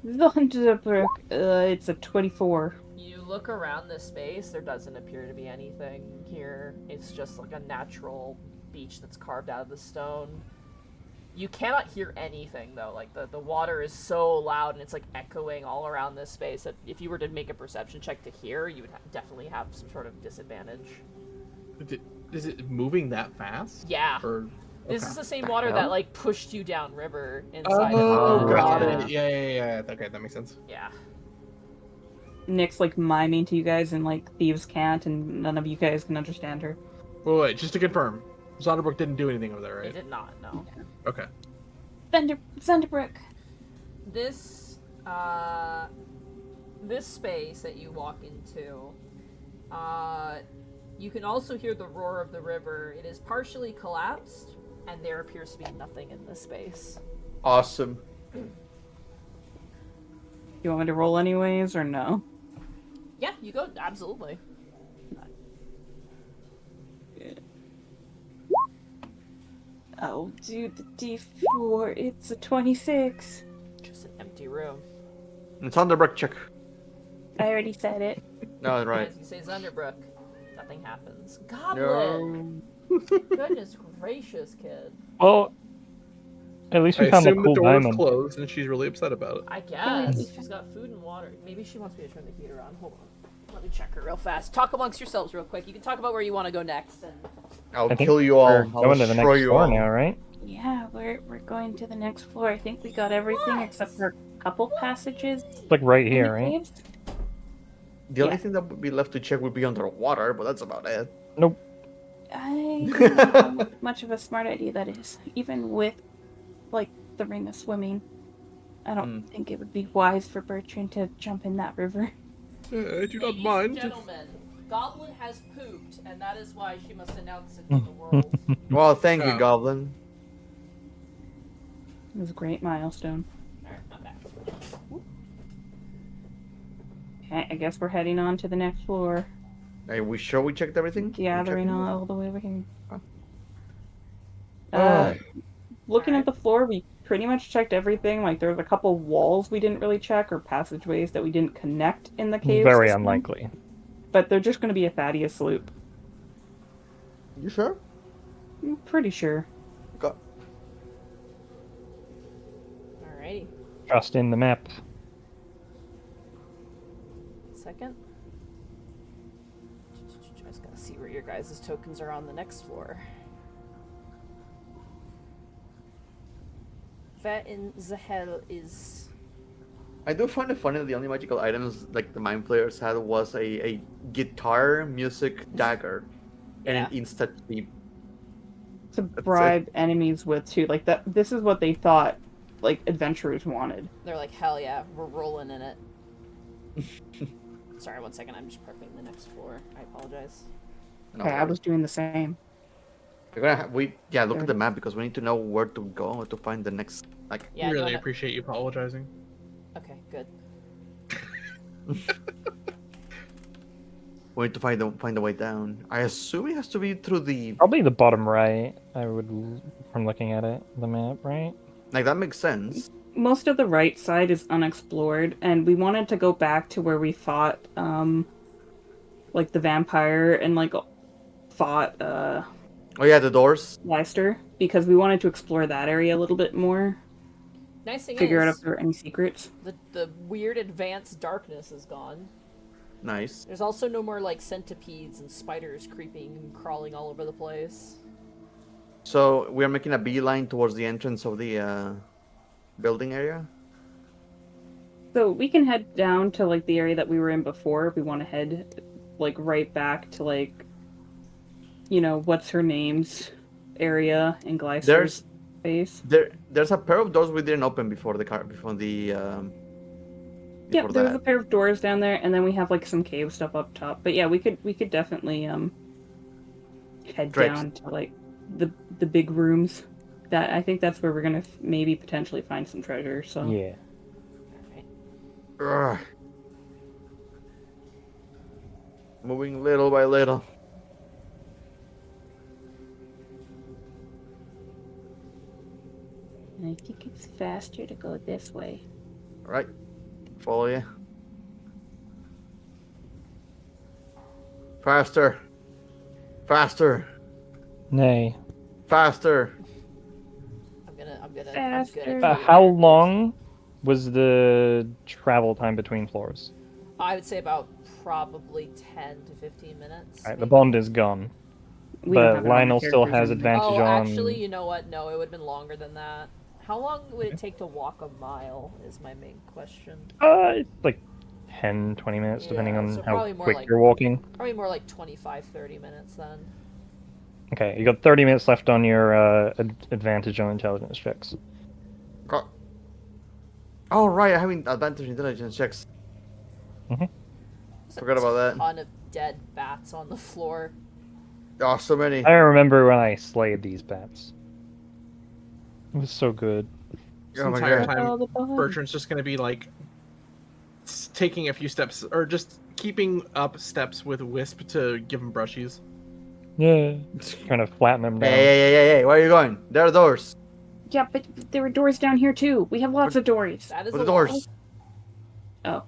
Zonderbrook. It's a 24. You look around this space, there doesn't appear to be anything here. It's just like a natural beach that's carved out of the stone. You cannot hear anything though, like the water is so loud and it's like echoing all around this space that if you were to make a perception check to hear, you would definitely have some sort of disadvantage. Is it moving that fast? Yeah. Or... This okay. is the same water hell? that like pushed you down river inside Oh, of got yeah. it. Yeah. Okay, that makes sense. Yeah. Nick's like miming to you guys and like thieves can't, and none of you guys can understand her. Wait, just to confirm, Zonderbrook didn't do anything over there, It right? did not, no. Okay. Zonderbrook. This this space that you walk into, you can also hear the roar of the river. It is partially collapsed, and there appears to be nothing in this space. Awesome. You want me to roll anyways, or no? Yeah, you go, absolutely. I'll do the D4. It's a 26. Just an empty room. It's Sanderbrook check. I already said it. No, right. As you say Zunderbrook, nothing happens. Goblin! Goodness gracious, kid. Well, at least we I found the assume cool the door is diamond. closed and she's really upset about it. I guess. She's got food and water. Maybe she wants me to turn the heater on. Hold on. Let me check her real fast. Talk amongst yourselves real quick. You can talk about where you want to go next. And... I'll I think kill you we're all. I'll going to the destroy next you floor all. now, right? Yeah, we're going to the next floor. I think we got everything except for a couple passages. It's like right in the here, right? caves. The only Yeah. thing that would be left to check would be underwater, but that's about it. Nope. I don't know how much of a smart idea that is. Even with, like, the ring of swimming, I don't think it would be wise for Bertrand to jump in that river. I do not Ladies mind. and gentlemen, Goblin has pooped, and that is why she must announce it to the world. Well, thank you, Oh. Goblin. It was a great milestone. Alright, I'm back. Okay, I guess we're heading on to the next floor. Are we sure we checked everything? Gathering We checked all the way we can. Oh. Looking at the floor, we pretty much checked everything. Like, there's a couple walls we didn't really check, or passageways that we didn't connect in the cave Very system. unlikely. But they're just going to be a Thaddeus loop. You sure? I'm pretty sure. Go. Alrighty. Trust in the map. second. I just gotta see where your guys' tokens are on the next floor. Where in the hell is... I do find it funny that the only magical items like the mind players had was a guitar, music, dagger, and an Yeah. instant beam. To bribe enemies with too. Like that. This is what they thought like adventurers wanted. They're like, hell yeah, we're rolling in it. Sorry, 1 second, I'm just prepping the next floor. I apologize. No, Okay, I was doing the same. we're gonna look at the map because we need to know where to go to find the next like. Yeah, you really wanna... appreciate you apologizing. Okay, good. We need to find the way down. I assume it has to be through the Probably the bottom right. I would, from looking at it, the map, right? like that makes sense. Most of the right side is unexplored, and we wanted to go back to where we fought, like the vampire and like fought Oh yeah, the doors. Leicester, because we wanted to explore that area a little bit more. Nice thing Figure out if is, there are any secrets. the weird advanced darkness is gone. Nice. There's also no more like centipedes and spiders creeping and crawling all over the place. So we are making a beeline towards the entrance of the building area. So we can head down to like the area that we were in before if we want to head like right back to like, you know, what's her name's area in Glycer's base. There's a pair of doors we didn't open before the car before the. Yeah, Before there's that. a pair of doors down there, and then we have like some cave stuff up top. But yeah, we could definitely head Drapes. down to like the big rooms. That I think that's where we're gonna maybe potentially find some treasure. So Yeah. Ugh. Moving little by little. And I think it's faster to go this way. All right, follow you. Faster. Faster. Nay. Faster. I'm good Faster. at How long was the travel time between floors? I would say about probably 10 to 15 minutes. Alright, the maybe. bond is gone. we don't But have it on the Lionel still characters has anyway. advantage Oh, on... actually, you know what? No, it would have been longer than that. How long would it take to walk a mile is my main question. It's like 10, 20 minutes, depending Yeah, on so how probably more quick like- you're walking. Probably more like 25, 30 minutes then. Okay, you got 30 minutes left on your advantage on intelligence checks. Go. Oh right, having advantage intelligence checks. There's Forgot about that. a ton of dead bats on the floor. Oh, so many. I remember when I slayed these bats. It was so good. This Oh my entire God. All time, the bugs. Bertrand's just gonna be like taking a few steps, or just keeping up steps with Wisp to give him brushies. Yeah. Trying to flatten them down. Hey, where are you going? There are doors. Yeah, but there were doors down here too. We have lots of doors. That is What a the doors? Oh.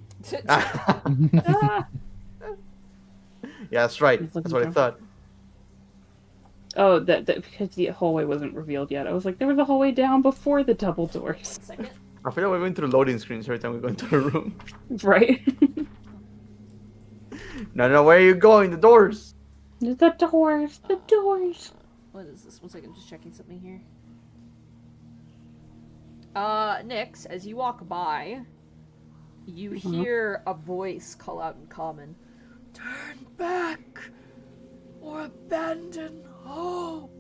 Yeah, that's right. That's what I thought. Oh, that because the hallway wasn't revealed yet. I was like, there was a hallway down before the double doors, Second. I feel like we're going through loading screens every time we go into a room. right? No, where are you going? The doors. The doors. The doors. What is this? 1 second, I'm just checking something here. Nyx, as you walk by, you hear a voice call out in common. Turn back, or abandon hope.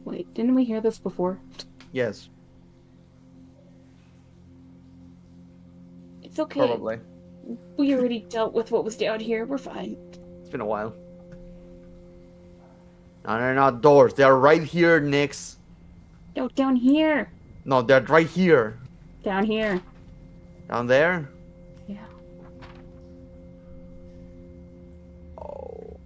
Wait, didn't we hear this before? Yes, It's okay. probably. We already dealt with what was down here. We're fine. It's been a while. No, they're not doors. They are right here, Nyx. No, down here. No, they're right here. Down here. Down there? Yeah. Oh.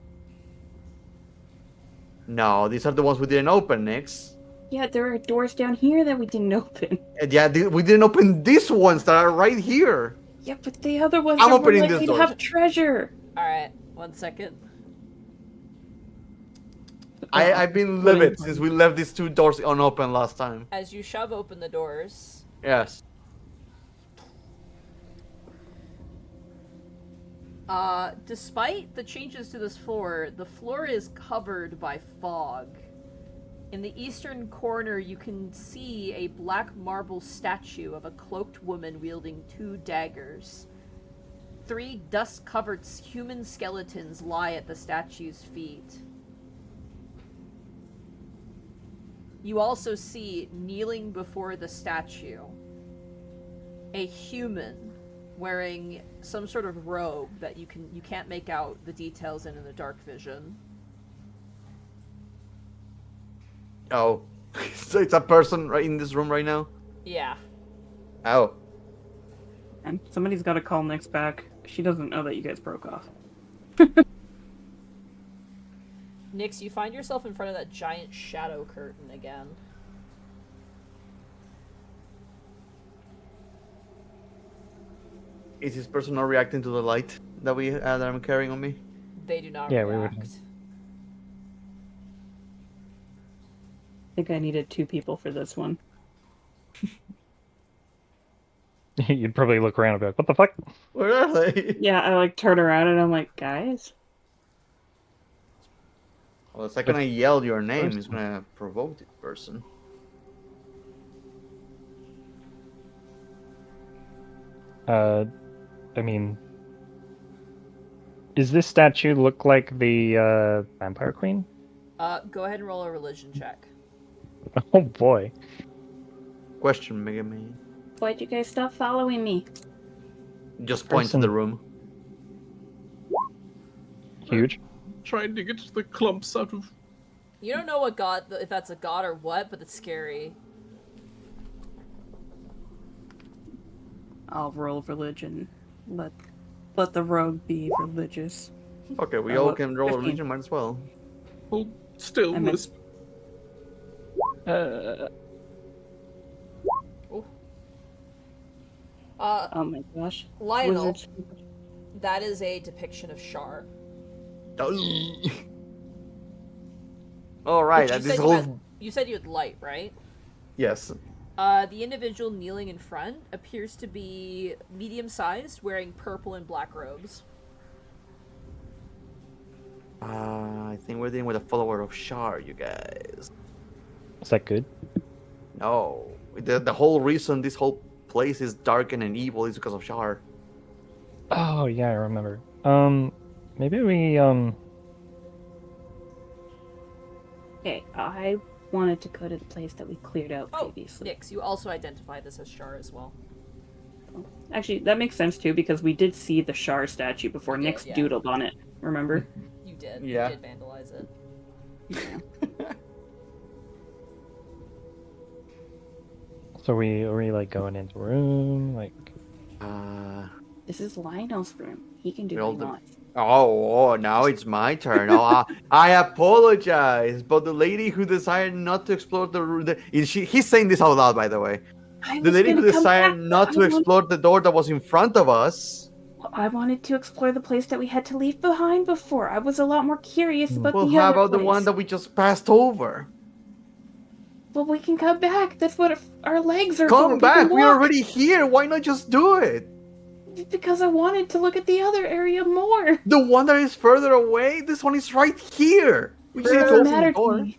No, these are the ones we didn't open, Nyx. Yeah, there are doors down here that we didn't open. And yeah, we didn't open these ones that are right here. Yeah, but the other ones I'm are opening more this likely door. to have treasure. Alright, 1 second. I've been livid since we left these two doors unopened last time. As you shove open the doors, Yes. Despite the changes to this floor, the floor is covered by fog. In the eastern corner, you can see a black marble statue of a cloaked woman wielding 2 daggers. 3 dust-covered human skeletons lie at the statue's feet. You also see, kneeling before the statue, a human wearing some sort of robe that you can't make out the details in the dark vision. Oh, so it's a person right in this room right now. Yeah. Oh, And somebody's got to call Nyx back. She doesn't know that you guys broke off. Nyx, you find yourself in front of that giant shadow curtain again. is this person not reacting to the light that I'm carrying on me? They do not Yeah, we react. would- I think I needed 2 people for this one. You'd probably look around and be like, what the fuck? Where are they? Yeah, I like turn around and I'm like, guys? Well, the second I yell your name is gonna provoke this person. I mean, does this statue look like the vampire queen? Go ahead and roll a religion check. Oh boy. Question, Mega Man. Why'd you guys stop following me? Just point to the room. Huge. Trying to get the clumps out of. You don't know what god, if that's a god or what, but it's scary. I'll roll religion. Let the rogue be religious. Okay, we Oh, all what, can roll 15? religion, might as well. Hold still, I meant- Wisp. Oh my gosh. Lionel, Wizards. that is a depiction of Shar. All right, Which you this said whole you said you had light, right? yes. The individual kneeling in front appears to be medium-sized, wearing purple and black robes. I think we're dealing with a follower of Shar, you guys. Is that good? No, the whole reason this whole place is dark and evil is because of Shar. Oh yeah, I remember. Maybe we Okay, I wanted to go to the place that we cleared out Oh, previously. Nyx, you also identify this as Shar as well. Actually, that makes sense too because we did see the Shar statue before We did, Nyx yeah. doodled on it. Remember? You did. Yeah. You did vandalize it. so are we like going into a room like This is Lionel's room. He can do We all what he do- wants. Oh, now it's my turn. Oh, I apologize, but the lady who decided not to explore he's saying this out loud, by the way. I The was lady who gonna come decided back, not but to explore the door that was in front of us. I wanted to explore the place that we had to leave behind before. I was a lot more curious about Well, the how other about the place. one that we just passed over? Well, we can come back. That's what our legs are for. Come We back. can We're walk. already here. Why not just do it? Because I wanted to look at the other area more. The one that is further away. This one is right here. We just It need to doesn't open matter the to door. me.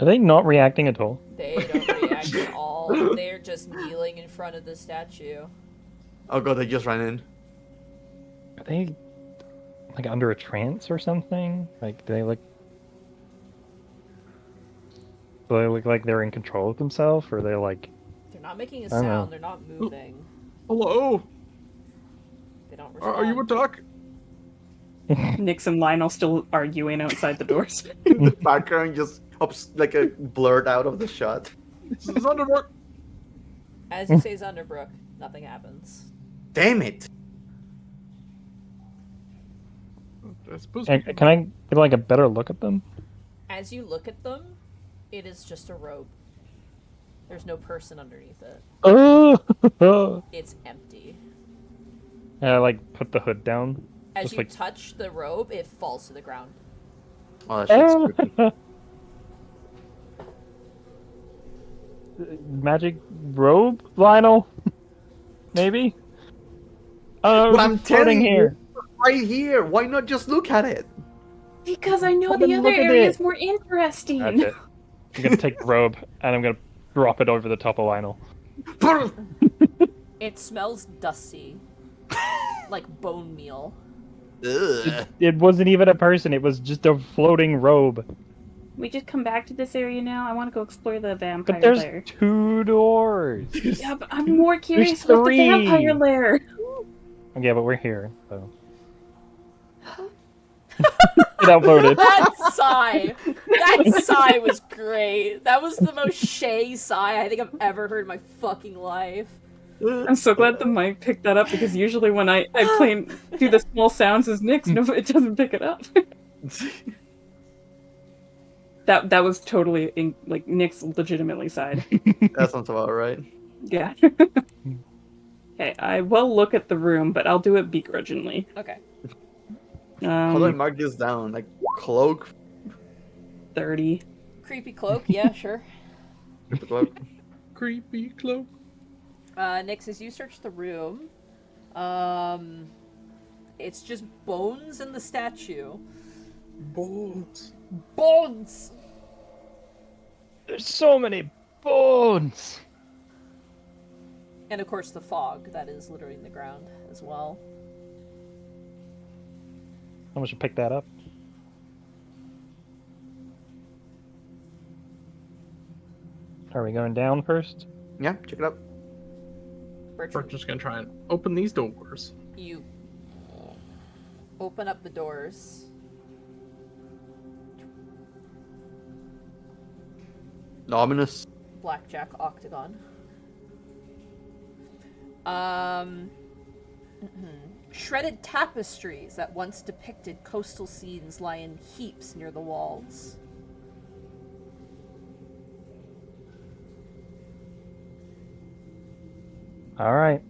are they not reacting at all? They don't react at all. They're just kneeling in front of the statue. Oh god, they just ran in. Are they like under a trance or something? Like do they look like they're in control of themselves or they're like They're not making a don't know. sound. They're not moving. Hello? They don't respond. Are you a duck? Nyx and Lionel still arguing outside the doors. In the background, just like a blurred out of the shot. This is Underdark. As you say Zunderbrook, nothing happens. Damn it! I suppose. can I get like a better look at them? As you look at them, it is just a robe. There's no person underneath it. Oh It's empty. I like put the hood down. As Just you like- touch the robe, it falls to the ground. Oh, that shit's creepy. Magic robe, Lionel? Maybe? Oh, But I'm floating telling here. you, right here. Why not just look at it? Because I know Come the and other look at area it. is more interesting. That's it. I'm gonna take the robe and I'm gonna drop it over the top of Lionel. It smells dusty. Like bone meal. Ugh. It wasn't even a person. It was just a floating robe. We just come back to this area now. I want to go explore the But vampire there's lair. 2 doors. Yeah, but I'm more curious about the 3. vampire lair. Yeah, but we're here, so. Get outvoted. That sigh was great. That was the most Shay sigh I think I've ever heard in my fucking life. I'm so glad the mic picked that up because usually when I do the small sounds as Nick's, no, it doesn't pick it up. That was totally like Nick's legitimately sighed. That sounds about right. Yeah. Okay, I will look at the room, but I'll do it begrudgingly. Okay. How do I mark this down? Like cloak? 30. Creepy cloak, yeah, sure. Cloak? Creepy cloak. Nix, as you search the room, it's just bones in the statue. Bones. Bones! There's so many bones. And of course the fog that is littering the ground as well. Someone should pick that up. Are we going down first? Yeah, check it out. We're Bertram, just gonna try and open these doors. you open up the doors. Ominous. Blackjack octagon. Shredded tapestries that once depicted coastal scenes lie in heaps near the walls. All right.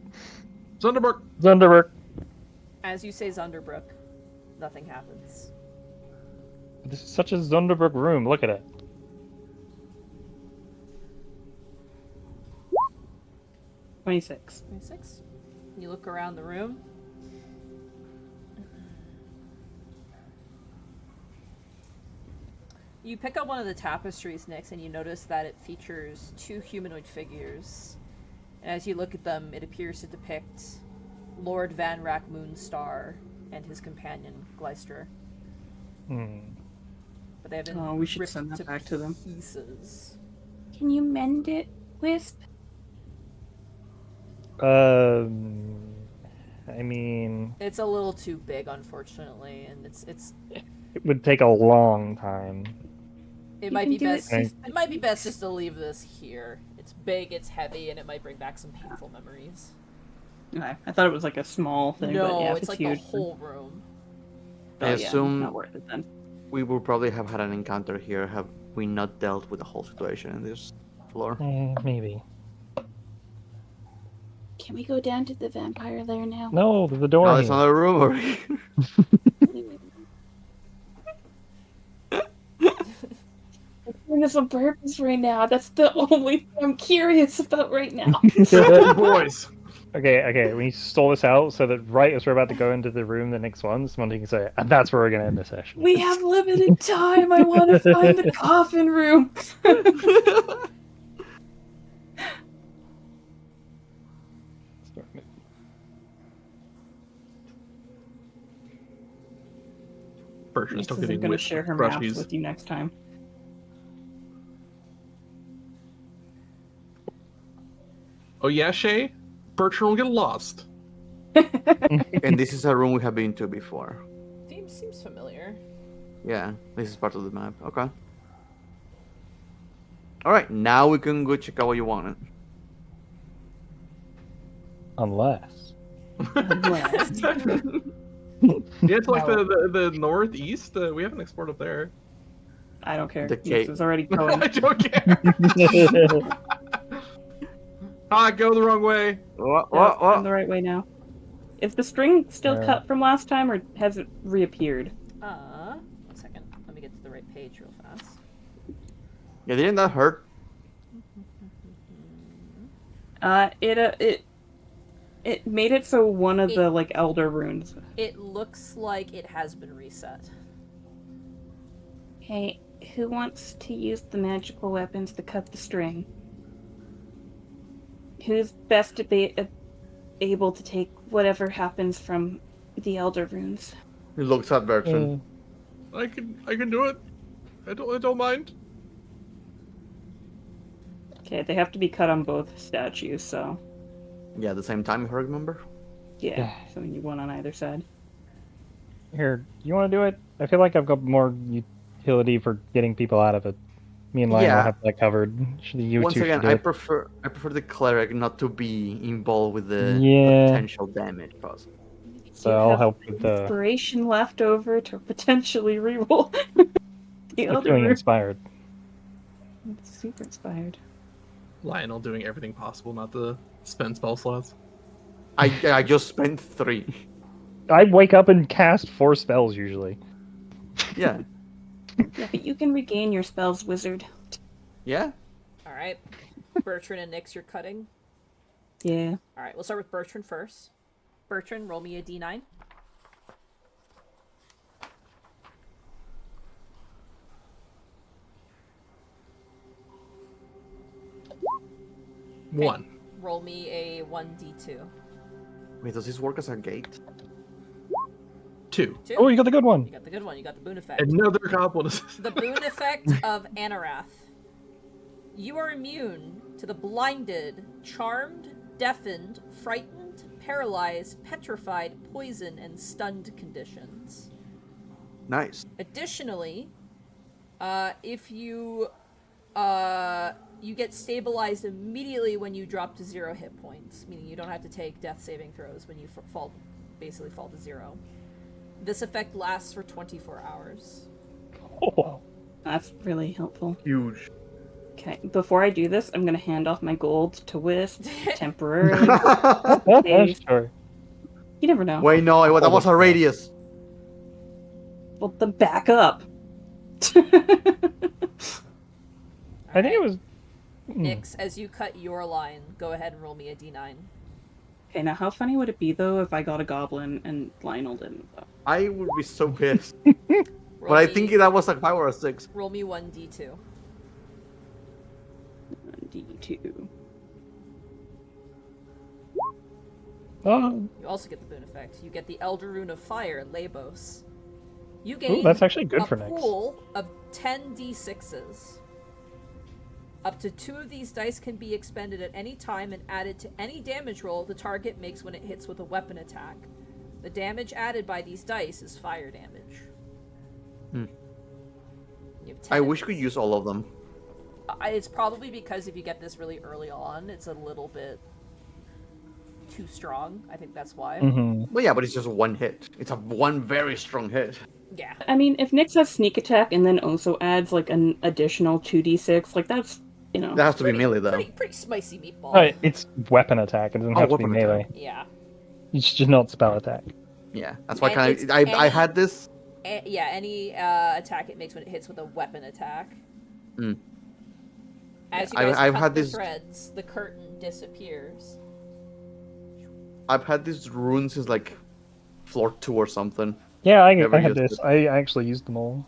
Zunderbrook. Zunderbrook. As you say Zunderbrook, nothing happens. This is such a Zunderbrook room. Look at it. $26. 26. You look around the room. You pick up one of the tapestries, Nix, and you notice that it features 2 humanoid figures. And as you look at them, it appears to depict Lord Van Rack Moonstar and his companion, Gleister. But they have been We should ripped send that to back to them. pieces. Can you mend it, Wisp? I mean, It's a little too big, unfortunately, and it's it would take a long time. it might can be do it best. just- It might be best just to leave this here. It's big, it's heavy, and it might bring back some painful memories. Okay. I thought it was like a small thing, No, but yeah, if it's like huge, the whole room. then- I yeah, assume- not worth it then. We would probably have had an encounter here have we not dealt with the whole situation in this floor. Maybe. Can we go down to the vampire lair now? No, there's a door Oh, here. there's another room over here. I'm doing this on purpose right now. That's the only thing I'm curious about right now. Boys. Okay, we stole this out so that right as we're about to go into the room, the next one, someone can say, and that's where we're gonna end the session. We have limited time. I want to find the coffin room. Bertrand still Nix isn't getting going to wished share her maps brushies. with you next time. Oh yeah, Shay? Bertrand will get lost. And this is a room we have been to before. Seems familiar. Yeah, this is part of the map. Okay. Alright, now we can go check out what you wanted. Unless. Yeah, it's like the northeast. We haven't explored up there. I don't care. The Nix cake. is already going. I don't care. Go the wrong way. What? Yeah, I'm the right way now. Is the string still Yeah. cut from last time, or has it reappeared? 1 second. Let me get to the right page real fast. Yeah, didn't that hurt? It It made it so one of It- the like elder runes. It looks like it has been reset. Okay, who wants to use the magical weapons to cut the string? Who's best to be able to take whatever happens from the elder runes? He looks at Bertrand. I can do it. I don't mind. Okay, they have to be cut on both statues, so Yeah, at the same time, if I remember. yeah. So we need one on either side. Here, you want to do it? I feel like I've got more utility for getting people out of it. Me and Lionel Yeah. have that covered. You Once two again, should do I it. prefer the cleric not to be involved with the Yeah. potential damage possible. So You I'll have help with the inspiration left over to potentially reroll the I'm elder feeling rune. inspired. Super inspired. Lionel doing everything possible not to spend spell slots. I just spent 3. I wake up and cast 4 spells usually. Yeah. Yeah, but you can regain your spells, wizard. Yeah. All right. Bertrand and Nyx, you're cutting. Yeah. All right, we'll start with Bertrand first. Bertrand, roll me a d9. One. Roll me a 1d2. Wait, does this work as a gate? 2. 2. Oh, you got the good one. You got the good one. You got the boon effect. Another goblin. The boon effect of Anarath. You are immune to the blinded, charmed, deafened, frightened, paralyzed, petrified, poison, and stunned conditions. Nice. Additionally, if you get stabilized immediately when you drop to 0 hit points, meaning you don't have to take death saving throws when you fall to 0. This effect lasts for 24 hours. Oh. That's really helpful. Huge. Okay, before I do this, I'm gonna hand off my gold to Wisp temporarily. Yeah, sure. You never know. Wait, no, that was a radius. Well, then back up. I think it was. Nyx, as you cut your line, go ahead and roll me a d9. Okay, now how funny would it be though if I got a goblin and Lionel didn't? Though? I would be so pissed. Roll But I me- think that was like 5 or a 6. Roll me 1d2. D2. Oh, You also get the boon effect. You get the Elder Rune of Fire, Labos. You ooh, gain that's actually good a for next. pool of 10 d6s. Up to 2 of these dice can be expended at any time and added to any damage roll the target makes when it hits with a weapon attack. The damage added by these dice is fire damage. Hmm. You have 10 I of wish we could these. use all of them. It's probably because if you get this really early on, it's a little bit too strong. I think that's why. Mm-hmm. Well, yeah, but it's just one hit. It's one very strong hit. Yeah. I mean, if Nyx has sneak attack and then also adds like an additional 2d6, like that's, you know. That has to be melee, though. Pretty spicy meatball. It's weapon attack. It doesn't have to be weapon melee. attack. Yeah. It's just not spell attack. Yeah, that's why And kind it's of I had this. Yeah, any attack it makes when it hits with a weapon attack. Mm. As you Yeah, guys I've cut had the this- threads, the curtain disappears. I've had these runes since like floor 2 or something. Yeah, I Never had used this. it. I actually used them all.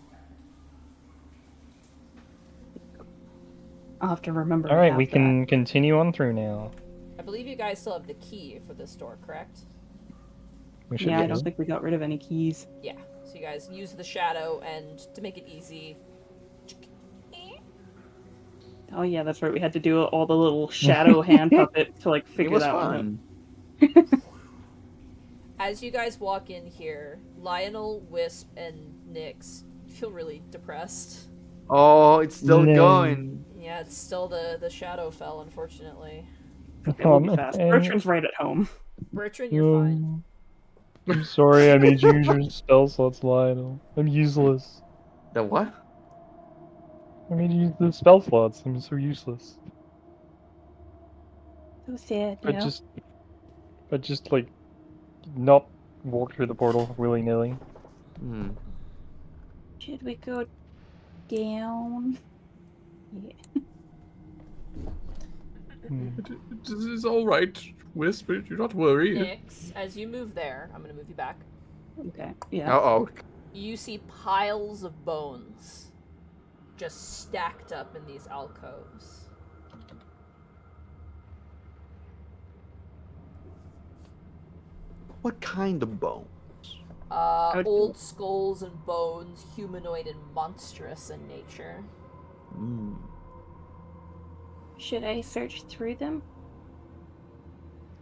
I'll have to remember. All to right, have we that. can continue on through now. I believe you guys still have the key for this door, correct? We should Yeah, I get don't it. think we got rid of any keys. Yeah. So you guys use the shadow, and to make it easy, Oh yeah, that's right. We had to do all the little shadow hand puppet to like It figure was that one out. fun. as you guys walk in here, Lionel, Wisp, and Nyx feel really depressed. Oh, it's still No. going. Yeah, it's still the Shadowfell, unfortunately. Okay, we'll be fast. Bertrand's right at home. Bertrand, you're fine. I'm sorry, I made you use your spell slots, Lionel. I'm useless. The what? I made you use the spell slots. I'm so useless. So sad, But just like, not walk through the portal willy nilly. Hmm. Should we go down? Yeah. It's all right, Wisp. Do not worry. Nyx, as you move there, I'm gonna move you back. Okay. Yeah. Uh-oh. You see piles of bones just stacked up in these alcoves. What kind of bone? Old skulls and bones, humanoid and monstrous in nature. Mm. Should I search through them?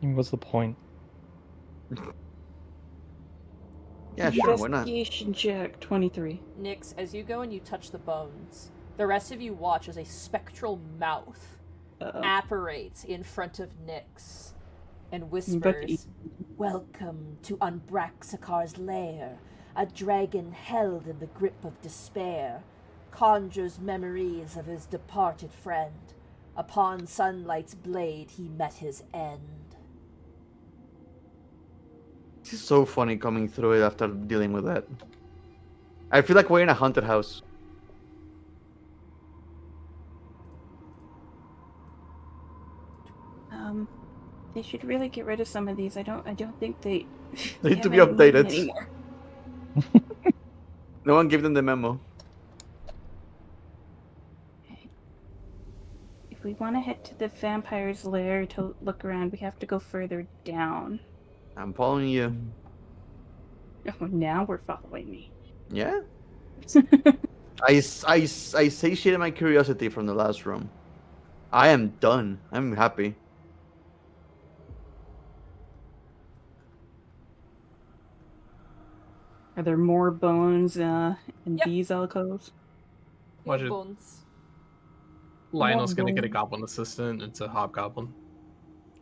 What's the point? Yeah, sure, why not? Investigation check 23. Nyx, as you go and you touch the bones, the rest of you watch as a spectral mouth Uh-oh. apparates in front of Nyx and But whispers, "Welcome to Umbraxakar's lair. A dragon held in the grip of despair conjures memories of his departed friend. Upon sunlight's blade he met his end." It's so funny coming through it after dealing with that. I feel like we're in a haunted house. They should really get rid of some of these. I don't think they They need to have be any meaning updated. anymore. No one gave them the memo. If we want to head to the vampire's lair to look around, we have to go further down. I'm following you. Oh, now we're following me. Yeah? I satiated my curiosity from the last room. I am done. I'm happy. Are there more bones in Yep. these alcoves? Watch it. Bones. Lionel's gonna get a goblin assistant. It's a hobgoblin.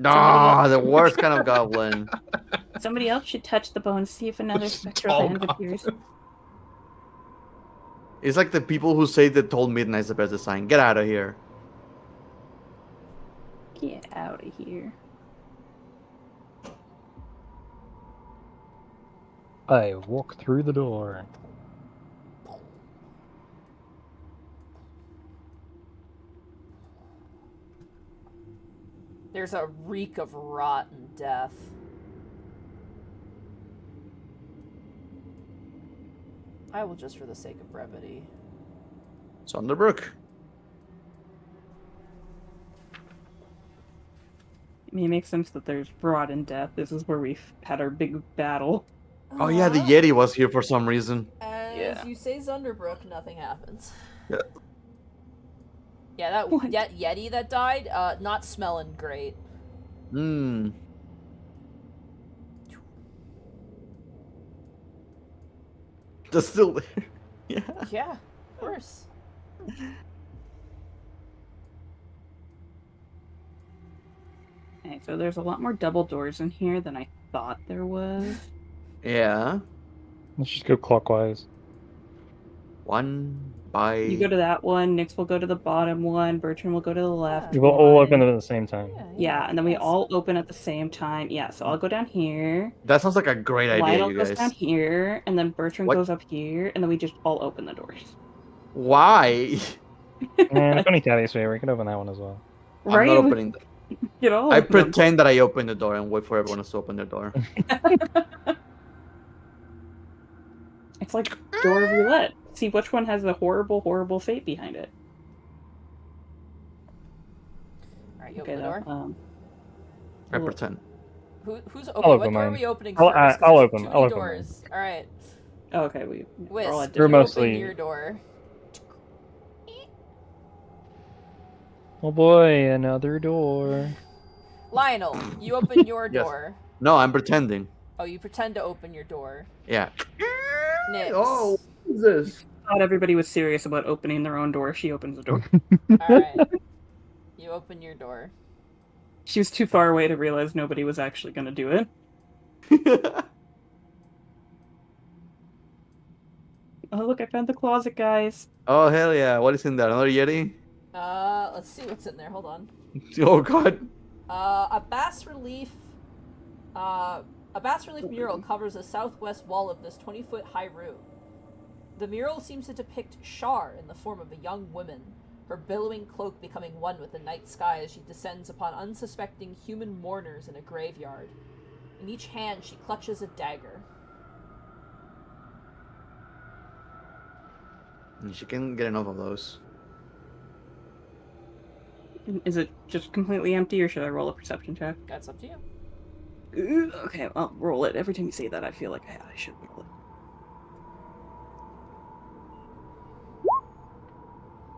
Ah, the worst kind of goblin. Somebody else should touch the bones, see if another spectral Tall hand goblin. appears. It's like the people who say that Told Midnight's the best design. Get out of here. Get out of here. I walk through the door. There's a reek of rot and death. I will just for the sake of brevity. Sonderbrook. I mean, it makes sense that there's rot and death. This is where we've had our big battle. Oh yeah, the Yeti was here for some reason. As you say Zunderbrook, nothing happens. Yeah. Yeah, that What? Yeti that died, not smelling great. Hmm. Just still there. Yeah. Yeah, of course. Okay, so there's a lot more double doors in here than I thought there was. Yeah. Let's just go clockwise. One by. You go to that one, Nyx will go to the bottom one, Bertrand will go to the left. We will all one. open them at the same time. Yeah, and then we yes. all open at the same time. Yeah, so I'll go down here. That sounds like a great idea, Lionel you goes guys. down here, and then Bertrand What? goes up here, and then we just all open the doors. Why? And Tony Taddy's favor, we can open that one as well. I'm not opening. Get all I of them. pretend that I open the door and wait for everyone else to open their door. It's like door roulette. See which one has the horrible, horrible fate behind it. Alright, you Okay, open the door. I pretend. Who's I'll okay? open What door are mine. we opening I'll- first? 'Cause I'll there's open- too I'll many open mine. doors. All right, Oh, okay, we Wisp, we're all if at you We're different- mostly- open your door. Oh boy, another door. Lionel, you open your Yes. door. No, I'm pretending. Oh, you pretend to open your door. Yeah. Nyx. Oh, what is this? thought everybody was serious about opening their own door. She opens the door. Alright. You open your door. She was too far away to realize nobody was actually going to do it. Oh, look, I found the closet, guys. Oh, hell yeah. What is in there? Another Yeti? Let's see what's in there. Hold on. Oh, God. A bas relief mural covers the southwest wall of this 20-foot high room. The mural seems to depict Shar in the form of a young woman, her billowing cloak becoming one with the night sky as she descends upon unsuspecting human mourners in a graveyard. In each hand, she clutches a dagger. She can get enough of those. Is it just completely empty, or should I roll a perception check? That's up to you. Okay, I'll roll it. Every time you say that, I feel like I should roll it.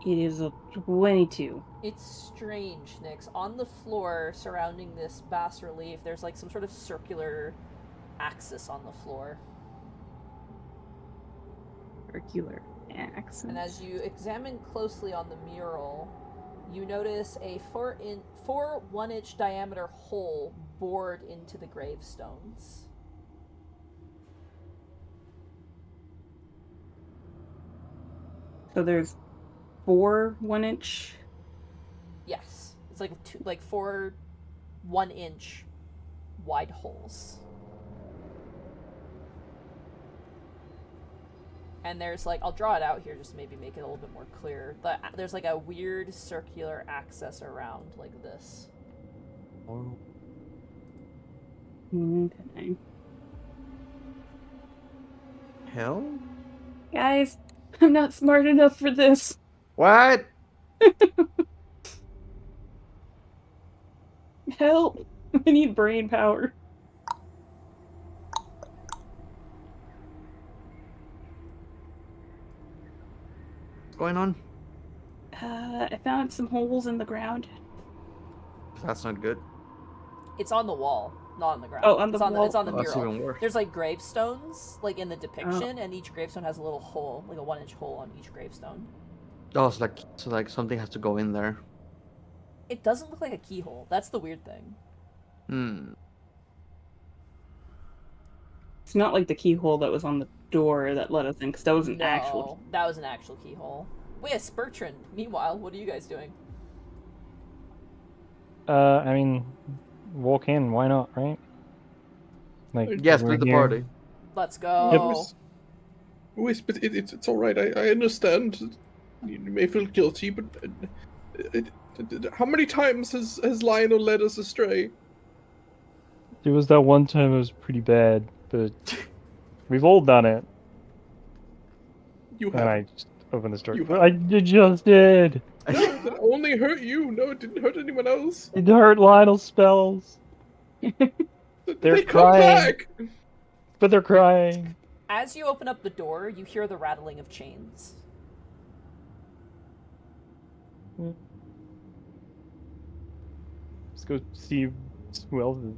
It is a 22. It's strange, Nyx. On the floor surrounding this bas relief, there's like some sort of circular axis on the floor. Circular axis. And as you examine closely on the mural, you notice a 4 1-inch diameter hole bored into the gravestones. So there's 4 1-inch. Yes, it's like 4 1-inch wide holes. And there's like, I'll draw it out here just to maybe make it a little bit more clear. But there's like a weird circular axis around like this. Okay. Hell? Guys, I'm not smart enough for this. What? Help! I need brain power. What's going on? I found some holes in the ground. That's not good. It's on the wall, not on the ground. Oh, on the wall? It's on the That's mural. even worse. There's like gravestones, like in the depiction, and each gravestone has a little hole, like a 1-inch hole on each gravestone. Oh, so like something has to go in there. It doesn't look like a keyhole. That's the weird thing. Hmm. It's not like the keyhole that was on the door that let us in, because that was an actual. That was an actual keyhole. Wait, it's Bertrand. Meanwhile, what are you guys doing? I mean, walk in. Why not? Right? Like, Yes, we're split the here. party. Let's go. Wait, but it's all right. I understand. You may feel guilty, but how many times has Lionel led us astray? There was that one time it was pretty bad, but we've all done it. You And have. I just opened this door. You I just did. It only hurt you. No, it didn't hurt anyone else. It hurt Lionel's spells. They're They come crying. back. But they're crying. As you open up the door, you hear the rattling of chains. Let's go see who else is.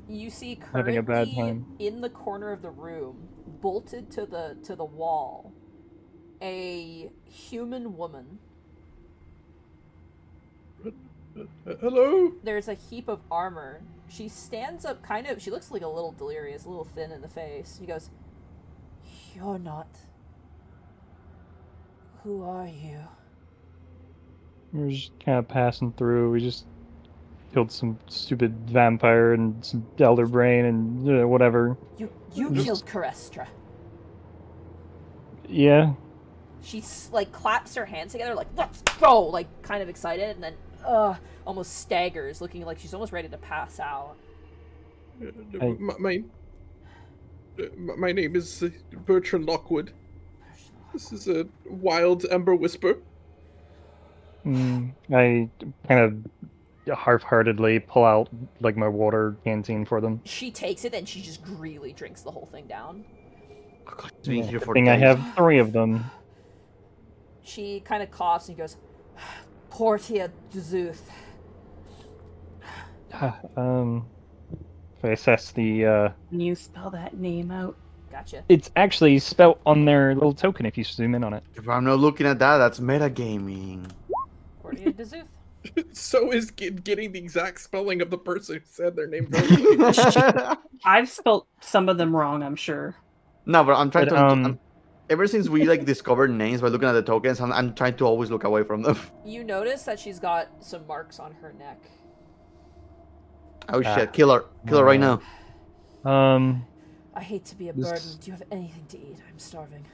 You see Having a bad currently time. in the corner of the room, bolted to the wall, a human woman. Hello? There's a heap of armor. She stands up she looks like a little delirious, a little thin in the face. She goes, "You're not. Who are you?" We're just kind of passing through. We just killed some stupid vampire and some elder brain and whatever. You Just- killed Carestra. Yeah. She like claps her hands together like, "Let's go!" Like kind of excited, and then almost staggers, looking like she's almost ready to pass out. Hey. My name is Bertrand Lockwood. This is a wild ember whisper. I kind of half-heartedly pull out like my water canteen for them. She takes it and she just greedily drinks the whole thing down. Oh, God, it's been here Good for thing I days. have 3 of them. She kind of coughs and goes, "Portia Zuth." If I assess the Can you spell that name out? Gotcha. it's actually spelt on their little token if you zoom in on it. If I'm not looking at that, that's metagaming. Portia Zuth. So is getting the exact spelling of the person who said their name wrong. I've spelled some of them wrong, I'm sure. No, but I'm trying But, to. Ever since we like discovered names by looking at the tokens, I'm trying to always look away from them. You notice that she's got some marks on her neck. Oh shit! Kill her right now. I hate to be a This- burden. Do you have anything to eat? I'm starving.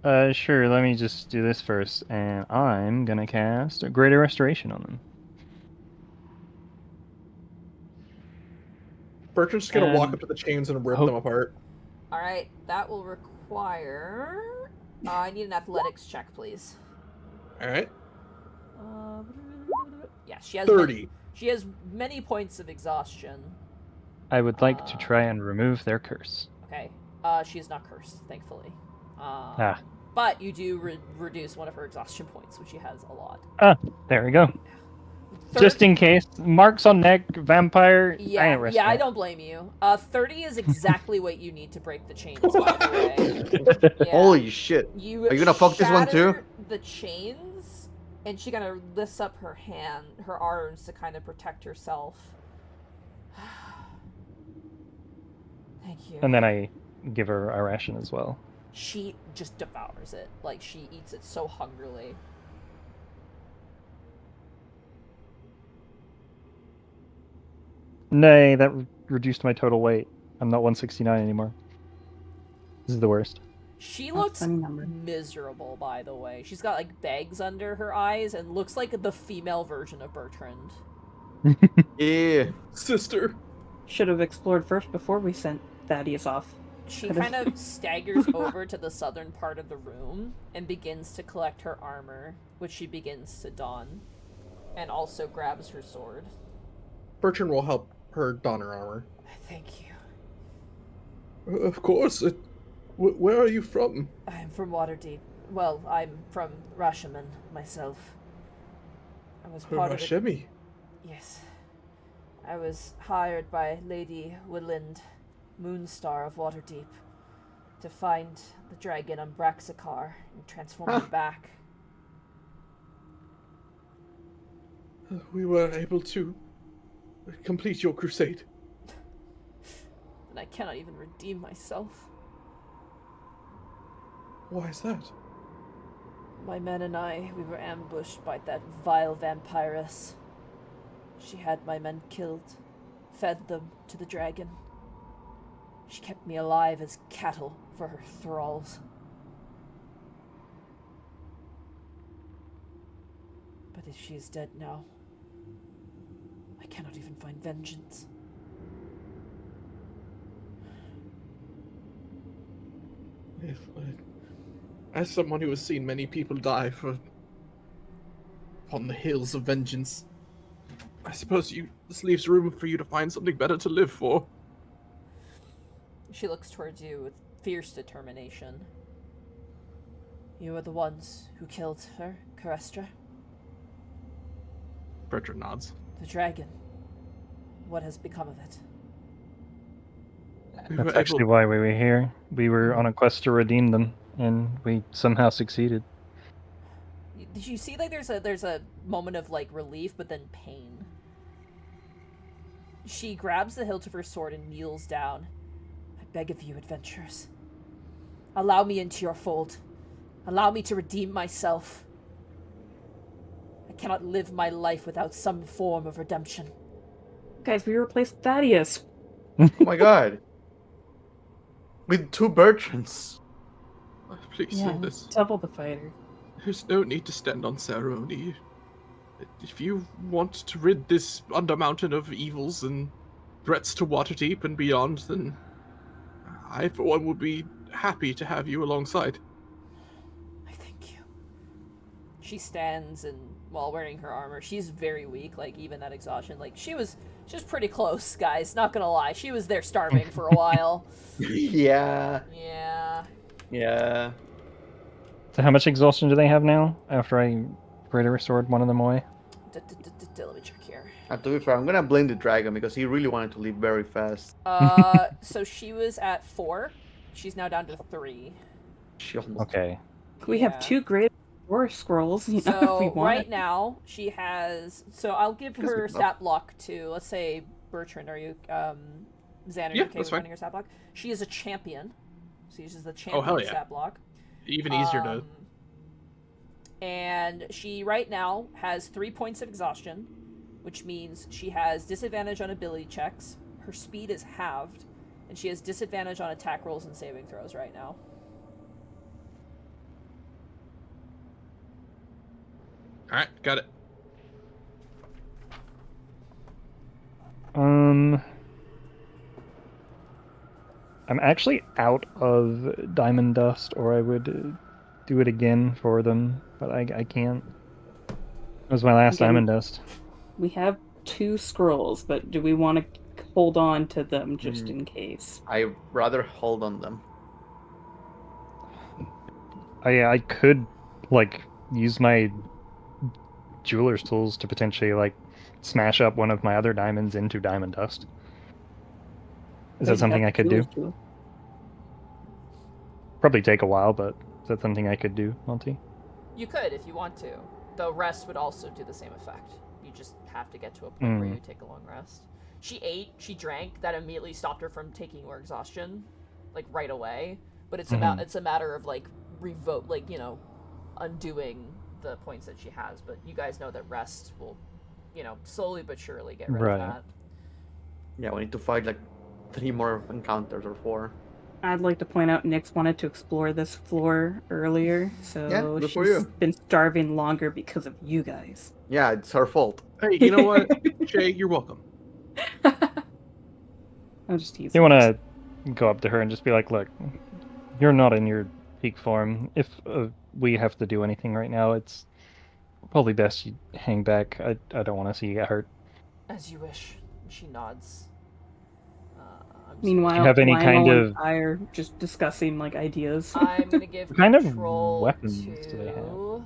Sure, let me just do this first, and I'm gonna cast a Greater Restoration on them. Bertrand's just gonna walk And up to the chains and rip hope- them apart. Alright, that will require... I need an athletics check, please. All right. Uh, yeah, she has 30. she has many points of exhaustion. I would like to try and remove their curse. Okay. She is not cursed, thankfully. Ah. But you do reduce one of her exhaustion points, which she has a lot. Ah, there we go. Just in case. Marks on neck, vampire. I ain't risking I it. don't blame you. 30 is exactly what you need to break the chains, by the way. Yeah. Holy shit. Are you gonna fuck this one too? shatter the chains, and she kind of lifts up her arms to kind of protect herself. Thank you. And then I give her a ration as well. She just devours it. Like, she eats it so hungrily. Nay, that reduced my total weight. I'm not 169 anymore. This is the worst. She That's a looks funny number. miserable, by the way. She's got, like, bags under her eyes and looks like the female version of Bertrand. Yeah. Sister. Should have explored first before we sent Thaddeus off. She Could've- kind of staggers over to the southern part of the room and begins to collect her armor, which she begins to don, and also grabs her sword. Bertrand will help her don her armor. Thank you. Of course. Where are you from? I'm from Waterdeep. Well, I'm from Rashomon myself. I was part of it. Hashemi. Yes. I was hired by Lady Woodland, Moonstar of Waterdeep, to find the dragon on Braxikar and transform him back. We were able to complete your crusade. And I cannot even redeem myself. Why is that? My men and I, we were ambushed by that vile vampiress. She had my men killed, fed them to the dragon. She kept me alive as cattle for her thralls. But if she is dead now, I cannot even find vengeance. As someone who has seen many people die upon the hills of vengeance, I suppose this leaves room for you to find something better to live for. She looks towards you with fierce determination. You are the ones who killed her, Carestra? Bertrand nods. The dragon. What has become of it? We were That's actually able- why we were here. We were on a quest to redeem them, and we somehow succeeded. Did you see, like, there's a moment of, like, relief, but then pain? She grabs the hilt of her sword and kneels down. I beg of you, adventurers. Allow me into your fold. Allow me to redeem myself. I cannot live my life without some form of redemption. Guys, we replaced Thaddeus. Oh my god. With 2 Bertrands. Please Yeah, say this. double the fighter. There's no need to stand on ceremony. If you want to rid this undermountain of evils and threats to Waterdeep and beyond, then I, for one, would be happy to have you alongside. I thank you. She stands and, while wearing her armor, she's very weak, like, even at exhaustion. Like, she was pretty close, guys, not gonna lie. She was there starving for a while. Yeah. Yeah. Yeah. So how much exhaustion do they have now after I greater restored one of them away? Let me check here. To be fair, I'm gonna blame the dragon because he really wanted to leave very fast. So she was at 4. She's now down to 3. She almost. Okay. We have Yeah. 2 great war scrolls, you know, if we So want. right now she has. So I'll give That's her good stat block to, let's say, Bertrand. Are you, Xander? Yeah, you okay that's with fine. running her stat block? She is a champion. She uses the champion hell yeah. stat block. Even easier to. And she right now has 3 points of exhaustion, which means she has disadvantage on ability checks. Her speed is halved, and she has disadvantage on attack rolls and saving throws right now. All right, got it. I'm actually out of diamond dust, or I would do it again for them, but I can't. It was my last Again, diamond dust. We have 2 scrolls, but do we want to hold on to them just Mm. in case? I rather hold on them. I could like use my jeweler's tools to potentially like smash up one of my other diamonds into diamond dust. Is that Already something have I could tools do? to- Probably take a while, but is that something I could do, Monty? You could if you want to. Though rest would also do the same effect. You just have to get to a point where you take a long rest. She ate, she drank, that immediately stopped her from taking more exhaustion, like right away. But it's it's a matter of like undoing the points that she has. But you guys know that rest will, slowly but surely get rid of that. Yeah, we need to fight like 3 more encounters or 4. I'd like to point out Nyx wanted to explore this floor earlier, so Yeah, good for she's you. been starving longer because of you guys. Yeah, it's her fault. Hey, you know what, Shay? You're welcome. I'll just tease You her. want to go up to her and just be like, "Look, you're not in your peak form. If we have to do anything right now, it's probably best you hang back. I don't want to see you get hurt." As you wish. She nods. Meanwhile, have any kind Lionel and of- I are just discussing like ideas. I'm gonna give What kind of control weapons to do they have?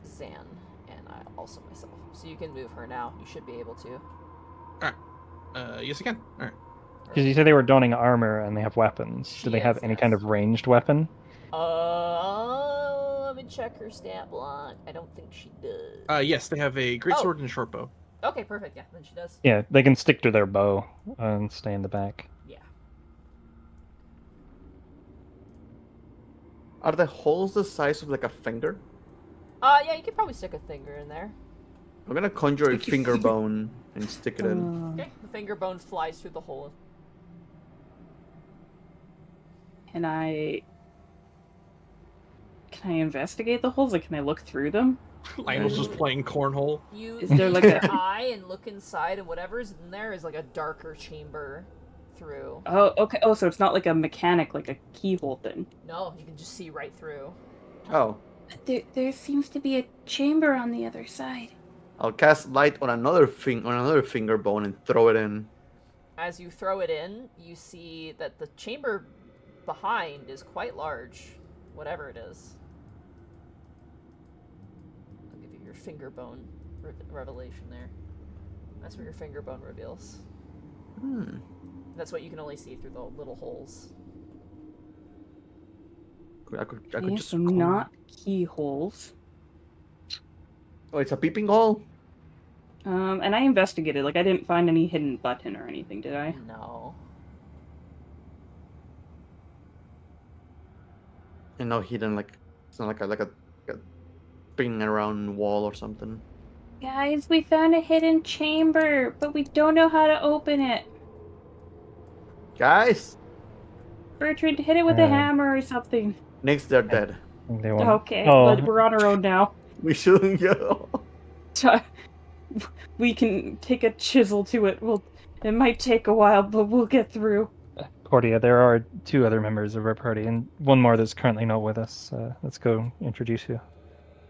Zan, and I also myself. So you can move her now. You should be able to. Yes, I can. All right. Because you said they were donning armor and they have weapons. She Do they have is, any yes. kind of ranged weapon? Let me check her stat block. I don't think she does. Yes, they have a great Oh. sword and a short bow. Okay, perfect. Yeah, then she does. Yeah, they can stick to their bow and stay in the back. Yeah. Are the holes the size of like a finger? Yeah, you could probably stick a finger in there. I'm gonna conjure a Stick your finger finger- bone and stick it in. Okay, the finger bone flies through the hole. Can I investigate the holes? Like, can I look through them? Lionel's just playing cornhole. You Is there use like your a- eye and look inside, and whatever's in there is like a darker chamber through. Oh, okay. Oh, so it's not like a mechanic, like a keyhole thing. No, you can just see right through. Oh, There seems to be a chamber on the other side. I'll cast light on another finger bone and throw it in. As you throw it in, you see that the chamber behind is quite large, whatever it is. I'll give you your finger bone revelation there. That's what your finger bone reveals. That's what you can only see through the little holes. I could Okay, just so not keyholes. Oh, it's a peeping hole. And I investigated. Like, I didn't find any hidden button or anything, did I? No. And no hidden like it's not like a spinning around wall or something. Guys, we found a hidden chamber, but we don't know how to open it. Guys, Bertrand, hit it with a hammer or something. next they're dead. They want... Okay, Oh, but we're on our own now. We shouldn't go. We can take a chisel to it. It might take a while, but we'll get through. Cordia, there are 2 other members of our party, and one more that's currently not with us. Let's go introduce you.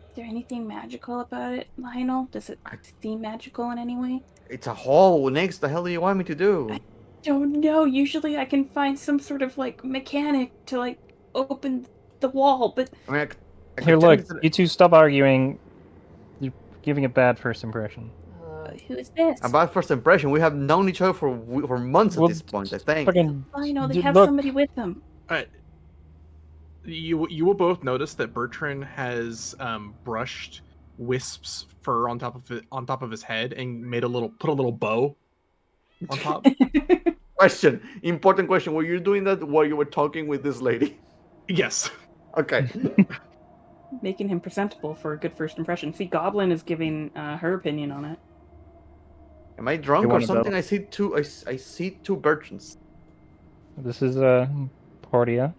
Is there anything magical about it, Lionel? Does it seem magical in any way? It's a hole. Next, the hell do you want me to do? Don't know. Usually I can find some sort of like mechanic to like open the wall, but I mean, I Here, could look, tell you 2 stop arguing. You're giving a bad first impression. who is this? about first impression. We have known each other for months at Well, this point. I think. Fucking... Lionel, they Dude, have look. somebody with them. You will both notice that Bertrand has brushed Wisp's fur on top of his head and put a little bow on top. Question. Important question. Were you doing that while you were talking with this lady? Yes. Okay. Making him presentable for a good first impression. See, Goblin is giving her opinion on it. Am I drunk You or want a something? bell? I see 2 Bertrands. This is Cordia.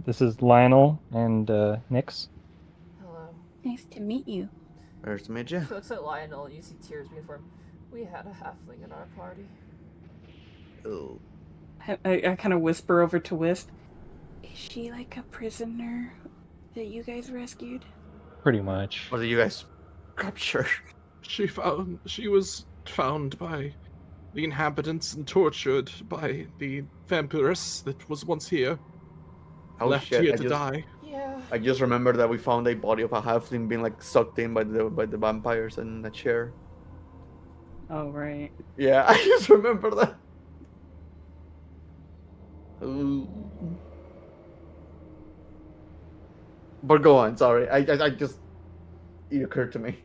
This is Lionel and Nyx. Hello. Nice to meet you. Where's Mage? She looks at Lionel, and you see tears before him. We had a halfling in our party. Oh. I kind of whisper over to Wisp. Is she like a prisoner that you guys rescued? Pretty much. What did you guys capture? She was found by the inhabitants and tortured by the vampiress that was once here. Oh Left shit! here to die. Yeah. I just remember that we found a body of a halfling being like sucked in by the vampires in a chair. Oh, right. Yeah, I just remember that. Ooh. But go on. Sorry, I just it occurred to me.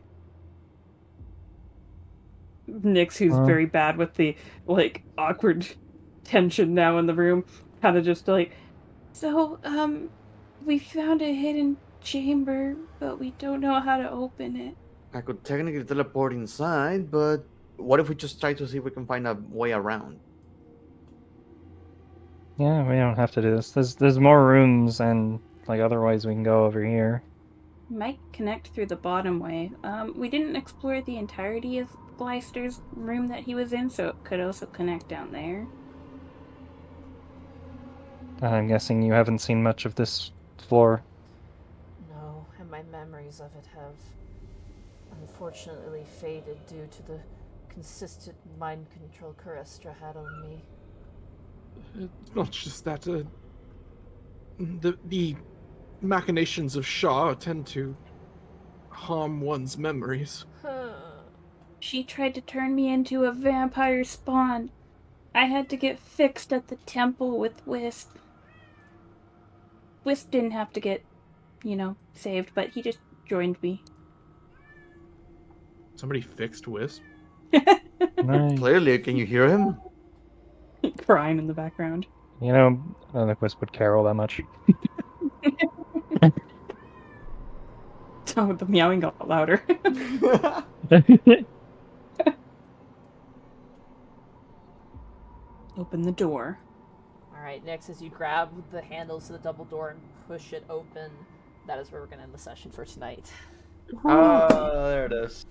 Nyx, who's Huh? very bad with the, like, awkward tension now in the room, kind of just like, So, we found a hidden chamber, but we don't know how to open it. I could technically teleport inside, but what if we just try to see if we can find a way around? Yeah, we don't have to do this. There's more rooms, and like otherwise we can go over here. Might connect through the bottom way. We didn't explore the entirety of Gleister's room that he was in, so it could also connect down there. I'm guessing you haven't seen much of this floor. No, and my memories of it have unfortunately faded due to the consistent mind control Carestra had on me. Not just that, the machinations of Shah tend to harm one's memories. She tried to turn me into a vampire spawn. I had to get fixed at the temple with Wisp. Wisp didn't have to get, saved, but he just joined me. Somebody fixed Wisp. Nice. Clearly, can you hear him? crying in the background. You know, I don't think Wisp would care all that much. Oh, the meowing got louder. Open the door. Alright, next as you grab the handles to the double door and push it open, that is where we're going to end the session for tonight. There it is.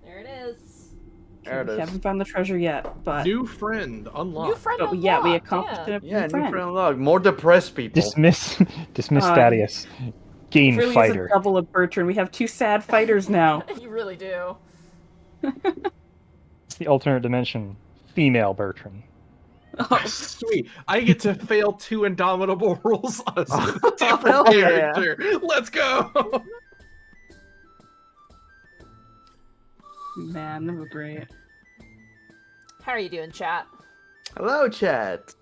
There it is. There it We is. haven't found the treasure yet, but New friend unlocked. New friend oh, unlocked, yeah, we accomplished yeah. a Yeah, new friend. new friend log. More depressed people. Dismiss Uh, Thaddeus. Gain Really fighter. is a double of Bertrand. We have two sad fighters now. You really do. It's the alternate dimension. Female Bertrand. Oh, Sweet. I get to fail 2 indomitable rolls on a Hell different yeah. character. Let's go. man, that was great. How are you doing, chat? Hello, chat.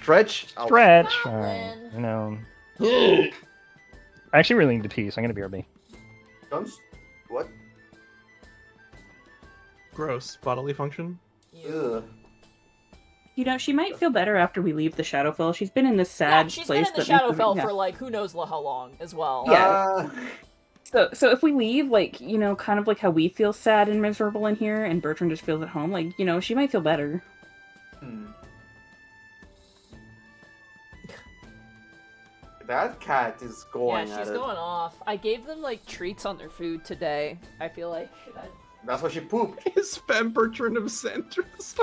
Stretch. Oh, Stretch. Goblin. You know. I actually really need to pee, so I'm gonna BRB. What? Gross. Bodily function. You. Ugh. She might feel better after we leave the Shadowfell. She's been in this sad Yeah, she's place. been in the that makes her- Shadowfell yeah. for like who knows how long as well. Yeah. So if we leave, like, kind of like how we feel sad and miserable in here, and Bertrand just feels at home, like, she might feel better. That cat is going Yeah, at she's it. going off. I gave them like treats on their food today. I feel like. That's why she pooped. Is Fem Bertrand of centrist?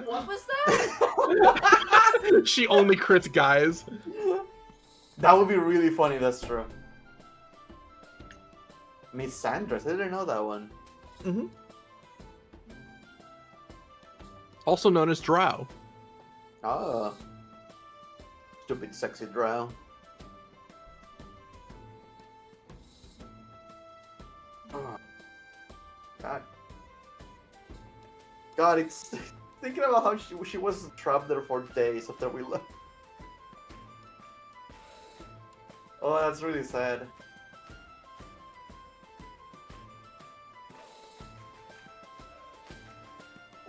What was that? She only crits guys. That would be really funny, that's true. Miss Sandras, I didn't know that one. Mm-hmm. Also known as Drow. Oh. Stupid sexy drow. Oh. God. God, it's... Thinking about how she was trapped there for days after we left. Oh, that's really sad.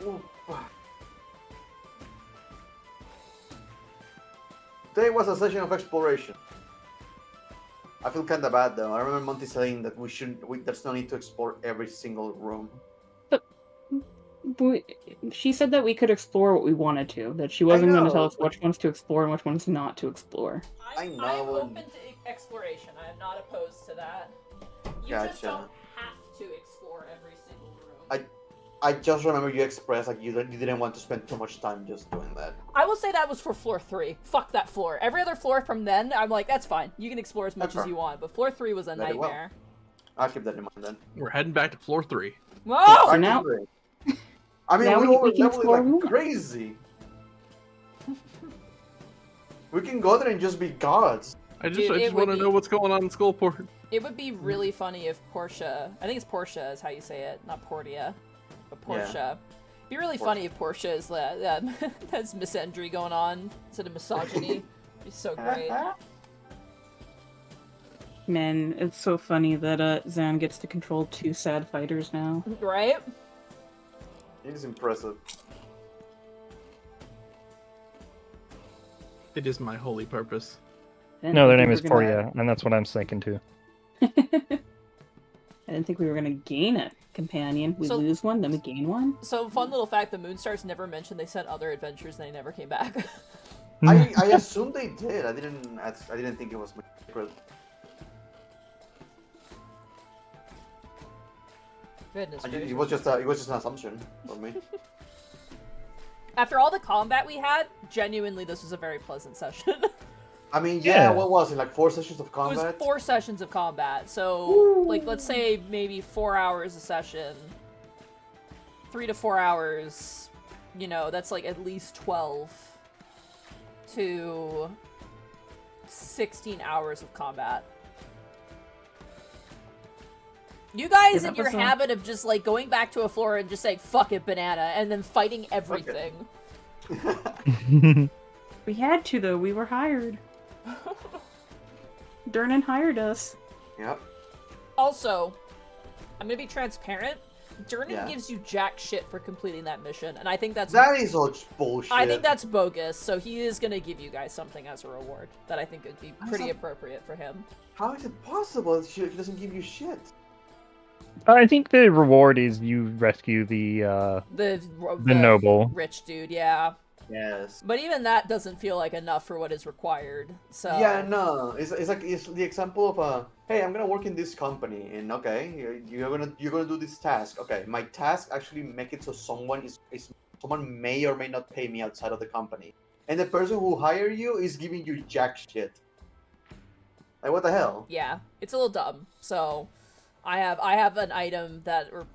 Ooh. Today was a session of exploration. I feel kinda bad though. I remember Monty saying that there's no need to explore every single room. She said that we could explore what we wanted to, that she wasn't going to tell know, us which ones to explore and which ones not to explore. I know, I'm and- open to exploration. I am not opposed to that. You just Gotcha. don't have to explore every single room. I just remember you expressed like you didn't want to spend too much time just doing that. I will say that was for floor 3. Fuck that floor. Every other floor from then, I'm like, that's fine. You can explore as much as Okay. you want. But floor 3 was a Very well. nightmare. I'll keep that in mind then. We're heading back to floor 3. Whoa! So now- I mean, now we we over can leveled explore like more. crazy. We can go there and just be gods. I Dude, just it want to would be- know what's going on in Skullport. It would be really funny if Portia, I think it's Portia is how you say it, not Portia, but Portia. It'd be really funny if Portia is that's misandry going on instead of misogyny. It'd be so great. Man, it's so funny that Zan gets to control 2 sad fighters now. Right? It is impressive. It is my holy purpose. No, their name is Portia, and that's what I'm thinking too. I didn't think we were gonna gain a companion. We So- lose one, then we gain one. So, fun little fact, the Moonstars never mentioned they sent other adventures and they never came back. I assumed they did. I didn't think it was my secret. Goodness It gracious. was just an assumption for me. After all the combat we had, genuinely this was a very pleasant session. I mean, Yeah. what was it, like 4 sessions of It was combat? 4 sessions of combat, so, like, let's say maybe 4 hours a session. 3 to 4 hours, you know, that's like at least 12 to 16 hours of combat. You guys Yeah, in that your was a- habit of just, like, going back to a floor and just saying, fuck it, banana, and then fighting everything. We had to, though. We were hired. Durnan hired us. Yep. Also, I'm gonna be transparent. Durnan Yeah. gives you jack shit for completing that mission, and I think that's That is such bullshit. I think that's bogus. So he is gonna give you guys something as a reward that I think would be pretty not- appropriate for him. How is it possible? He doesn't give you shit. I think the reward is you rescue the The noble. rich dude, yeah. Yes. But even that doesn't feel like enough for what is required. So Yeah, no. It's like it's the example of hey, I'm gonna work in this company, and okay, you're gonna do this task. Okay, my task actually make it so someone someone may or may not pay me outside of the company, and the person who hire you is giving you jack shit. Like what the hell? yeah, it's a little dumb. So I have an item that, or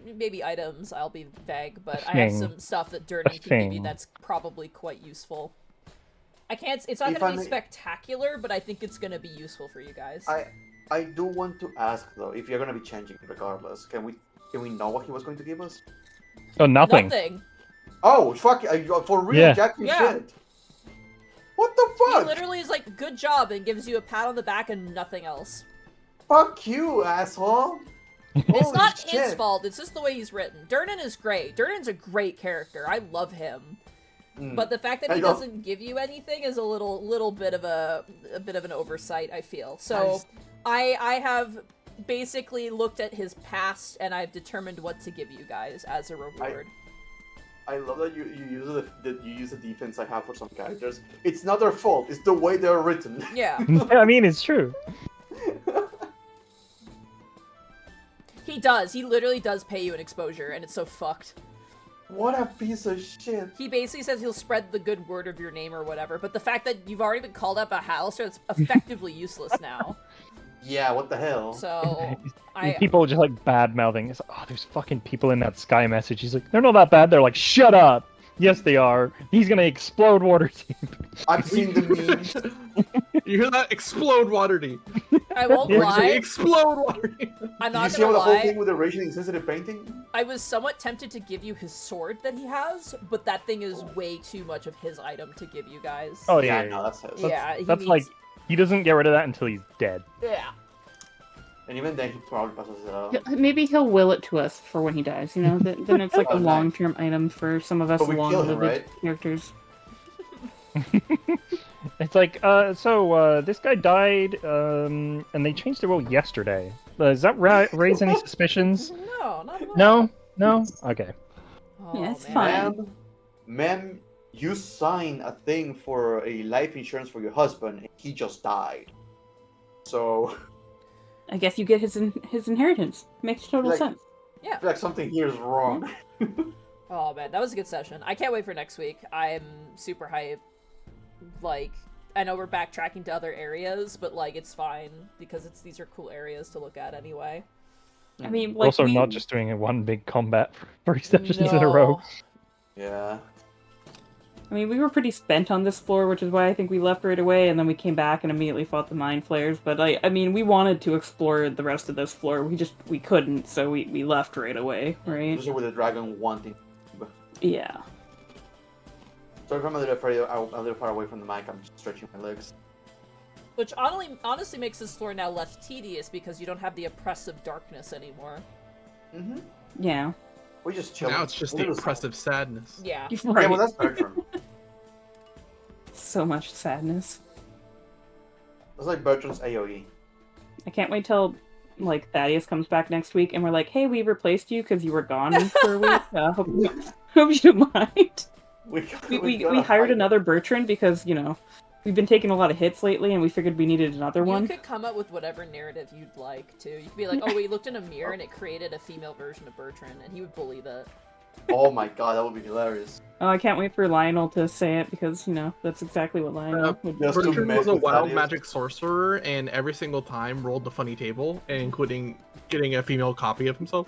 maybe items. I'll be vague, but I have Thing. some stuff that Durnan A can give you thing. that's probably quite useful. I can't. It's not If gonna I be may- spectacular, but I think it's gonna be useful for you guys. I do want to ask though, if you're gonna be changing regardless, can we know what he was going to give us? Oh, nothing. Nothing. Oh fuck! For real, Yeah. jack you Yeah. shit. What the He fuck? literally is like, good job, and gives you a pat on the back and nothing else. Fuck you, asshole. It's Holy not his shit. fault, it's just the way he's written. Durnan is great. Durnan's a great character. I love him. Mm. But the fact that I he don't- doesn't give you anything is a little bit of a bit of an oversight, I feel. So Nice. I have basically looked at his past and I've determined what to give you guys as a reward. I love that you use the defense I have for some characters. It's not their fault. It's the way they're written. Yeah. I mean, it's true. He does. He literally does pay you an exposure, and it's so fucked. What a piece of shit. He basically says he'll spread the good word of your name or whatever, but the fact that you've already been called up a Hallister, it's effectively useless now. Yeah, what the hell? So, People just like bad mouthing. It's like, oh, there's fucking people in that Sky message. He's like, they're not that bad. They're like, shut up. Yes, they are. He's gonna explode Waterdeep. I've seen the memes. You hear that? Explode Waterdeep. I won't Yeah. lie. Explode Waterdeep. I'm Did you not see gonna how the whole lie. thing with the racially insensitive painting? I was somewhat tempted to give you his sword that he has, but that thing is way too much of his item to give you guys. Oh yeah, no, that's his. yeah. He that's needs... like he doesn't get rid of that until he's dead. Yeah. And even then, he probably passes it out. Maybe he'll will it to us for when he dies, you know? Then it's like Oh, a nice. long-term item for some of us But we kill him, long-lived right? characters. It's like, this guy died, and they changed the rule yesterday. Does that raise any suspicions? No, not at all. No? No? Okay. Oh, Yeah, it's man. fine. Ma'am, you signed a thing for a life insurance for your husband, and he just died. So, I guess you get his inheritance. Makes total Like- sense. I feel like something here is wrong. Oh man, that was a good session. I can't wait for next week. I'm super hyped. Like, I know we're backtracking to other areas, but like it's fine because these are cool areas to look at anyway. I mean, like Also, we, not just doing a one big combat for 3 sessions in a row. No. Yeah. I mean, we were pretty spent on this floor, which is why I think we left right away, and then we came back and immediately fought the mind flayers. But I mean, we wanted to explore the rest of this floor. We couldn't, so we left right away, right? Especially with the dragon wanting. Yeah. So if I'm a little far away from the mic, I'm just stretching my legs. Which honestly makes this floor now less tedious because you don't have the oppressive darkness anymore. Mm-hmm. Yeah. We just chill. Now it's just the oppressive sadness. Yeah. Right. Yeah, well, that's Bertram. So much sadness. That's like Bertram's AoE. I can't wait till like Thaddeus comes back next week and we're like, hey, we replaced you because you were gone for a week. Hope you don't mind. We hired another Bertrand because, you know, we've been taking a lot of hits lately and we figured we needed another one. You could come up with whatever narrative you'd like to. You could be like, oh, we looked in a mirror and it created a female version of Bertrand, and he would believe it. Oh my god, that would be hilarious. Oh, I can't wait for Lionel to say it because, you know, that's exactly what Lionel would do. Just to Bertrand mess was a with wild Thaddeus. magic sorcerer, and every single time rolled the funny table, including getting a female copy of himself.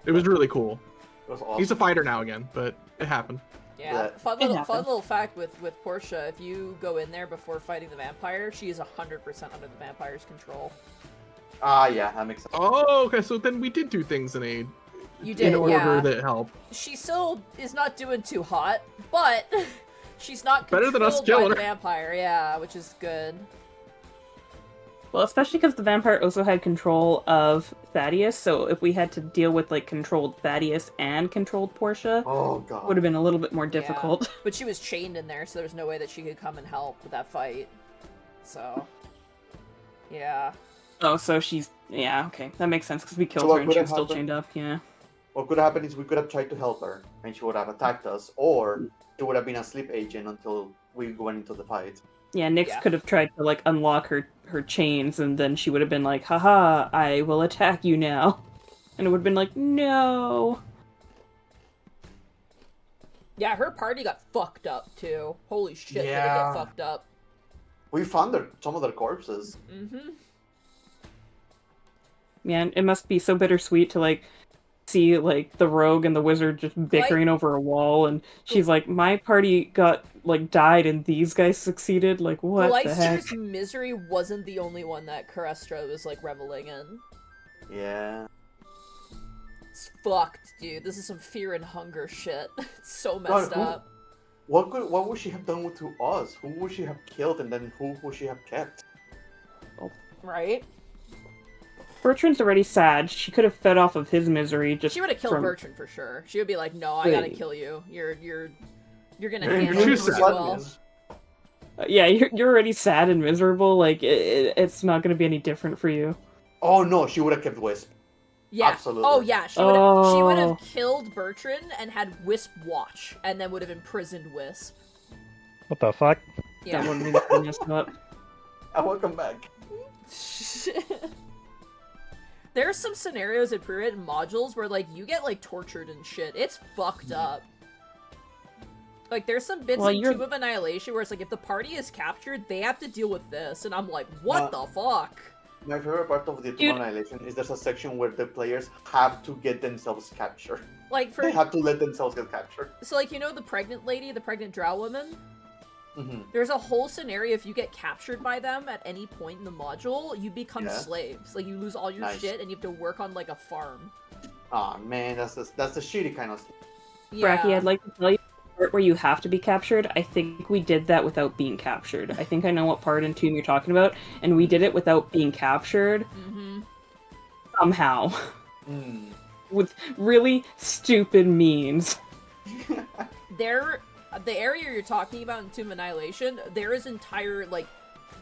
It was really cool. It was awesome. He's a fighter now again, but it happened. Yeah, Yeah. fun It little happens. fact with Portia. If you go in there before fighting the vampire, she is 100% under the vampire's control. Ah, yeah, that makes sense. Oh, okay, so then we did do things in You did, order yeah. that helped. She still is not doing too hot, but she's not Better than us controlled by killing the her. vampire. Yeah, which is good. Well, especially because the vampire also had control of Thaddeus, so if we had to deal with, like, controlled Thaddeus and controlled Portia, Oh god. would have been a little bit more difficult. But she was chained in there, so there's no way that she could come and help with that fight. So, yeah. Oh, so she's... Yeah, okay. That makes sense, because we killed So what her and could she have was still happened? chained up, yeah. What could happen is we could have tried to help her, and she would have attacked us, or she would have been a sleep agent until we went into the fight. Yeah, Nyx Yeah. could have tried to, like, unlock her chains, and then she would have been like, haha, I will attack you now. And it would have been like, no. Yeah, her party got fucked up, too. Holy shit, did it Yeah. get fucked up. We found some of their corpses. Mm-hmm. Man, it must be so bittersweet to, like, see, like, the rogue and the wizard just bickering over a wall, and she's like, my party got, like, died and these guys succeeded? Like, what the heck? Gleister's misery wasn't the only one that Carestra was, like, reveling in. Yeah. It's fucked, dude. This is some fear and hunger shit. It's so God, messed who- up. What would she have done to us? Who would she have killed, and then who would she have kept? Right? Bertrand's already sad. She could have fed off of his misery just She would have killed from... Bertrand for sure. She would be like, "No, I gotta Wait. kill you. You're gonna You're handle immune this to as well." sadness. Yeah, you're already sad and miserable. Like, it's not going to be any different for you. Oh no, she would have kept Wisp. Yeah. Absolutely. Oh yeah. She would Oh. have killed Bertrand and had Wisp watch, and then would have imprisoned Wisp. What the fuck? Yeah. That wouldn't be the funniest up. And welcome back. There's some scenarios in pre-written modules where, like, you get, like, tortured and shit. It's fucked up. Like, there's some bits Well, in you're- Tomb of Annihilation where it's like, if the party is captured, they have to deal with this. And I'm like, what Uh, the fuck? My favorite part of the Dude. Annihilation is there's a section where the players have to get themselves captured. Like, They have to let themselves get captured. so, like, you know the pregnant lady, the pregnant drow woman? Mm-hmm. There's a whole scenario if you get captured by them at any point in the module, you become Yeah. slaves. Like, you lose all your Nice. shit and you have to work on, like, a farm. Aw man, that's the shitty kind of stuff. Bracky, I'd like to tell you the part where you have to be captured. I think we did that without being captured. I think I know what part in Tomb you're talking about, and we did it without being captured Mm-hmm. somehow. Mm. With really stupid means. The area you're talking about in Tomb of Annihilation, there is entire, like,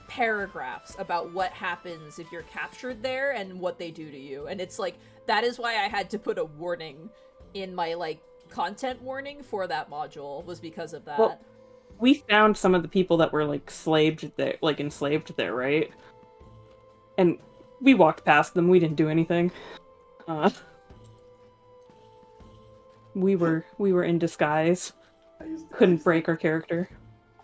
paragraphs about what happens if you're captured there and what they do to you. And it's like, that is why I had to put a warning in my, like, content warning for that module, was because of that. Well, we found some of the people that were, like, enslaved there, right? And we walked past them. We didn't do anything. We were in disguise. Couldn't break our character.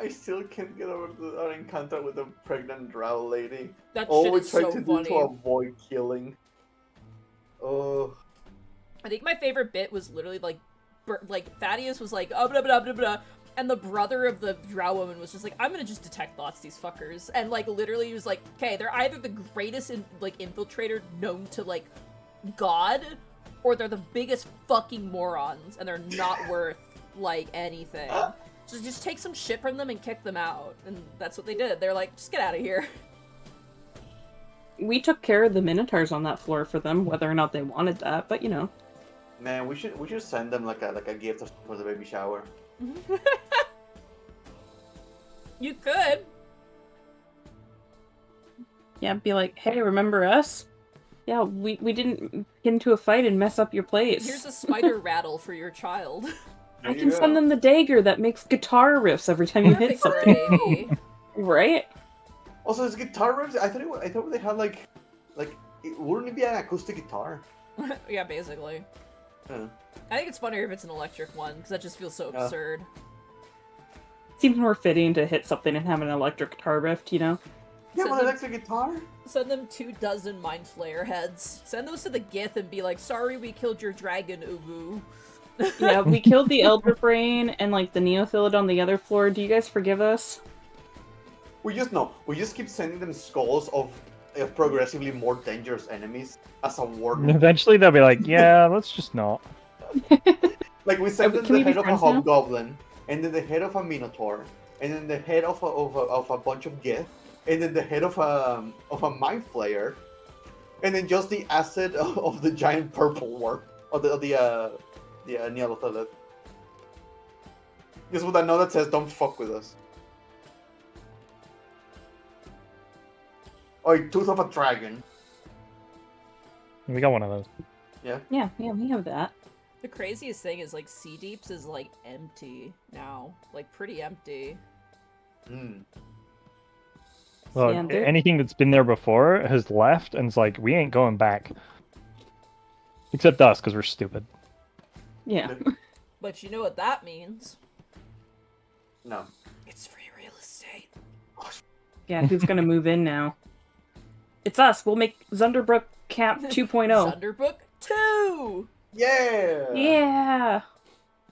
I still can't get over our encounter with the pregnant drow lady. That All shit we is try so to do funny. to avoid killing. Oh. I think my favorite bit was literally like Thaddeus was like, oh, blah, blah, blah, blah, and the brother of the drow woman was just like, I'm gonna just detect thoughts, these fuckers. And like literally he was like, okay, they're either the greatest infiltrator known to like God, or they're the biggest fucking morons, and they're not worth like anything. So just take some shit from them and kick them out. And that's what they did. They're like, just get out of here. We took care of the minotaurs on that floor for them, whether or not they wanted that, but you know. Man, we should send them like a gift for the baby shower. You could. Yeah, be like, hey, remember us? Yeah, we didn't get into a fight and mess up your place. Here's a spider rattle for your child. I can send them the dagger that makes guitar riffs every time you hit Perfect for a something. baby. Right? Also, it's guitar riffs. I thought they had like, wouldn't it be an acoustic guitar? Yeah, basically. Yeah. I think it's funnier if it's an electric one, because that just feels so Yeah. absurd. Seems more fitting to hit something and have an electric guitar riff, you know? Yeah, Send but them- electric guitar. Send them 24 Mind Flayer heads. Send those to the Gith and be like, sorry we killed your dragon, Ubu. Yeah, we killed the Elder Brain and like the Neothilid on the other floor. Do you guys forgive us? We just keep sending them skulls of progressively more dangerous enemies as a And warning. eventually they'll be like, yeah, let's just not. Like we send them Can we the be head of a friends now? hobgoblin, and then the head of a minotaur, and then the head of a bunch of gith, and then the head of a mind flayer, and then just the acid of the giant purple warp of the Neolithid. Just with a note that says "Don't fuck with us." Oh, tooth of a dragon. We got one of those. Yeah, we have that. The craziest thing is, like, Sea Deeps is, like, empty now. Like, pretty empty. Hmm. Well, Yeah, they're- anything that's been there before has left, and it's like, we ain't going back. Except us, because we're stupid. Yeah. But you know what that means? No. It's free real estate. Yeah, who's gonna move in now? It's us. We'll make Zunderbrook Camp 2.0. Thunderbrook 2! Yeah. Yeah.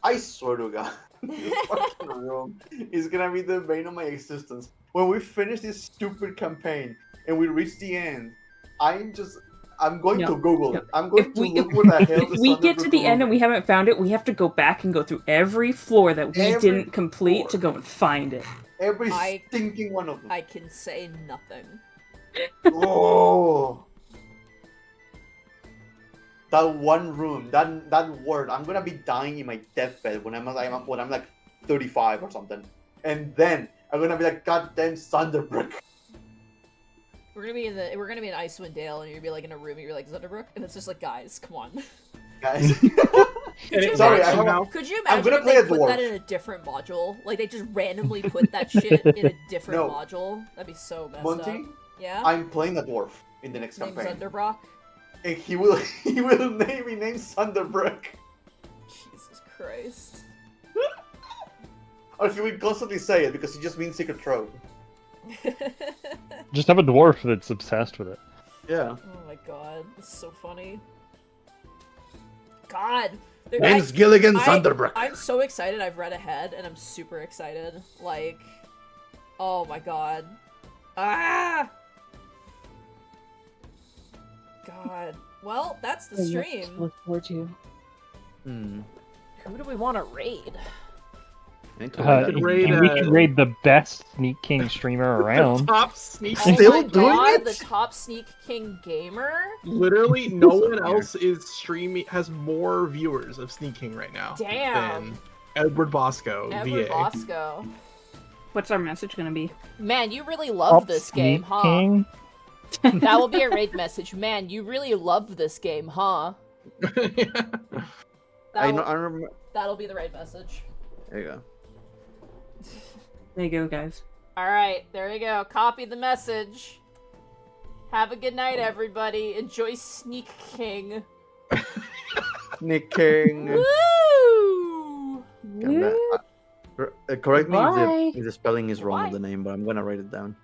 I swear to God, this fucking room is gonna be the bane of my existence. When we finish this stupid campaign and we reach the end, I'm going to Google it. I'm going to look what the hell If we get to the end and we haven't found it, we have to go back and go through every floor that we Every didn't complete floor. to go and find it. every I- stinking one of them. I can say nothing. Oh. That one room, that word, I'm gonna be dying in my deathbed when I'm like 35 or something, and then I'm gonna be like, goddamn Thunderbrook. We're gonna be in Icewind Dale, and you're gonna be like in a room, and you're like Zunderbrook, and it's just like, guys, come on. Guys. Could you Sorry, I imagine, have could you I'm imagine gonna if play they a put that dwarf. in a different module? Like they just randomly put that shit in a different No. module? That'd be so messed Monty, up. Yeah. I'm playing a dwarf in the next Named campaign, Zunderbrock. and he will be named Thunderbrook, Jesus Christ. or he will constantly say it because it just means secret trove. Just have a dwarf that's obsessed with it. Yeah. Oh my god, this is so funny. God. There- Name's Gilligan I- Thunderbrook. I'm so excited. I've read ahead, and I'm super excited. Like, oh my god. Ah! God. Well, that's the stream. Look forward to. Hmm. Who do we want to raid? I need to read that. Raid, we can raid the best Sneak King streamer around. Top sneak. Oh Still my doing god, it? the top Sneak King gamer? Literally, no one else is streaming. Has more viewers of Sneak King right now Damn. than Edward Bosco, Edward VA. Bosco. What's our message gonna be? Man, you really love Top this game, Sneak huh? King? That will be a raid message. Man, you really love this game, huh? I That'll, remember. that'll be the raid message. There you go. There you go, guys. Alright, there you go. Copy the message. Have a good night, everybody. Enjoy Sneak King. Nick King. Woo! Correct me Bye. if the spelling is wrong Why? of the name, but I'm gonna write it down.